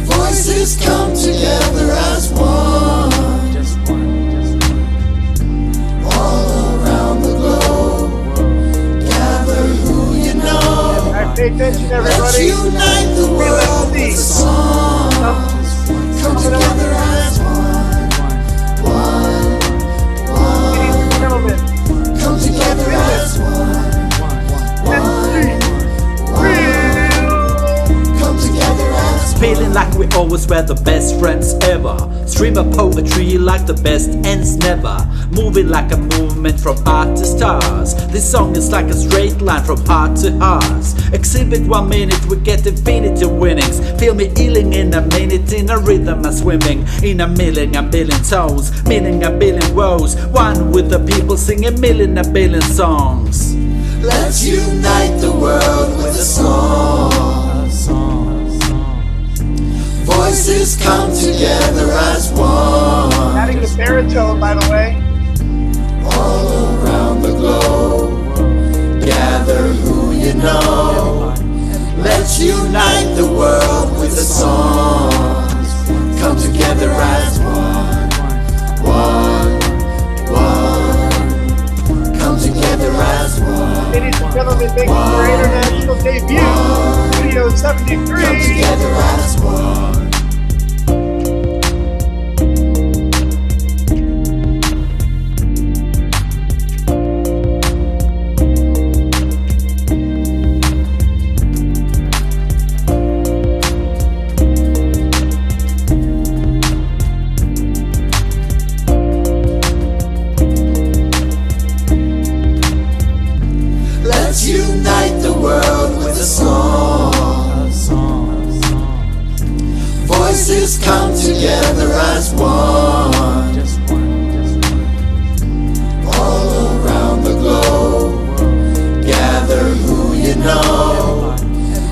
Voices come together as one. All around the globe, gather who you know. Pay attention, everybody. Let's unite the world with a song. Come together as one. Come together as one. Come together as one. Feeling like we always were the best friends ever. Stream of poetry like the best ends never. Moving like a movement from art to stars. This song is like a straight line from heart to heart. Exhibit 1 minute, we get infinity winnings. Feel me healing in a minute, in a rhythm and swimming. In a billion tones, meaning a billion woes. One with the people singing a billion songs. Let's unite the world with a song. Voices come together as one. Adding the baritone, by the way. All around the globe, gather who you know. Let's unite the world with a song. Come together as one. Come together as one. Ladies and gentlemen, making their international debut, Studio 73. Come together as one. Let's unite the world with a song. Voices come together as one. All around the globe, gather who you know.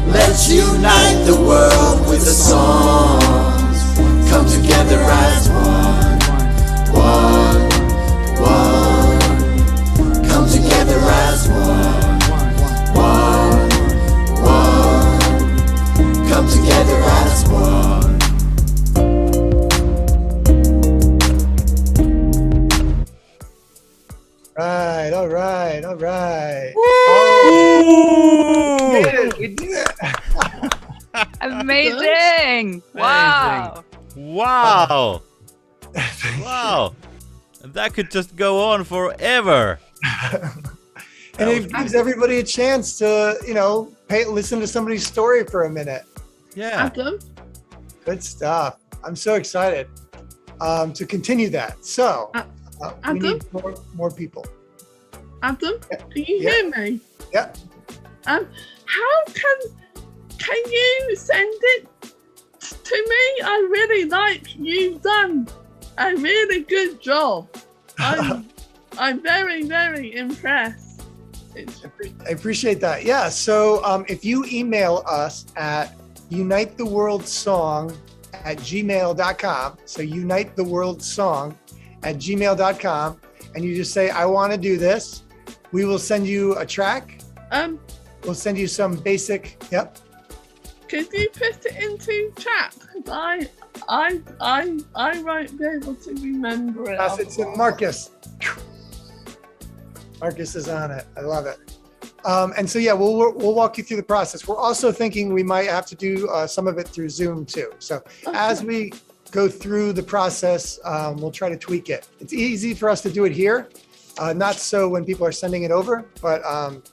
Let's unite the world with a song. Come together as one. Come together as one. Come together as one. right, all right, all right. We did it. Amazing! Wow! Wow! Wow! And that could just go on forever. And it gives everybody a chance to, listen to somebody's story for a minute. Yeah. Good stuff. I'm so excited to continue that. So we need more people. Adam, can you hear me? Yeah. How can you send it to me? I really like you've done a really good job. I'm very, very impressed. I appreciate that. Yeah. So if you email us at unitetheworldsong@gmail.com, so unitetheworldsong@gmail.com, and you just say, I want to do this, we will send you a track. We'll send you some basic. Yep. Could you put it into chat? I won't be able to remember it. Pass it to Marcus. Marcus is on it. I love it. And so, yeah, we'll walk you through the process. We're also thinking we might have to do some of it through Zoom too. So as we go through the process, we'll try to tweak it. It's easy for us to do it here. Not so when people are sending it over, but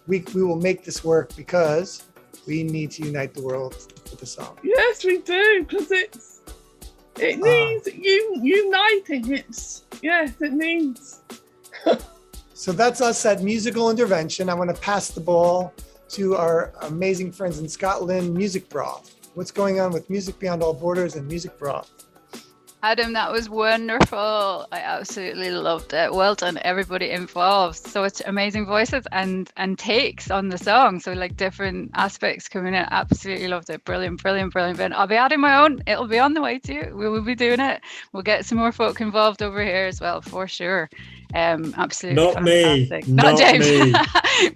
we will make this work because we need to unite the world with the song. Yes, we do, because it needs uniting. It needs. So that's us at Musical Intervention. I want to pass the ball to our amazing friends in Scotland, Music Broth. What's going on with Music Beyond All Borders and Music Broth? Adam, that was wonderful. I absolutely loved it. Well done, everybody involved. So it's amazing voices and takes on the song. So like different aspects coming in. Absolutely loved it. Brilliant, brilliant, brilliant. But I'll be adding my own. It'll be on the way to you. We will be doing it. We'll get some more folk involved over here as well, for sure. Absolutely Not fantastic. me. Not Not James. me.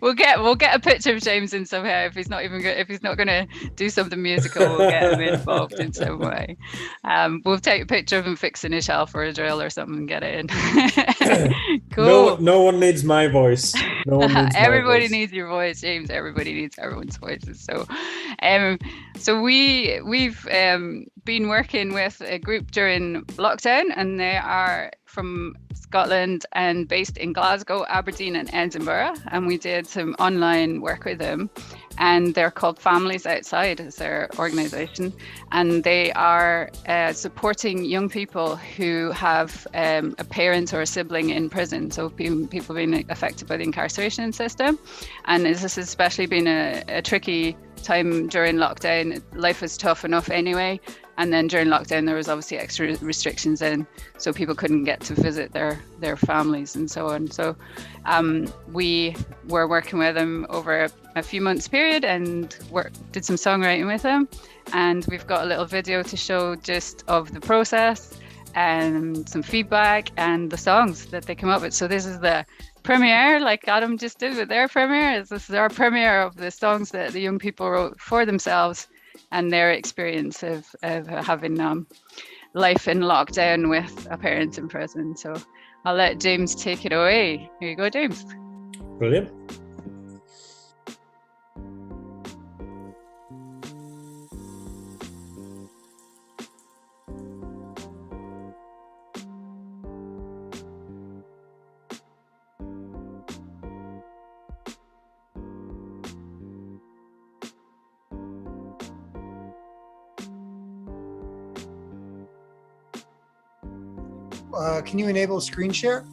we'll get a picture of James in somehow. If he's not gonna do something musical, we'll get him involved in some way. We'll take a picture of him fixing a shelf or a drill or something and get it in. Cool. No one needs my voice. No one needs Everybody my voice. needs your voice, James. Everybody needs everyone's voices. So we've been working with a group during lockdown, and they are from Scotland and based in Glasgow, Aberdeen and Edinburgh, and we did some online work with them, and they're called Families Outside is their organisation, and they are supporting young people who have a parent or a sibling in prison, so people being affected by the incarceration system. And this has especially been a tricky time during lockdown. Life was tough enough anyway, and then during lockdown there was obviously extra restrictions in, so people couldn't get to visit their families and so on. So we were working with them over a few months period and did some songwriting with them, and we've got a little video to show just of the process and some feedback and the songs that they come up with. So this is the premiere, like Adam just did with their premiere. This is our premiere of the songs that the young people wrote for themselves and their experience of having life in lockdown with a parent in prison. So I'll let James take it away. Here you go, James. Brilliant. Can you enable screen share?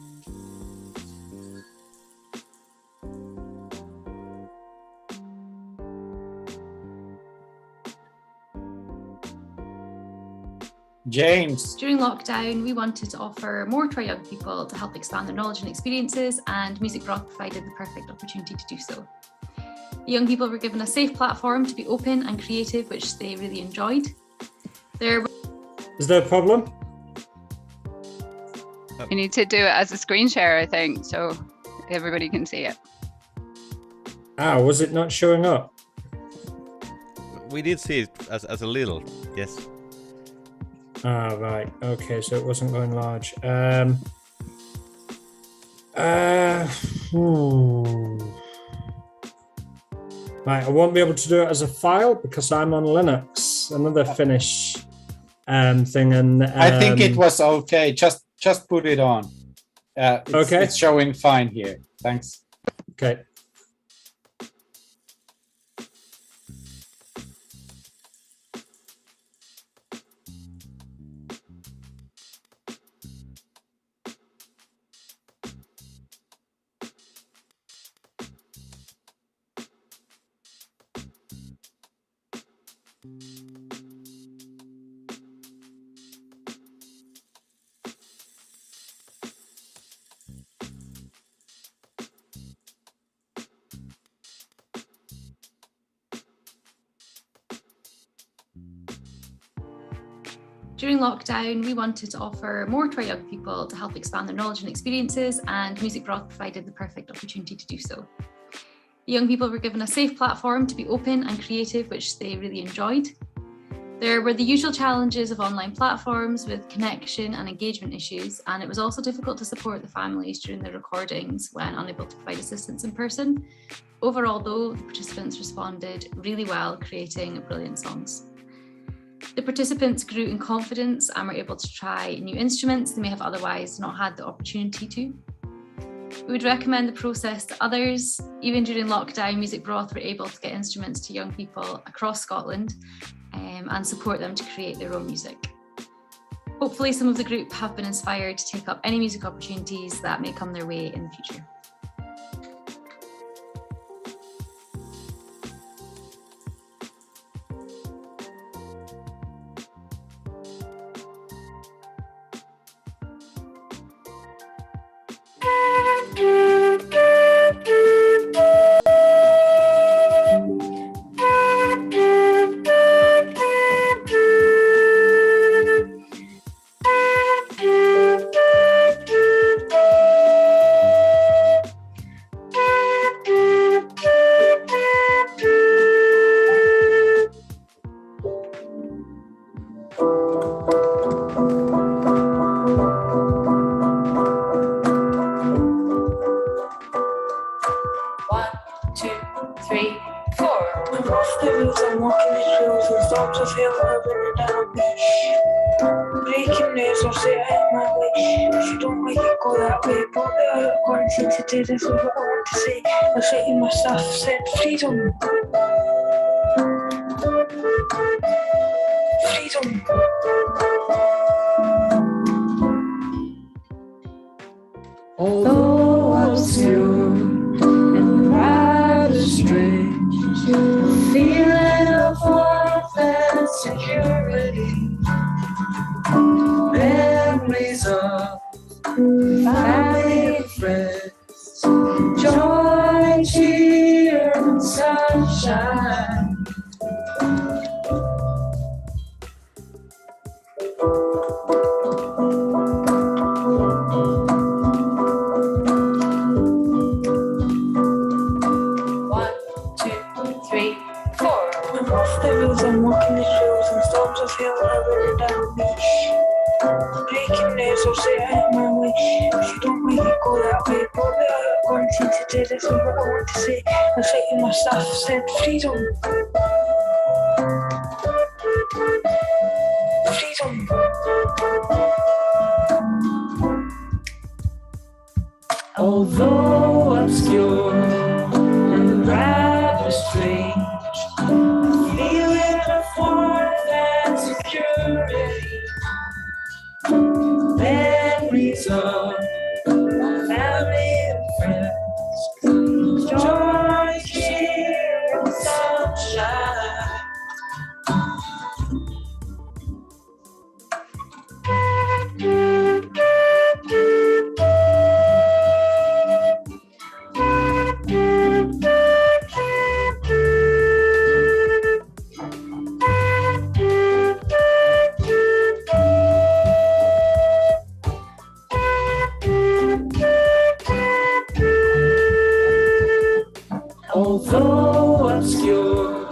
James. During lockdown, we wanted to offer more to our young people to help expand their knowledge and experiences, and Music Broth provided the perfect opportunity to do so. The young people were given a safe platform to be open and creative, which they really enjoyed. Is there a problem? You need to do it as a screen share, I think, so everybody can see it. Was it not showing up? We did see it as a little, yes. Right. Okay, so it wasn't going large. Right, I won't be able to do it as a file because I'm on Linux, another Finnish thing. And I think it was okay. Just put it on. Okay. It's showing fine here. Thanks. Okay. During lockdown, we wanted to offer more to our young people to help expand their knowledge and experiences, and Music Broth provided the perfect opportunity to do so. The young people were given a safe platform to be open and creative, which they really enjoyed. There were the usual challenges of online platforms with connection and engagement issues, and it was also difficult to support the families during the recordings when unable to provide assistance in person. Overall, though, the participants responded really well, creating brilliant songs. The participants grew in confidence and were able to try new instruments they may have otherwise not had the opportunity to. We would recommend the process to others. Even during lockdown, Music Broth were able to get instruments to young people across Scotland and support them to create their own music. Hopefully some of the group have been inspired to take up any music opportunities that may come their way in the future. This is what I want to say. I say to myself, said freedom. Freedom. Although obscure and rather strange, the feeling of warmth and security, memories of family and friends, joy, cheer, and sunshine. One, two, three, four. I'm off the roads, I'm walking the trails, and storms of hell are running down me. Breaking news, I'll say I am my way. If you don't make it go that way, but the quarantine today, this is what I want to say. I say to myself, said freedom. Freedom. Although obscure and rather strange, the feeling of warmth and security, memories of family and friends, joy, cheer, and sunshine. Although obscure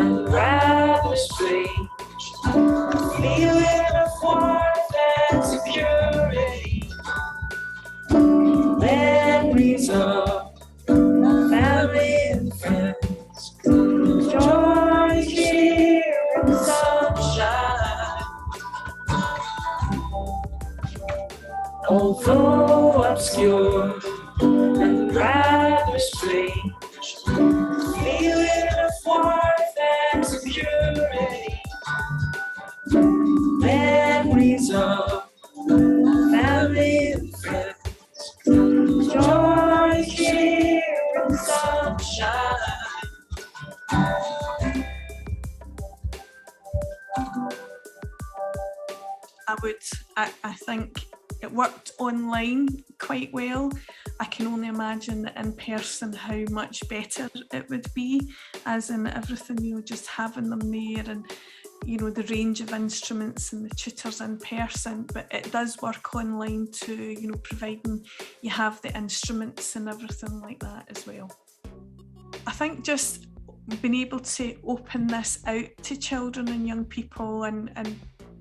and rather strange, the feeling of warmth and security, Although obscure and rather strange, feeling of warmth and security, memories of family and friends, joy, cheer, and sunshine. I think it worked online quite well. I can only imagine that in person how much better it would be, as in everything, you know, just having them there and, you know, the range of instruments and the tutors in person. But it does work online too, you know, providing you have the instruments and everything like that as well. I think just being able to open this out to children and young people and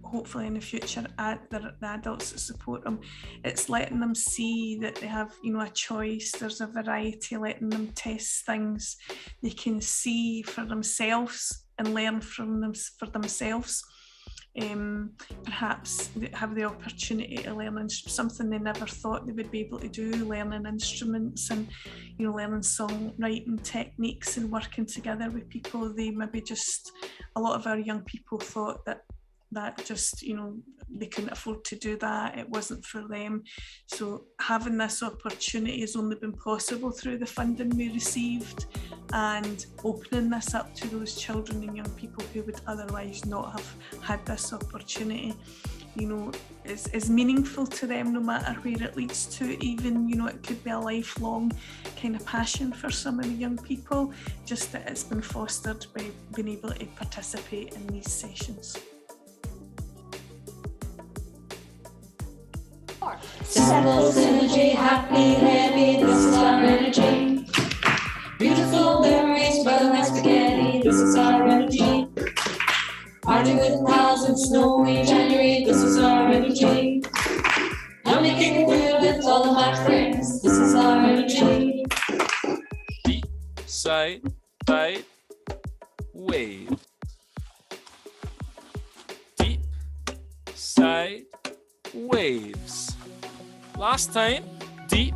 hopefully in the future the adults that support them, it's letting them see that they have, you know, a choice, there's a variety, letting them test things they can see for themselves and learn from them for themselves. Perhaps have the opportunity to learn something they never thought they would be able to do, learning instruments and, you know, learning songwriting techniques and working together with people. They maybe just, a lot of our young people thought that just, you know, they couldn't afford to do that, it wasn't for them. So having this opportunity has only been possible through the funding we received, and opening this up to those children and young people who would otherwise not have had this opportunity, you know, is meaningful to them no matter where it leads to. Even, you know, it could be a lifelong kind of passion for some of the young people, just that it's been fostered by being able to participate in these sessions. Simple synergy, happy, heavy, this is our energy. Beautiful memories, butter like spaghetti, this is our energy. Party with pals in snowy January, this is our energy. I'm making good with all of my friends, this is our energy. Deep, side, tide, wave. Deep, side, waves. Last time, deep,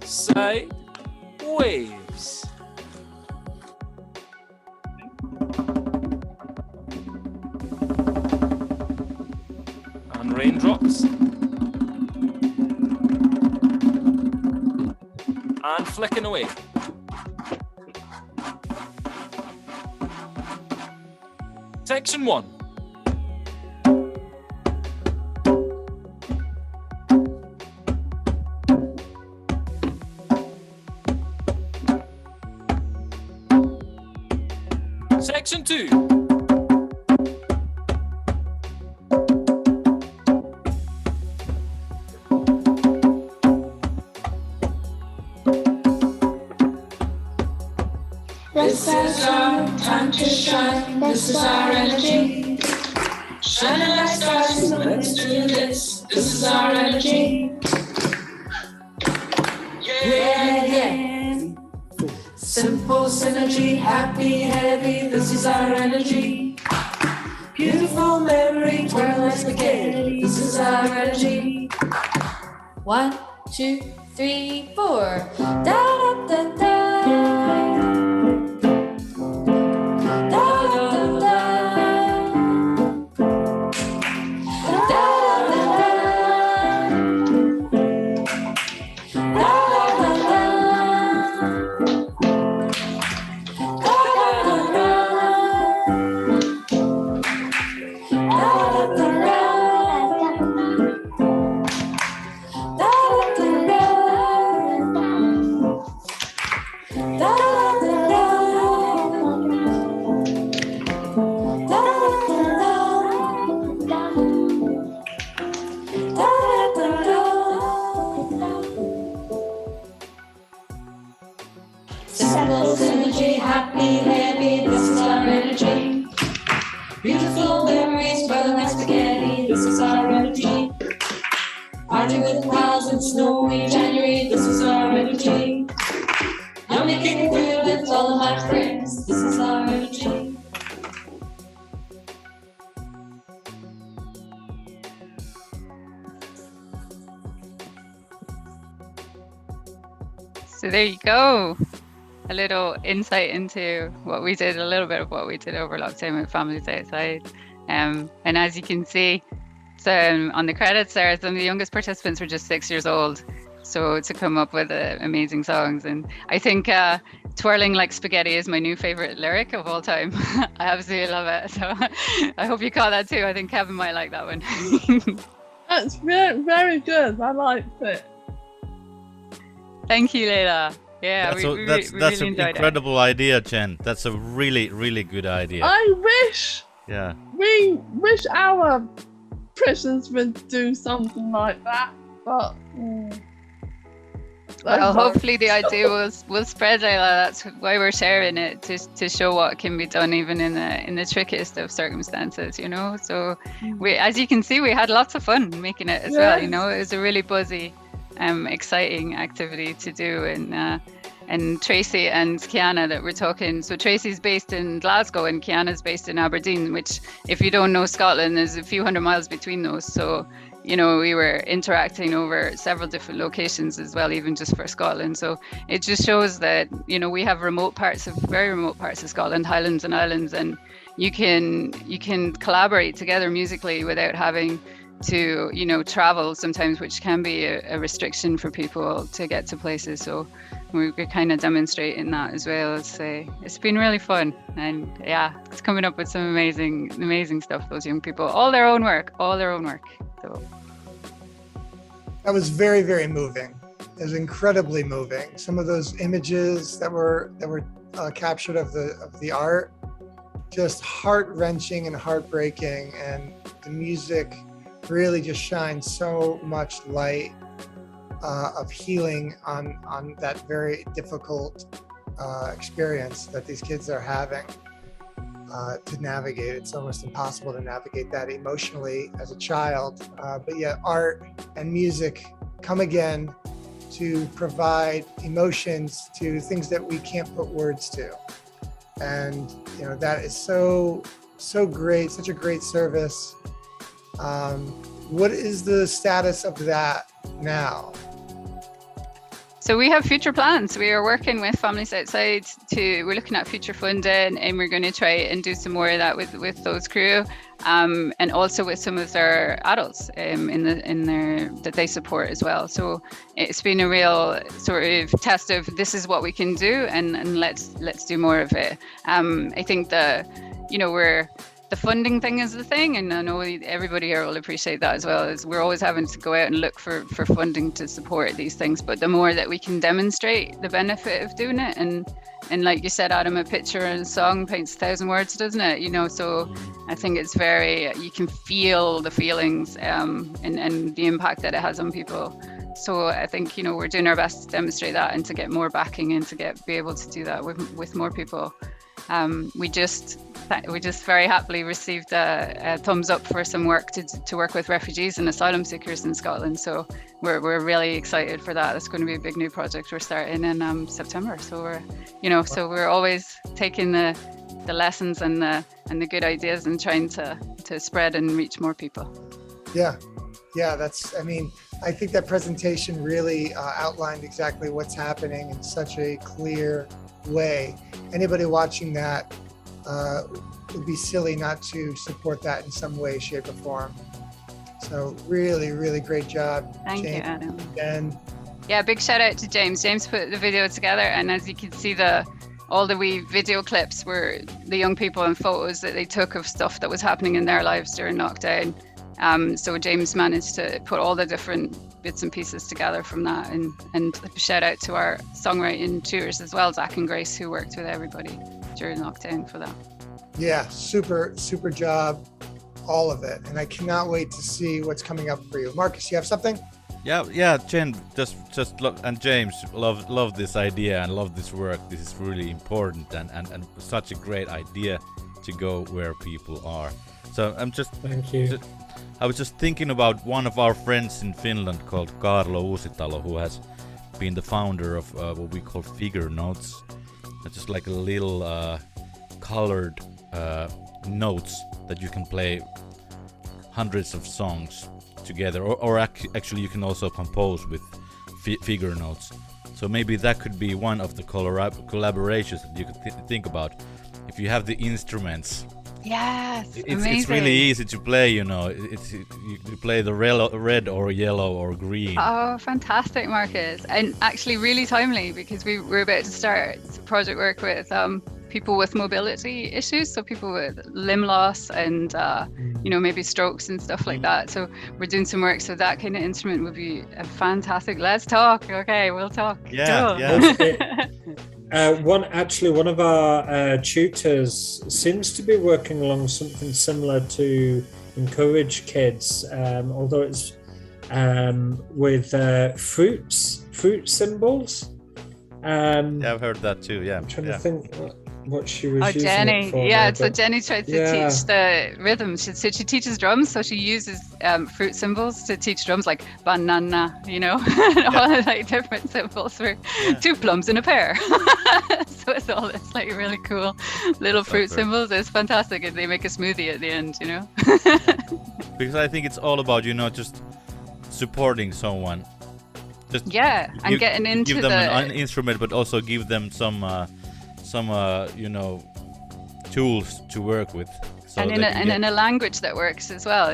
side, waves. And raindrops. And flicking away. Section 1. Section 2. This is our time to shine, this is our energy. Shining like stars, let's do this, this is our energy. Yeah. Simple synergy, happy, heavy, this is our energy. Beautiful memory, twirl like spaghetti, this is our energy. 1, 2, 3, 4. Da da da da. Simple synergy, happy, heavy, this is our energy. Beautiful memories, butter like spaghetti, this is our energy. Party with pals in snowy January, this is our energy. I'm making good with all of my friends, this is our energy. So there you go. A little insight into what we did, a little bit of what we did over lockdown with Families Outside. And as you can see, so on the credits there, some of the youngest participants were just 6 years old. So to come up with amazing songs. And I think Twirling Like Spaghetti is my new favorite lyric of all time. I absolutely love it. So I hope you caught that too. I think Kevin might like that one. That's very, very good. I liked it. Thank you, Leila. Yeah, that's we that's really an enjoyed incredible idea, Jen. That's a really, really good idea. I wish we wish our prisons would do something like that, but well, hopefully the idea will spread, Leila. That's why we're sharing it, to show what can be done even in the trickiest of circumstances, you know. So we, as you can see, we had lots of fun making it as well. You know, it was a really buzzy, exciting activity to do. And Tracy and Kiana that we're talking. So Tracy's based in Glasgow and Kiana's based in Aberdeen, which, if you don't know Scotland, there's a few hundred miles between those. So, you know, we were interacting over several different locations as well, even just for Scotland. So it just shows that, you know, we have very remote parts of Scotland, Highlands and Islands, and you can collaborate together musically without having to, you know, travel sometimes, which can be a restriction for people to get to places. So we're kind of demonstrating that as well. It's been really fun, and yeah, it's coming up with some amazing stuff. Those young people, all their own work. So that was very, very moving. It was incredibly moving. Some of those images that were captured of the art, just heart-wrenching and heartbreaking, and the music really just shines so much light of healing on that very difficult experience that these kids are having to navigate. It's almost impossible to navigate that emotionally as a child, but yet art and music come again to provide emotions to things that we can't put words to. And you know, that is so great, such a great service. What is the status of that now? So we have future plans. We are working with Families Outside we're looking at future funding, and we're going to try and do some more of that with those crew, and also with some of their adults that they support as well. So it's been a real sort of test of, this is what we can do, and let's do more of it. I think the funding thing is the thing, and I know everybody here will appreciate that as well, is we're always having to go out and look for funding to support these things. But the more that we can demonstrate the benefit of doing it, and like you said, Adam, a picture and a song paints 1,000 words, doesn't it? You know, so I think it's you can feel the feelings and the impact that it has on people. So I think, you know, we're doing our best to demonstrate that and to get more backing and to be able to do that with more people. We just very happily received a thumbs up for some work to work with refugees and asylum seekers in Scotland. So we're really excited for that. It's going to be a big new project we're starting in September. So we're always taking the lessons and the good ideas and trying to spread and reach more people. Yeah, I think that presentation really outlined exactly what's happening in such a clear way. Anybody watching that would be silly not to support that in some way, shape, or form. So really, really great job. Thank James, you, Adam. And yeah, big shout out to James. James put the video together, and as you can see, all the wee video clips were the young people and photos that they took of stuff that was happening in their lives during lockdown. So James managed to put all the different bits and pieces together from that, and shout out to our songwriting tutors as well, Zach and Grace, who worked with everybody during lockdown for that. yeah, super job, all of it. And I cannot wait to see what's coming up for you. Marcus, you have something? Yeah, Jen, just look, and James, love this idea and love this work. This is really important and such a great idea to go where people are. So Thank you. I was just thinking about one of our friends in Finland called Carlo Uusitalo, who has been the founder of what we call figure notes. It's just like a little colored notes that you can play hundreds of songs together, or actually you can also compose with figure notes. So maybe that could be one of the collaborations that you could think about. If you have the instruments, Yes, it's really easy to play. You play the red or yellow or green. Oh, fantastic, Marcus. And actually really timely, because we're about to start project work with people with mobility issues, so people with limb loss and maybe strokes and stuff like that. So we're doing some work, so that kind of instrument would be a fantastic. Let's talk. Okay, we'll talk. One of our tutors seems to be working along something similar to encourage kids, although it's with fruit symbols. I've heard that too. Yeah, I'm trying to think what she was using Jenny. it for. Yeah, so Jenny tried to teach the rhythm. She teaches drums, so she uses fruit symbols to teach drums, like banana, all the like different symbols for two plums in a pear. So it's all this like really cool little fruit symbols. It's fantastic, and they make a smoothie at the end, Because I think it's all about just supporting someone. Just and getting into give them an instrument, but also give them some tools to work with. So and in a language that works as well,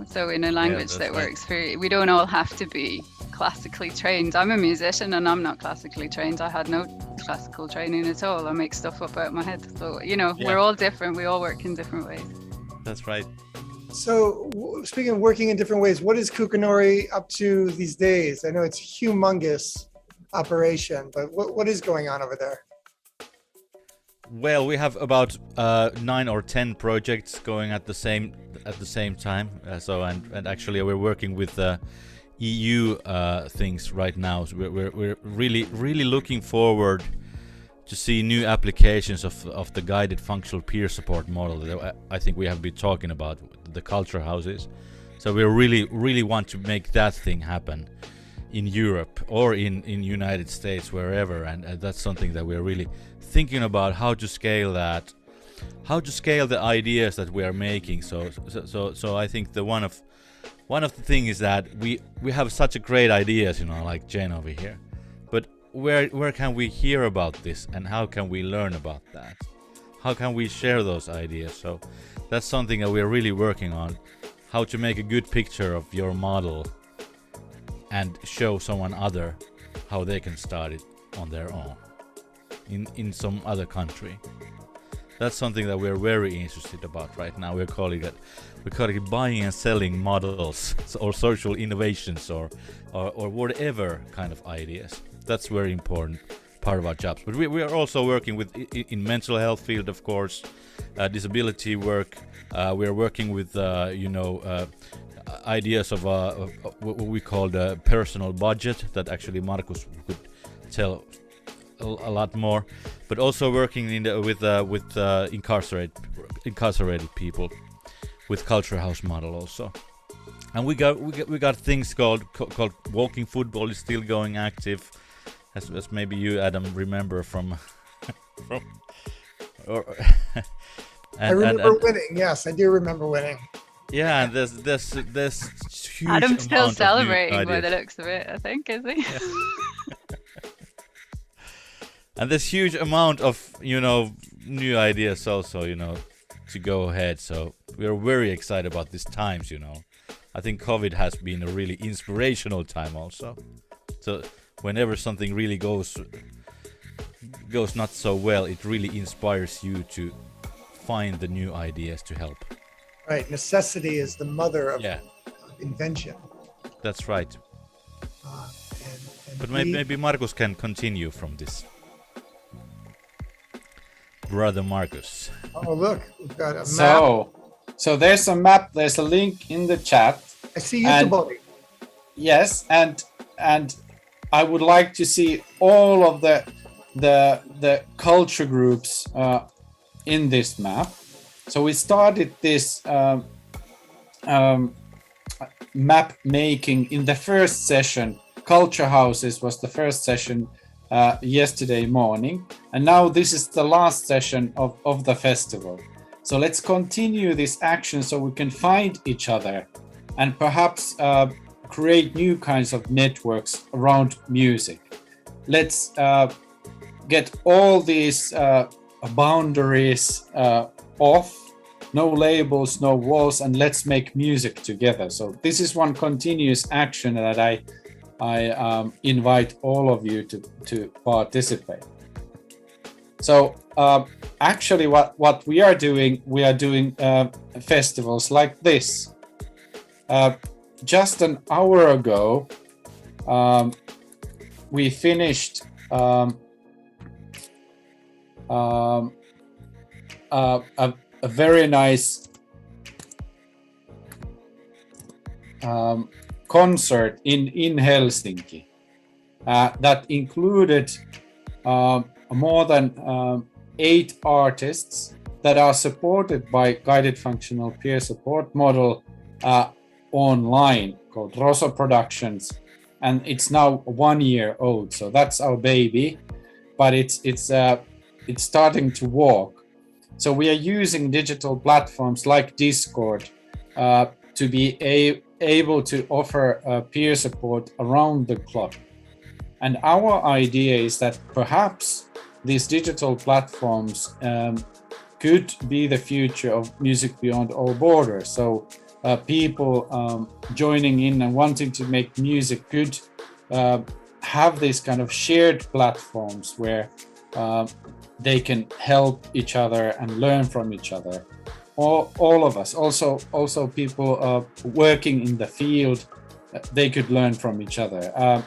so in a language that works we don't all have to be classically trained. I'm a musician and I'm not classically trained. I had no classical training at all. I make stuff up out of my head. So, we're all different. We all work in different ways. That's right. So speaking of working in different ways, what is Kukanori up to these days? I know it's a humongous operation, but what is going on over there? Well, we have about 9 or 10 projects going at the same time. And actually we're working with EU things right now. So we're really looking forward to see new applications of the guided functional peer support model that I think we have been talking about, the culture houses. So we really want to make that thing happen in Europe or in United States, wherever, and that's something that we're really thinking about, how to scale that, how to scale the ideas that we are making. So I think one of the things is that we have such a great ideas, like Jen over here, but where can we hear about this, and how can we learn about that? How can we share those ideas? So that's something that we're really working on, how to make a good picture of your model and show someone other how they can start it on their own in some other country. That's something that we're very interested about right now. We're calling it buying and selling models, or social innovations, or whatever kind of ideas. That's very important part of our jobs. But we are also working with in mental health field, of course, disability work. We are working with ideas of what we call the personal budget, that actually Markus could tell a lot more, but also working with incarcerated people with culture house model also. And we got things called walking football is still going active, as maybe you, Adam, remember from I remember winning. Yes, I do remember winning. Yeah, and there's huge Adam's still amount celebrating of new by the ideas. looks of it, I think, is he? Yeah. And there's huge amount of new ideas also to go ahead. So we're very excited about these times. I think COVID has been a really inspirational time also. So whenever something really goes not so well, it really inspires you to find the new ideas to help. Right, necessity is the mother of invention. That's right. But maybe Markus can continue from this. Brother Markus. Oh, look, we've got a map. So there's a map. There's a link in the chat. I see you, Bobby. Yes, and I would like to see all of the culture groups in this map. So we started this map making in the first session. Culture houses was the first session yesterday morning, and now this is the last session of the festival. So let's continue this action so we can find each other and perhaps create new kinds of networks around music. let's get all these boundaries off, no labels, no walls, and let's make music together. So this is one continuous action that I invite all of you to participate. So actually what we are doing festivals like this. Just an hour ago, we finished a very nice concert in Helsinki that included more than 8 artists that are supported by guided functional peer support model online called Rosso Productions, and it's now 1 year old. So that's our baby, but it's starting to walk. So we are using digital platforms like Discord to be able to offer peer support around the clock. And our idea is that perhaps these digital platforms could be the future of music beyond all borders. So people joining in and wanting to make music could have these kind of shared platforms where they can help each other and learn from each other. All of us, also people working in the field, they could learn from each other.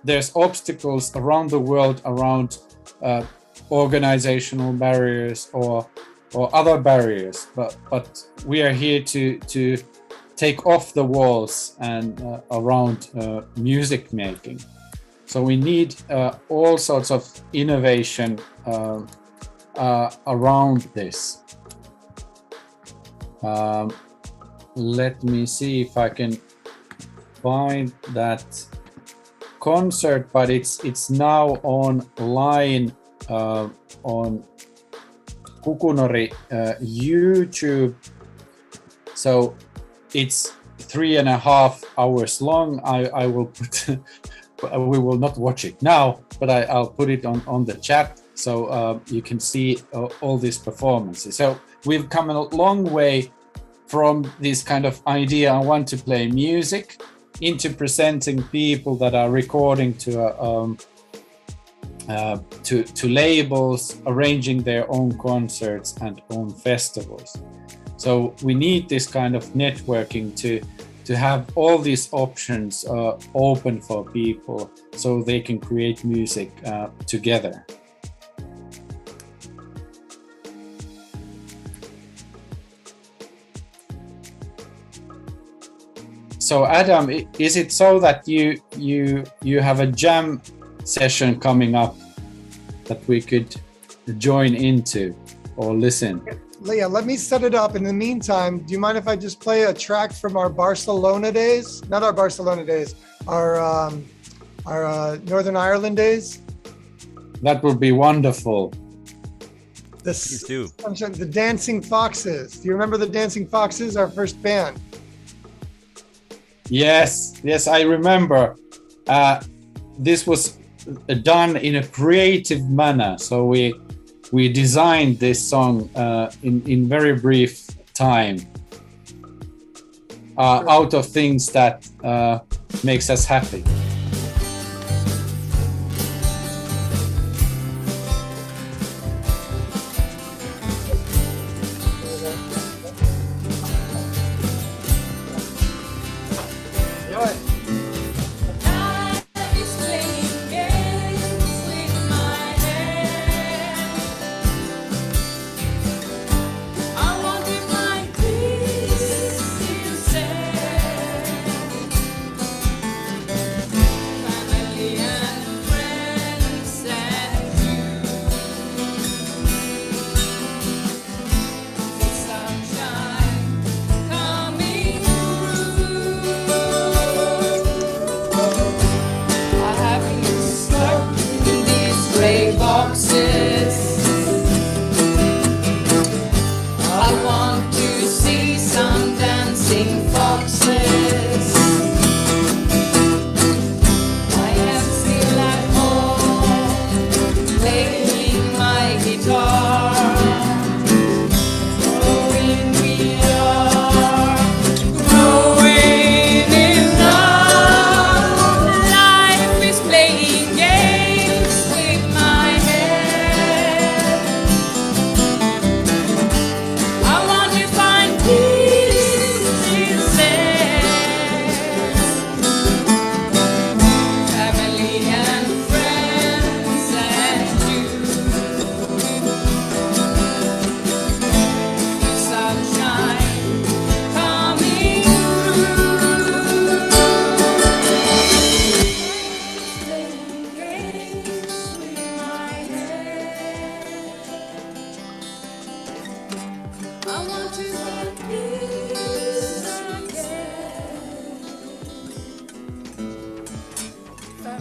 There's obstacles around the world around organizational barriers or other barriers, but we are here to take off the walls and around music making. So we need all sorts of innovation around this. Let me see if I can find that concert, but it's now online on Kukunori YouTube. So it's 3.5 hours long. I will put we will not watch it now, but I'll put it on the chat so you can see all these performances. So we've come a long way from this kind of idea, I want to play music, into presenting people that are recording to labels, arranging their own concerts and own festivals. So we need this kind of networking to have all these options open for people so they can create music together. So Adam, is it so that you have a jam session coming up that we could join into or listen? Yeah, let me set it up. In the meantime, do you mind if I just play a track from our Barcelona days? Not our Barcelona days, our Northern Ireland days? That would be wonderful. The Dancing Foxes. Do you remember the Dancing Foxes, our first band? Yes, I remember. This was done in a creative manner. So we designed this song in very brief time out of things that makes us happy.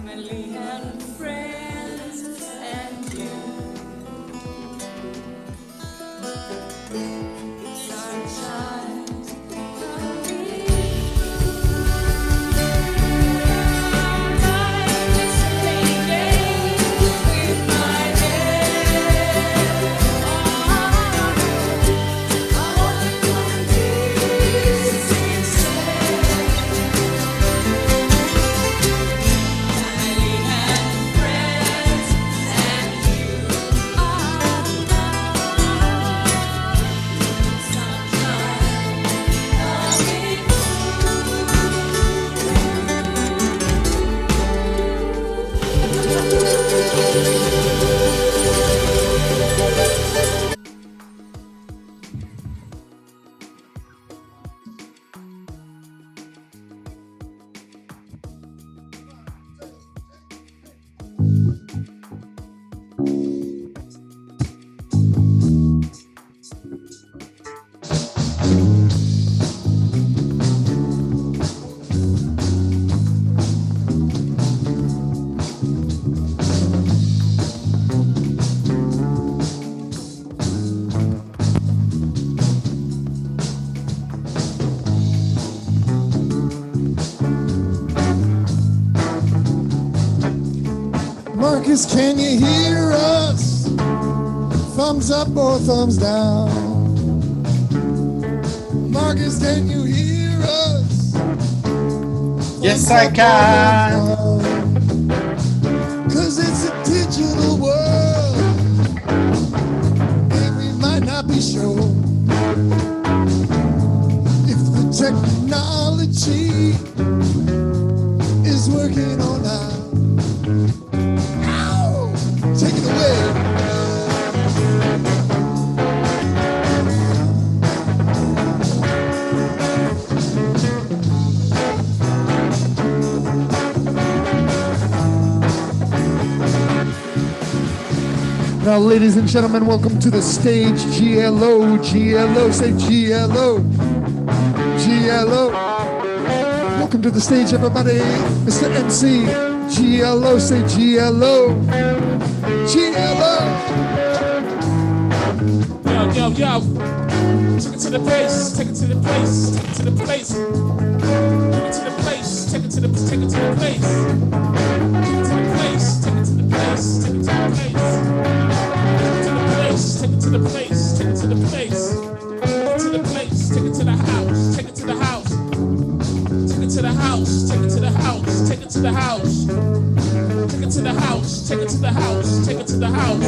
family and friends and you. Sunshine coming Marcus, can you hear us? Thumbs up or thumbs down? Marcus, can you hear us? Yes, I can. Cause it's a digital world, and we might not be sure if the technology is working or not. Take it away. Now, ladies and gentlemen, welcome to the stage, GLO, GLO, say GLO, GLO. Welcome to the stage, everybody, Mr. MC, GLO, say GLO, GLO. Yo, take it to the place, take it to the place, take it to the place, take it to the place, take it to the place, take it to the place, take it to the place, take it to the place, take it to the place, take it to the place, take it to the place, take it to the place, take it to the house, take it to the house, take it to the house, take it to the house, take it to the house, take it to the house, take it to the house, take it to the house.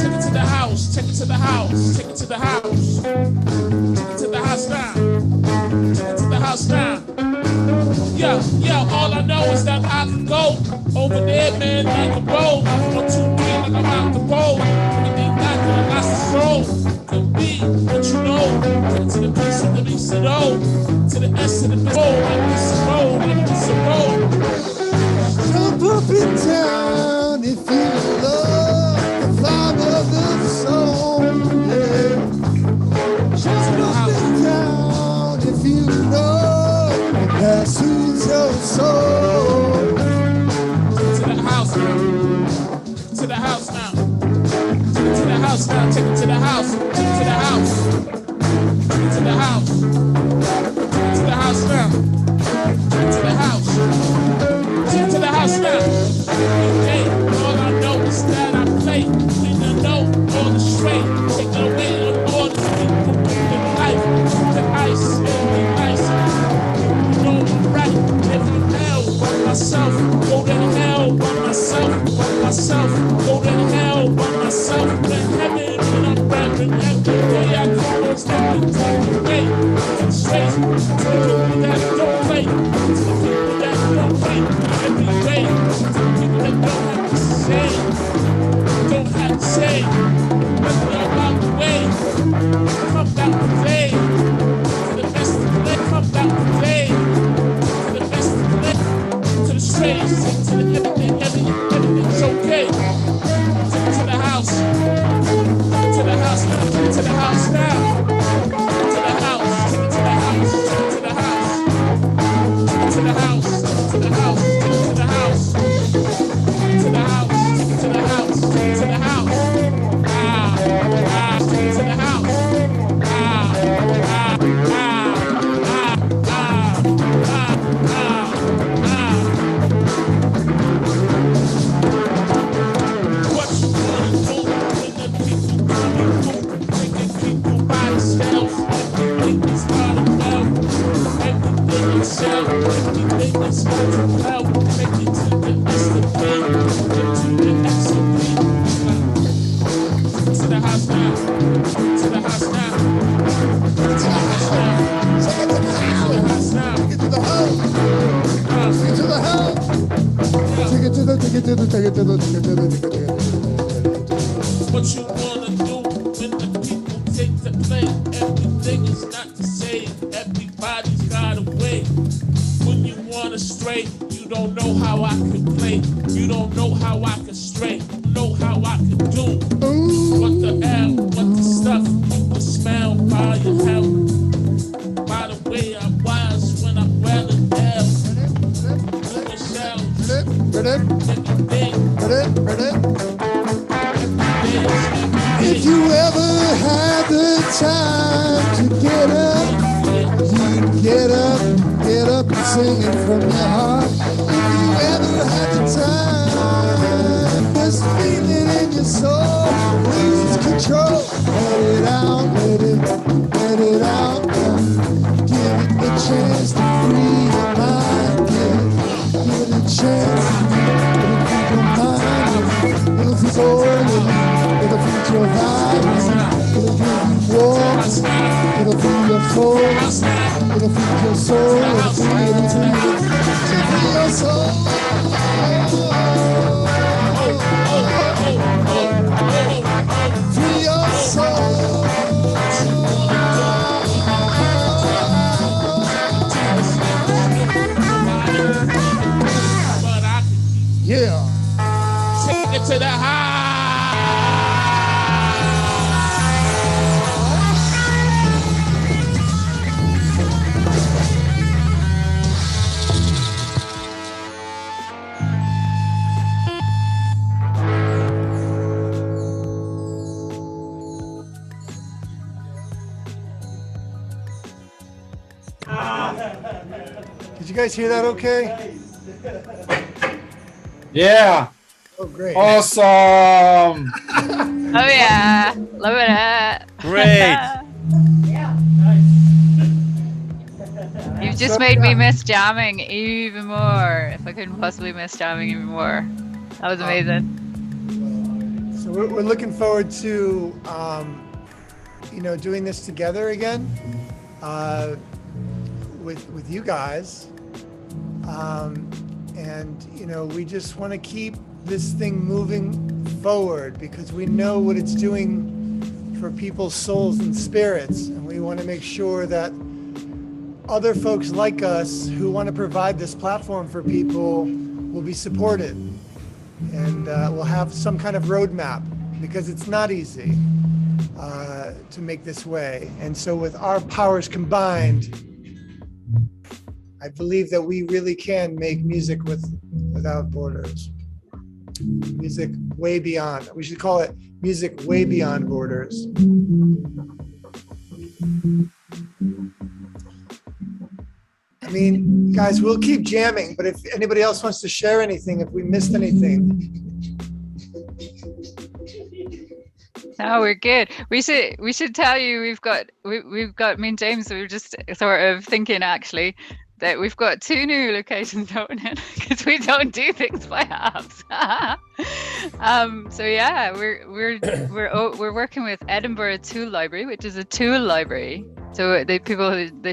Take it to the house, take it to the house, take it to the house, take it to the house now, take it to the house now. Yeah, all I know is that I can go over there, man, like a road. 1, 2, 3, like I'm out the road. Anything that can last the soul could be what you know. Take it to the piece of the piece of O, to the S of the road, like it's a road, like it's a road. Jump up and down if you love the vibe of the song, yeah. Jump up and down if you know that soothes your soul. To the house now, to the house now, take it to the house now, take it to the house, take it to the house, take it to the house, take it to the house now, take it to the house, take it to the house now. Hey, all I know is that I play, clean the note, all the straight, take it away on all the life, the ice, the ice. You know I'm right, live in hell by myself, go to hell by myself, go to hell by myself, go to heaven when I'm rapping. Every day I go and step and take away to the straight, to the people that don't play, to the people that don't play. Every day to the people that don't have to say, don't have to say, nothing about the way. Come back to play, to the best of the play, come back to play, to the best of the play, to the straight, to the everything's okay. Take it to the house, take it to the house now, take it to the house now, take it to the house, take it to the house, take it to the house, take it to the house, take it to the house, take it to the house. hell, make it to the SOB, to the SOB. To the house now, to the house now, to the house now, Take it to the house. Take it to the house. Take it to the house. Take it to the, take it to the, take it to the, take it to the, take it to the. what you wanna do when the people take the play. Everything is not the same. Everybody's got a way. When you wanna stray, you don't know how I can play. You don't know how I can stray. You know how I can do. What the hell? What the stuff? You can smell by your hell. By the way I was when I'm well in hell. Doing shells. If you ever had the time to get up, you get up and sing it from your heart. If you ever had the time, this feeling in your soul loses control. Let it out, let it out. Give it the chance to free your mind. Give it a chance to free your mind. It'll feel good. It'll feed your vibes, it'll give you warmth, it'll feed your force, it'll feed your soul, it'll feed your soul. Free your soul. Yeah. Take it to the house. Did you guys hear that okay? Yeah. Oh, great. Awesome. Oh yeah, love it. Great. You've just made me miss jamming even more. If I couldn't possibly miss jamming even more. That was amazing. So we're looking forward to, doing this together again with you guys. We just want to keep this thing moving forward because we know what it's doing for people's souls and spirits. And we want to make sure that other folks like us who want to provide this platform for people will be supported. And we'll have some kind of roadmap because it's not easy to make this way. And so with our powers combined, I believe that we really can make music without borders. Music way beyond. We should call it music way beyond borders. I mean, guys, we'll keep jamming, but if anybody else wants to share anything, if we missed anything. No, we're good. We should tell you we've got me and James. We were just sort of thinking actually that we've got 2 new locations opening because we don't do things by halves. So yeah, we're working with Edinburgh Tool Library, which is a tool library. So they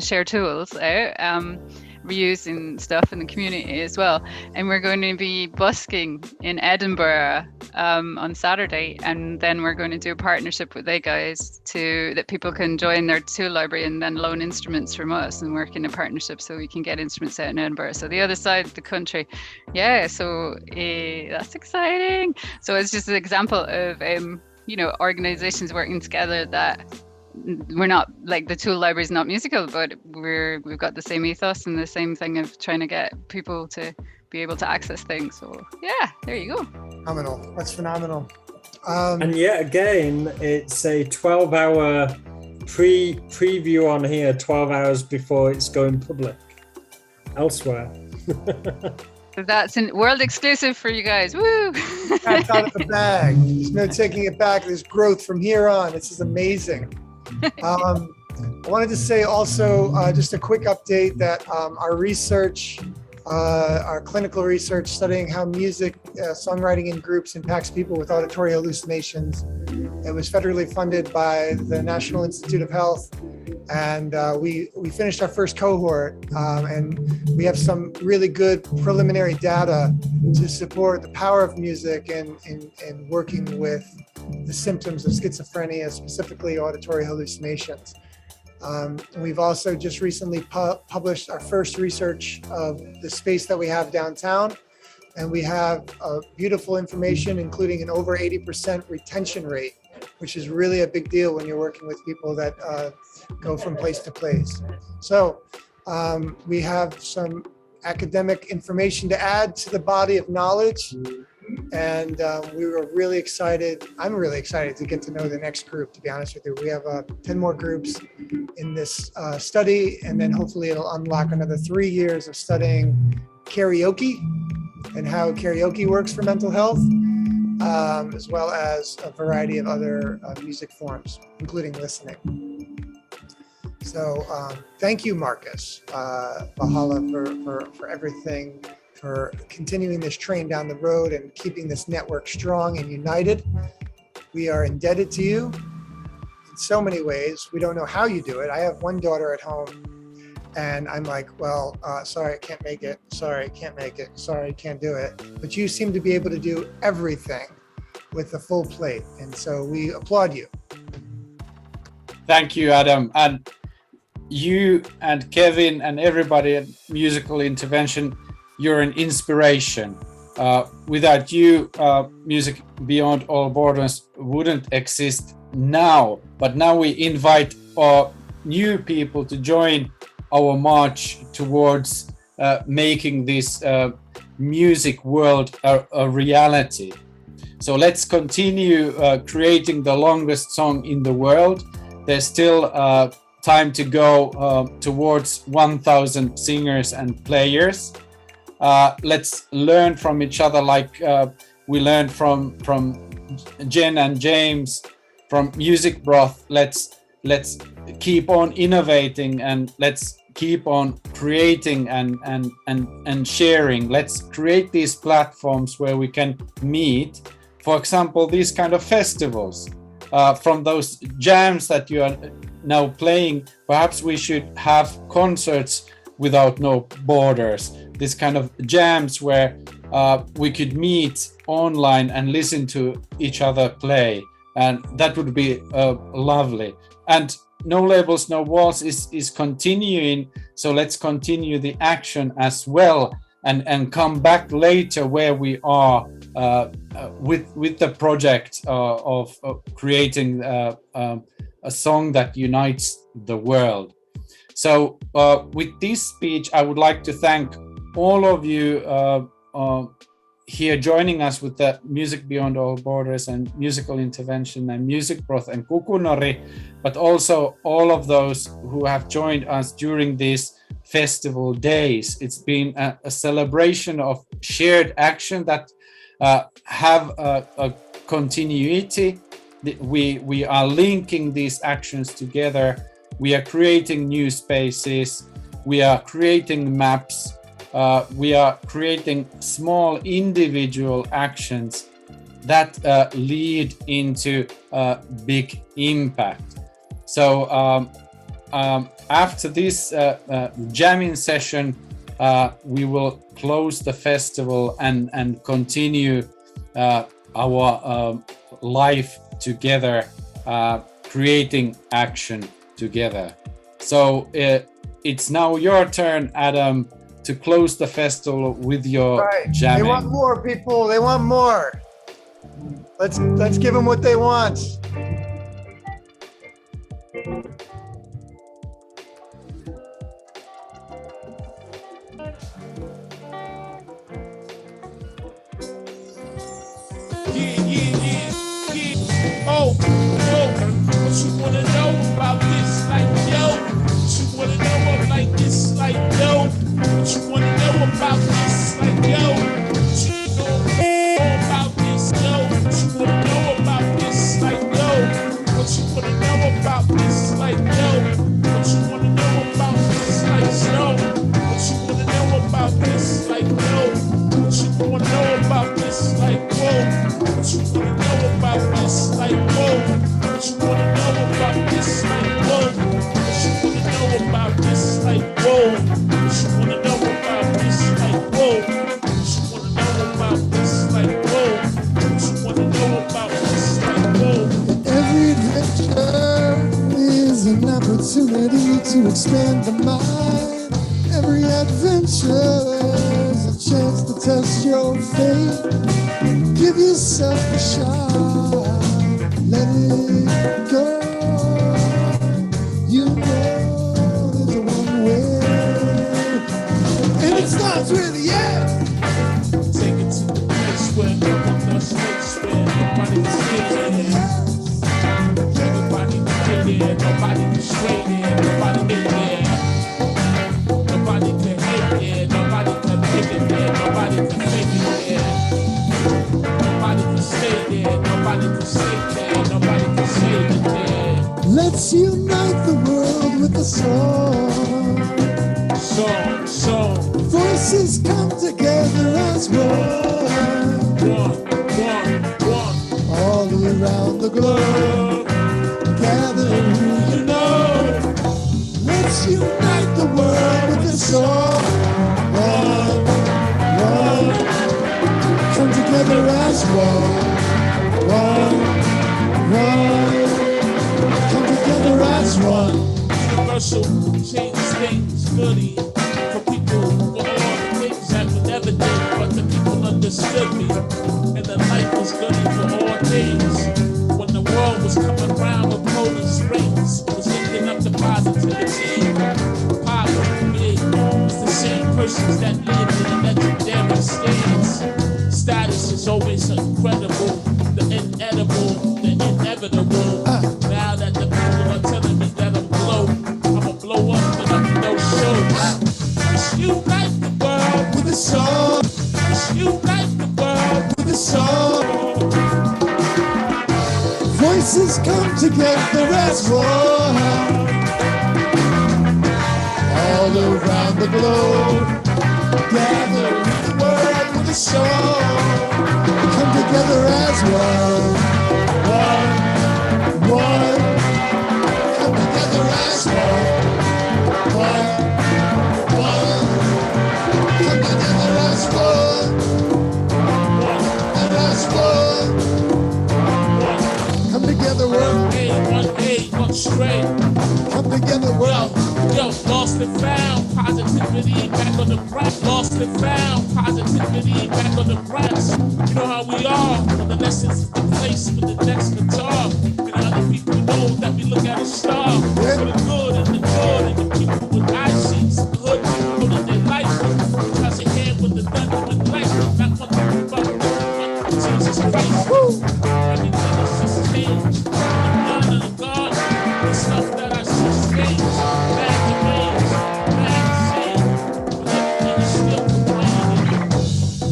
share tools out, reusing stuff in the community as well. And we're going to be busking in Edinburgh on Saturday, and then we're going to do a partnership with they guys that people can join their tool library and then loan instruments from us and work in a partnership so we can get instruments out in Edinburgh. So the other side of the country. Yeah, so that's exciting. So it's just an example of organizations working together that we're not like the tool library is not musical, but we've got the same ethos and the same thing of trying to get people to be able to access things. So yeah, there you go. Phenomenal. That's phenomenal. And yet again, it's a 12-hour preview on here, 12 hours before it's going public elsewhere. That's a world exclusive for you guys. Woo! That's out of the bag. There's no taking it back. There's growth from here on. This is amazing. I wanted to say also just a quick update that our research our clinical research studying how music, songwriting in groups impacts people with auditory hallucinations. It was federally funded by the National Institute of Health. And we finished our first cohort, and we have some really good preliminary data to support the power of music in working with the symptoms of schizophrenia, specifically auditory hallucinations. We've also just recently published our first research of the space that we have downtown, and we have beautiful information, including an over 80% retention rate, which is really a big deal when you're working with people that go from place to place. So we have some academic information to add to the body of knowledge. And we were really excited. I'm really excited to get to know the next group, to be honest with you. We have 10 more groups in this study, and then hopefully it'll unlock another 3 years of studying karaoke and how karaoke works for mental health, as well as a variety of other music forms, including listening. So thank you, Marcus Bahala, for everything, for continuing this train down the road and keeping this network strong and united. We are indebted to you in so many ways. We don't know how you do it. I have one daughter at home, and I'm like, well, sorry, I can't make it. Sorry, I can't make it. Sorry, I can't do it. But you seem to be able to do everything with a full plate. And so we applaud you. Thank you, Adam. And you and Kevin and everybody at Musical Intervention, you're an inspiration. Without you, Music Beyond All Borders wouldn't exist now. But now we invite new people to join our march towards making this music world a reality. So let's continue creating the longest song in the world. There's still time to go towards 1,000 singers and players. Let's learn from each other, like we learned from Jen and James from Music Broth. Let's keep on innovating, and let's keep on creating and sharing. Let's create these platforms where we can meet. For example, these kind of festivals. From those jams that you are now playing, perhaps we should have concerts without no borders. This kind of jams where we could meet online and listen to each other play, and that would be lovely. And No Labels, No Walls is continuing, so let's continue the action as well, and come back later where we are with the project of creating a song that unites the world. So with this speech, I would like to thank all of you here joining us with the Music Beyond All Borders and Musical Intervention and Music Broth and Kukunori, but also all of those who have joined us during these festival days. It's been a celebration of shared action that have a continuity. We are linking these actions together. We are creating new spaces. We are creating maps. We are creating small individual actions that lead into big impact. So after this jamming session, we will close the festival and continue our life together, creating action together. So it's now your turn, Adam, to close the festival with your jamming. They want more, people. They want more. Let's give them what they want. Oh, what you wanna know about this? Like, yo, what you wanna know like this? Like, yo, what you wanna know about this? Like, yo, what you know about this? Yo, what you wanna know about this? Like, yo, what you wanna know about this? Like, to expand the mind. Every adventure is a chance to test your fate. Give yourself a shot, let it go. You know there's a one way, and it starts with yeah. Take it to the place where no space, where nobody can stay there. Everybody can get there, nobody can stray there, nobody get there. Nobody can hate there, nobody can pick it there, nobody can fake it there. Nobody can stay there, nobody can stay there, nobody can save it there. Let's unite the world with a song. Song. Voices come together as one. One. All around the globe, gather who you know. Let's unite the world with a song. One. Come together as one. One. Come together as one. Universal changes things, goody. For people, for all the things that we never did, but the people understood me. And the life was goody for all things. When the world was coming around with Poland Springs, it was lifting up the positivity. Poverty, it's the same persons that live in the legendary states. Status is always incredible, the inedible, the inevitable. Now that the people are telling me that I'm low, I'ma blow up, but I'm no show. Let's unite the world with a song. Let's unite the world with a song. Voices come together as one. All around the globe, gather in the world with a song. Come together as one. One. Come together as one. One. Come together as one. And as one. Come together, world. One straight. Come together, world. Yo, lost and found, positivity back on the ground. Lost and found, positivity back on the ground. You know how we are, when the lessons is the place for the next guitar. And other people know that we look at a star. For the good and the good and the people with eyes seats. The hood people know that they like it. Because they hand with the thunder with light. Not one thing about Jesus Christ. Everything is just changed. None of the God, the stuff that I see changed.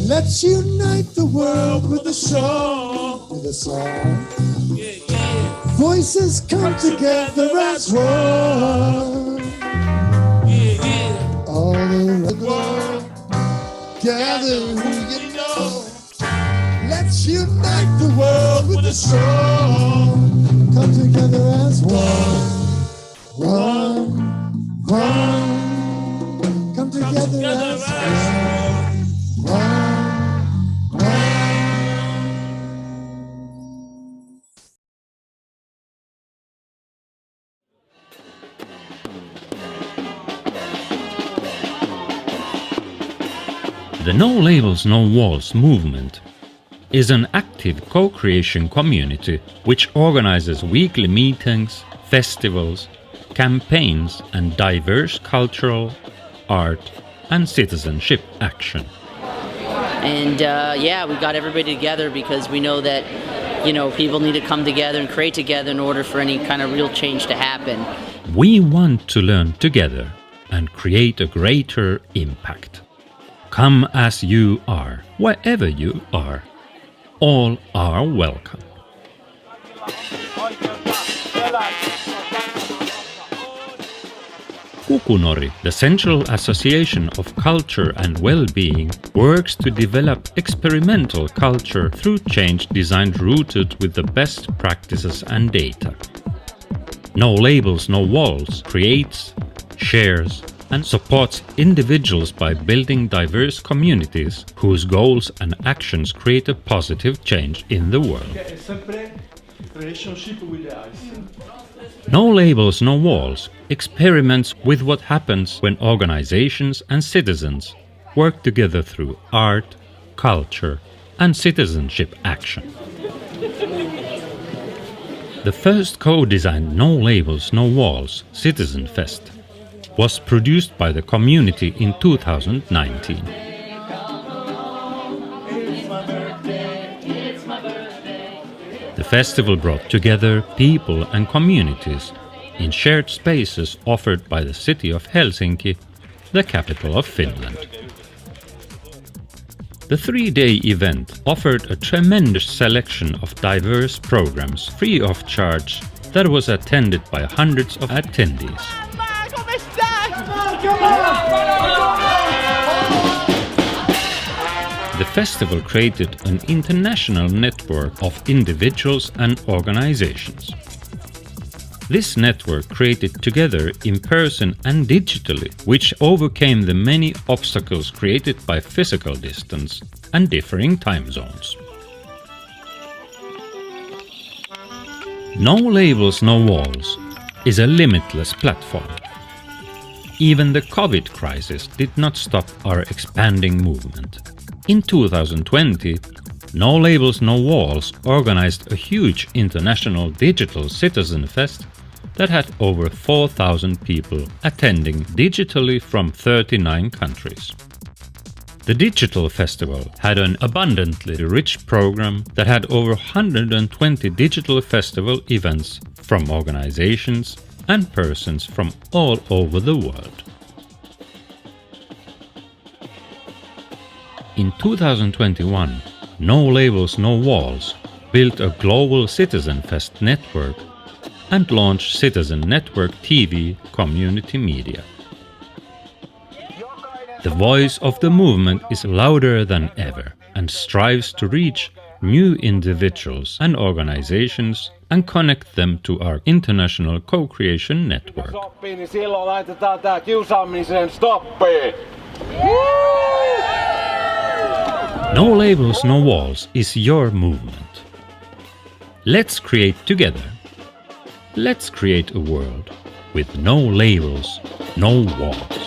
Let's unite the world with a song. With a song. Voices come together as one. All around the globe, gather who you know. Let's unite the world with a song. Come together as one. Come together as one. The No Labels, No Walls movement is an active co-creation community which organizes weekly meetings, festivals, campaigns and diverse cultural, art and citizenship action. And we got everybody together because we know that, people need to come together and create together in order for any kind of real change to happen. We want to learn together and create a greater impact. Come as you are, wherever you are. All are welcome. Kukunori, the Central Association of Culture and Well-being, works to develop experimental culture through change design rooted with the best practices and data. No Labels, No Walls creates, shares, and supports individuals by building diverse communities whose goals and actions create a positive change in the world. No Labels, No Walls experiments with what happens when organizations and citizens work together through art, culture, and citizenship action. The first co-designed No Labels, No Walls Citizen Fest was produced by the community in 2019. The festival brought together people and communities in shared spaces offered by the city of Helsinki, the capital of Finland. The 3-day event offered a tremendous selection of diverse programs free of charge that was attended by hundreds of attendees. The festival created an international network of individuals and organizations. This network created together in person and digitally, which overcame the many obstacles created by physical distance and differing time zones. No Labels, No Walls is a limitless platform. Even the COVID crisis did not stop our expanding movement. In 2020, No Labels, No Walls organized a huge international digital citizen fest that had over 4,000 people attending digitally from 39 countries. The digital festival had an abundantly rich program that had over 120 digital festival events from organizations and persons from all over the world. In 2021, No Labels, No Walls built a global Citizen Fest network and launched Citizen Network TV community media. The voice of the movement is louder than ever and strives to reach new individuals and organizations and connect them to our international co-creation network. No Labels, No Walls is your movement. Let's create together. Let's create a world with no labels, no walls.